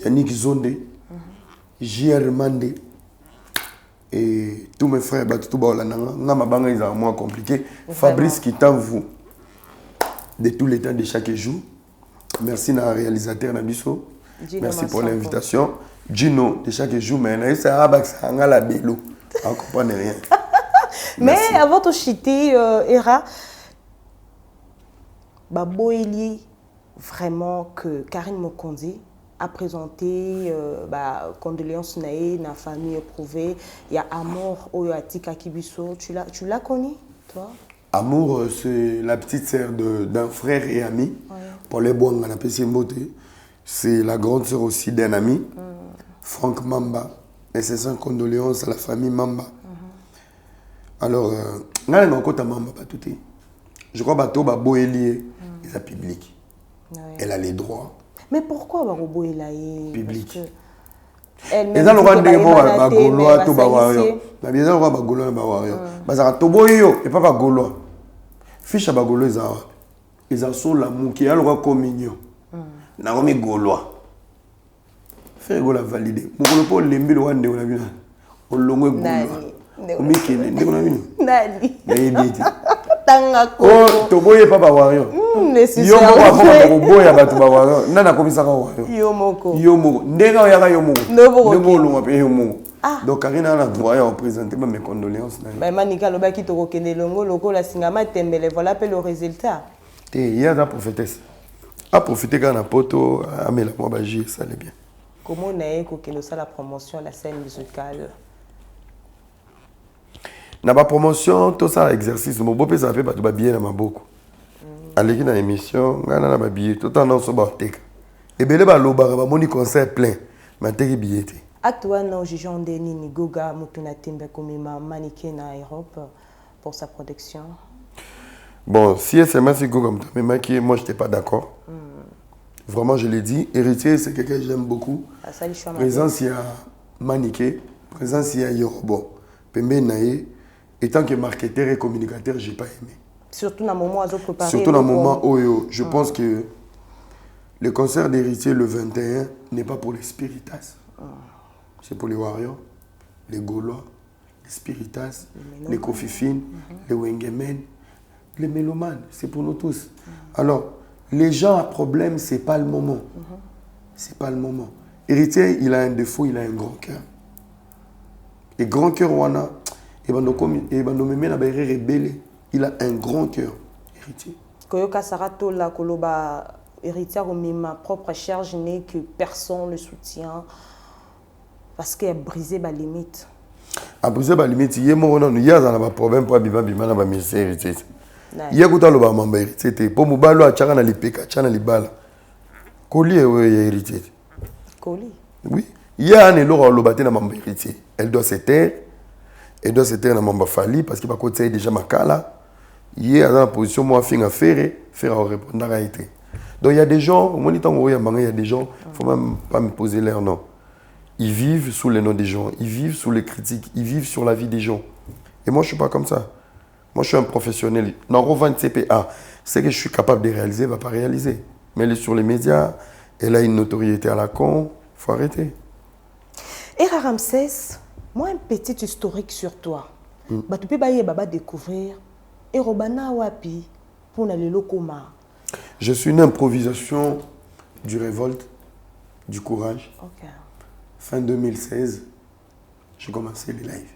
Yannick Zonde, JR Mandé, et tous mes frères, tout le monde, moins compliqué. Fabrice Kitamvu, de tous les temps de chaque jour. Merci à la réalisateur Nabiso. Merci pour l'invitation. Gino, de chaque jour, mais c'est un la bélo. On ne comprend rien. Mais avant de chiter, Era, Baboeli, vraiment que Karine Mokondi a présenté condoléances naïves, la famille éprouvée. Il y a Amour, Oyoatika Kibiso. Tu l'as connu, toi? Amour, c'est la petite sœur d'un frère et ami. Ouais. Pour les bons, on appelle ça beauté. C'est la grande sœur aussi d'un ami, Franck Mamba. Et c'est sans condoléances à la famille Mamba. Alors, on a encore Mamba, pas tout. Je crois que Baboeli est public. Ouais. Elle a les droits. Mais pourquoi Baboeli est public? Et dans le roi de Gaulois, Gaulois, tout Bawario. Mais bien dans le roi Gaulois, Bawario. Parce que Toboyo et pas Gaulois. Fiche à Gaulois, ils ont l'amour qui a le roi communion. Naomi Gaulois. Fait Gaulois validé. Mon Gaulois, l'embi le roi de Gaulois. On l'a Gaulois. On m'a dit, Nani. Oh, Toboye pas Bawario. Yo moko ba boya batu Bawario. Nana komisa ka Bawario. Yo moko. Yo moko. Ndenga yaka yo moko. Ndeko longa pe yo moko. Donc Karina a droit à présenter mes condoléances. Mais Manika lobaki to kokende longo loko la singama tembele voilà le résultat. Il y a la prophétesse. A profiter quand na poto amela moi baji ça allait bien. Comment on a kokende ça la promotion la scène musicale? Na ba promotion tout ça exercice mon beau ça fait pas tout bien na maboko. Allez dans l'émission ngana na ba billet tout en so ba teka. Et belé ba loba ba moni concert plein. Ma teki billet. Actuellement Jean Denis ni Goga mutuna timbe komima mannequin na Europe pour sa production. Bon, si SMS c'est Goga mais moi j'étais pas d'accord. Vraiment je l'ai dit, héritier c'est quelqu'un que j'aime beaucoup. Présence il y a Maniké, présence il y a Yorobo. Pembe naé. Et tant que marketeur et communicateur, je n'ai pas aimé. Surtout dans le moment où ils ont préparé. Surtout dans le moment où je pense que le concert d'héritier le 21 n'est pas pour les spiritas. C'est pour les warriors, les Gaulois, les spiritas, les Kofifines, les Wengemen, les mélomanes. C'est pour nous tous. Alors, les gens à problème, ce n'est pas le moment. C'est pas le moment. Héritier, il a un défaut, il a un grand cœur. Et grand cœur, on a. Il a un grand cœur, héritier. Koyoka Sarato, la Koloba, héritier, ma propre charge n'est que personne ne soutient parce qu'il a brisé ma limite. A brisé ma limite, il y a un problème pour Bima na ba ministère héritier. Il y a un mamba héritier. Pour Moubalo, il y a un lipeka, il y a un libala. Koli est héritier. Koli? Oui. Il y a un éloi lobaté na mamba héritier. Elle doit se taire. Et donc c'était un membre Fali parce qu'il va côté déjà Makala. Il est dans la position moi faire répondre à été. Donc il y a des gens, il y a des gens, il ne faut même pas me poser leur nom. Ils vivent sous les noms des gens, ils vivent sous les critiques, ils vivent sur la vie des gens. Et moi je ne suis pas comme ça. Moi je suis un professionnel. Dans Rovan CPA, ce que je suis capable de réaliser, il ne va pas réaliser. Mais elle est sur les médias, elle a une notoriété à la con, il faut arrêter. Et Ramsès, moi, un petit historique sur toi. Tu peux découvrir. Et Robana Wapi pour aller lokoma. Je suis une improvisation du révolte, du courage. Okay. Fin 2016, j'ai commencé les lives.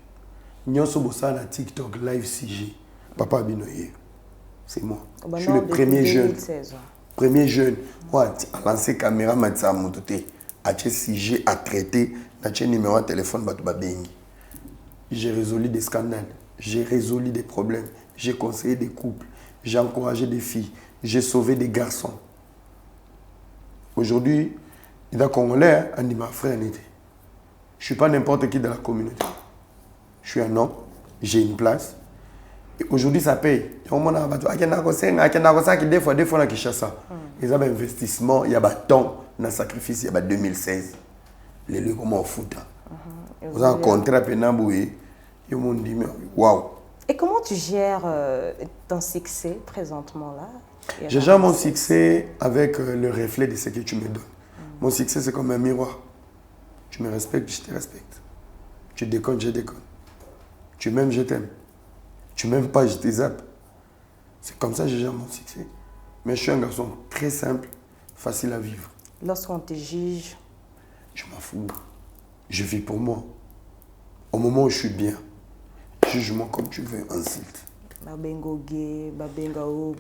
Nyonso bossa na TikTok live CG. Papa Binoye. C'est moi. Je suis le premier jeune. Premier jeune. Moi, à lancer caméra, matza mototé. À CG à traiter. J'ai numéro de téléphone, j'ai résolu des scandales, j'ai résolu des problèmes, j'ai conseillé des couples, j'ai encouragé des filles, j'ai sauvé des garçons. Aujourd'hui, il y a Congolais, on dit ma frère. Je ne suis pas n'importe qui dans la communauté. Je suis un homme, j'ai une place. Et aujourd'hui, ça paye. Il y a des fois, il y a un investissement, il y a un temps, un sacrifice, il y a 2016. Les lieux comment on fout. Vous avez un contrat pénaboué. Waouh. Et comment tu gères ton succès présentement là? Je gère mon succès avec le reflet de ce que tu me donnes. Mon succès, c'est comme un miroir. Tu me respectes, je te respecte. Tu déconnes, je déconne. Tu m'aimes, je t'aime. Tu m'aimes pas, je te zappe. C'est comme ça que je gère mon succès. Mais je suis un garçon très simple, facile à vivre. Lorsqu'on te juge, je m'en fous. Je vis pour moi. Au moment où je suis bien, juge-moi comme tu veux, insulte.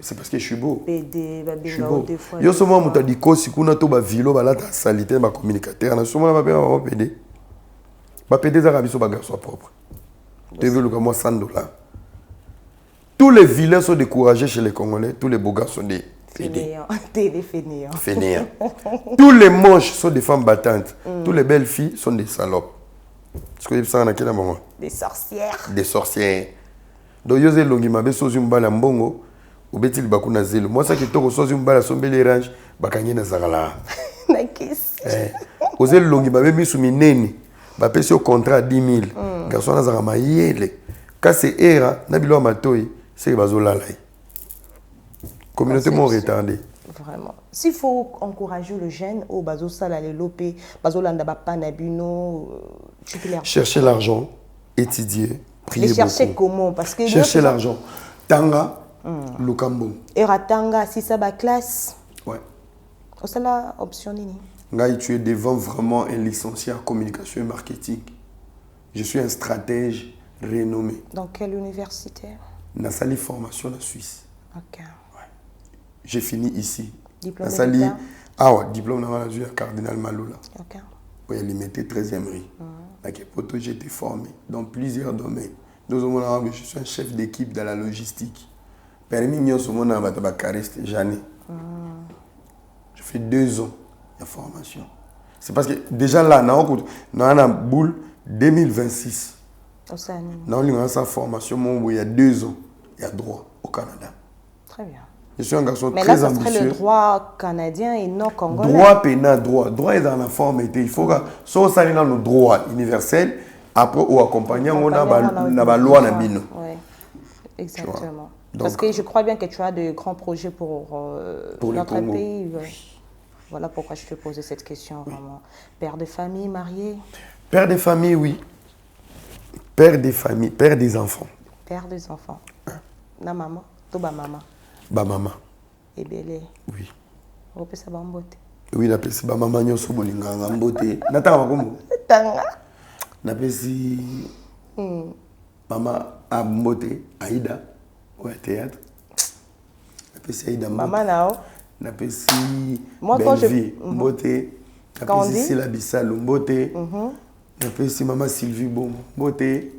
C'est parce que je suis beau. Je suis beau. Yo souvent muta diko sikuna to ba vilo ba lata salité ba communicateur na souvent ba ba PD. Ba PD za rabiso ba garçon propre. Tu veux le comme moi $100. Tous les vilains sont découragés chez les Congolais, tous les beaux gars sont des fainéants. Tous les moches sont des femmes battantes. Toutes les belles filles sont des salopes. Est-ce que ça en a quel moment? Des sorcières. Des sorcières. Donc, yo longi mabe sozi mbala mbongo, ubeti libaku na zelo. Moi ça qui toko sozi mbala sombele range, bakanye na zakala. Nakis. Oze longi mabe misu mineni, ba pesi au contrat 10 000. Garçon na zakama yele. Quand c'est era, na bilo matoi, c'est bazolala. Communauté mon retardé. Vraiment. S'il faut encourager le jeune au bazo sala le lopé, bazo landa ba panabino, chercher l'argent, étudier. Les chercher comment? Parce que chercher l'argent. Tanga, Lukambo. Era Tanga, si ça va classe. Ouais. C'est la option nini. Ngai, tu es devant vraiment un licencié en communication et marketing. Je suis un stratège renommé. Dans quelle université? Nasali formation en Suisse. Ok. Ouais. J'ai fini ici. Diplôme Nasali. Ah ouais, diplôme dans la Cardinal Maloula. Ok. Oui, il mettait 13e rue. J'ai été formé dans plusieurs domaines. Nous avons je suis un chef d'équipe dans la logistique. Permis de Jeanne. Je fais 2 ans de formation. C'est parce que déjà là, nous avons une boule 2026. Nous avons sa formation il y a 2 ans. Il y a droit au Canada. Très bien. Je suis un garçon mais très là, ambitieux. Mais là, ce serait le droit canadien et non congolais. Droit pénal, droit. Droit est dans la forme. Il faut que soit ça dans le droit universel, après ou accompagner, on a la loi na bino. Oui, exactement. Donc, parce que je crois bien que tu as de grands projets pour notre pays. Ouais. Voilà pourquoi je te posais cette question. Vraiment. Père de famille, marié? Père de famille, oui. Père des familles, père des enfants. Père des enfants. Na maman, to ba maman. Ba maman. Et belé. Oui. On peut ça bambote. Oui, na pesi ba maman nyoso bolinga ngambote. Nataka makombo. Tanga. Na pesi maman Ambote, Aïda au théâtre. Na pesi Aïda Mbote. Maman nao. Na pesi Belle-Vie Mbote. Na pesi Sila Bissalo Mbote. Na pesi maman Sylvie Bomo Mbote.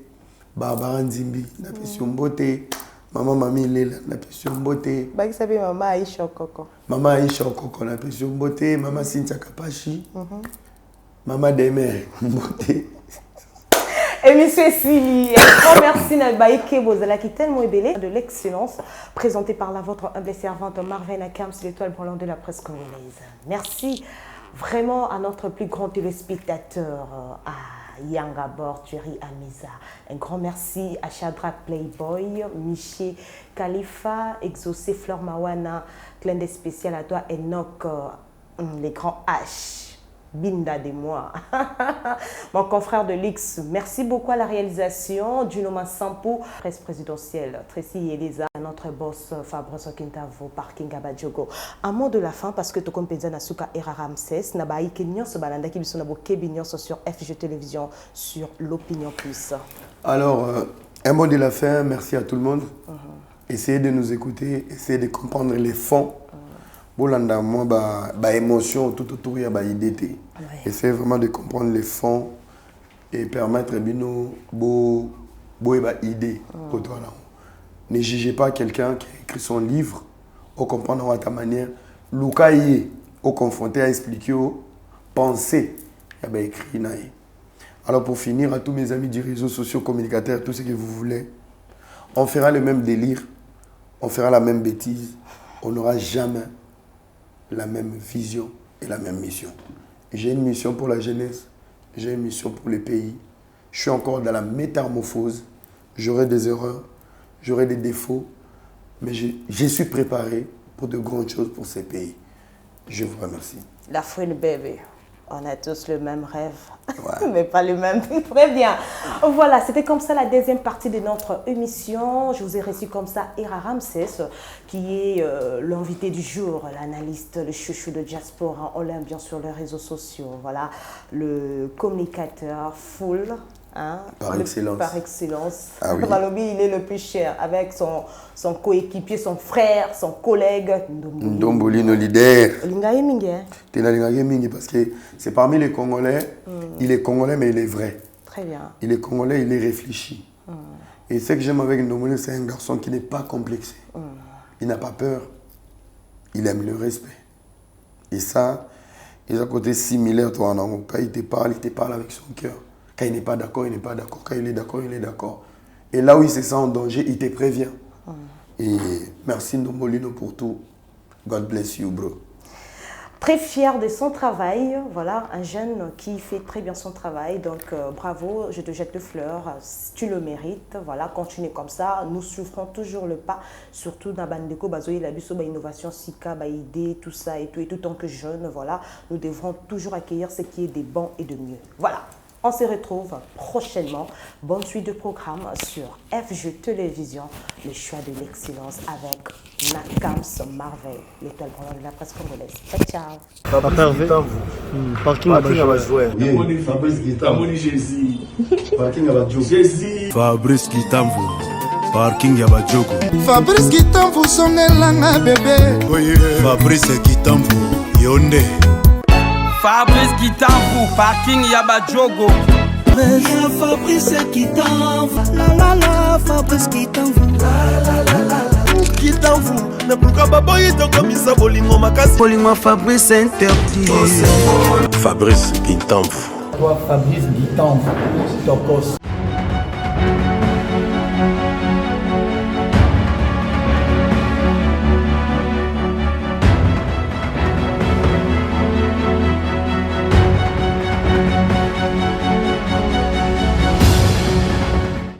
Barbara Nzimbi na pesi Mbote. Maman Mami Lela, na pesi Mbote. Baki sabi maman Aïcha Okoko. Maman Aïcha Okoko, na pesi Mbote. Maman Cynthia Kapachi. Maman Demer Mbote. Et monsieur Sili, un grand merci Nabaïke Bozala qui est tellement ébélé de l'excellence présentée par la votre humble servante Marvin Akams, l'étoile brûlante de la presse congolaise. Merci vraiment à notre plus grand téléspectateur, à Yanga Borturi Amiza. Un grand merci à Shadrach Playboy, Miché Khalifa, Exaucé Fleur Mawana, clin d'œil spécial à toi Enoch, les grands H. Binda de moi. Mon confrère de Lix, merci beaucoup à la réalisation du Noma Sampo, presse présidentielle, Tracy Elisa, notre boss Fabrice Kintavo, parking Abadjogo. Un mot de la fin parce que tu comprends Nasuka Era Ramsès, Nabaï Kenyon, ce balanda qui sont Kebinyon sur FG Télévision, sur l'Opinion Plus. Alors, un mot de la fin, merci à tout le monde. Essayez de nous écouter, essayez de comprendre les fonds. Bolanda, moi, émotion tout autour, il y a idée. Essayez vraiment de comprendre les fonds et permettre de nous idée. Ne jugez pas quelqu'un qui a écrit son livre, au comprendre à ta manière. Lukaïe, au confronter à expliquer, penser, il y a écrit. Alors pour finir, à tous mes amis du réseau social communicateurs, tout ce que vous voulez, on fera le même délire, on fera la même bêtise, on n'aura jamais la même vision et la même mission. J'ai une mission pour la jeunesse, j'ai une mission pour les pays. Je suis encore dans la métamorphose. J'aurai des erreurs, j'aurai des défauts, mais je suis préparé pour de grandes choses pour ces pays. Je vous remercie. La Fouine Baby. On a tous le même rêve, mais pas le même. Très bien. Voilà, c'était comme ça la deuxième partie de notre émission. Je vous ai reçu comme ça Hera Ramsès, qui est l'invité du jour, l'analyste, le chouchou de diaspora. On l'aime bien sur les réseaux sociaux. Voilà, le communicateur full. Hein, par excellence. Par excellence. Ah oui. Malobi, il est le plus cher avec son coéquipier, son frère, son collègue. Ndomboli, nos leaders. Lingaye Mingi. Lingaye Mingi parce que c'est parmi les Congolais. Il est Congolais, mais il est vrai. Très bien. Il est Congolais, il est réfléchi. Et ce que j'aime avec Ndomboli, c'est un garçon qui n'est pas complexé. Il n'a pas peur. Il aime le respect. Et ça, il a un côté similaire, toi, en quand il te parle avec son cœur. Quand il n'est pas d'accord, il n'est pas d'accord. Quand il est d'accord, il est d'accord. Et là où il se sent en danger, il te prévient. Et merci Ndombolino pour tout. God bless you, bro. Très fier de son travail. Voilà, un jeune qui fait très bien son travail. Donc, bravo, je te jette de fleurs. Tu le mérites. Voilà, continue comme ça. Nous suivrons toujours le pas. Surtout dans Bandeko, Bazoï, la Bisso, innovation, Sika, idée, tout ça et tout. Et tout tant que jeune, voilà, nous devrons toujours accueillir ce qui est des bons et de mieux. Voilà. On se retrouve prochainement. Bonne suite de programme sur FG Télévision, le choix de l'excellence avec Nakams Marvel, l'étoile brûlante de la presse congolaise. Ciao, ciao. Parking à jouer. Fabrice Guitamvu. Jésus. Parking à Jésus. Fabrice Guitamvu. Parking à Badjogo. Fabrice Guitamvu sonelanga bébé. Fabrice Guitamvu. Yonde. Fabrice Guitamvu, parking Yabadjogo. Fabrice Guitamvu, la la, Fabrice Guitamvu, Guitamvu, na pourquoi baboyi tokomisa bolingo makasi. Bolingo Fabrice interdit. Fabrice Guitamvu. Toi, Fabrice Guitamvu, Tokos.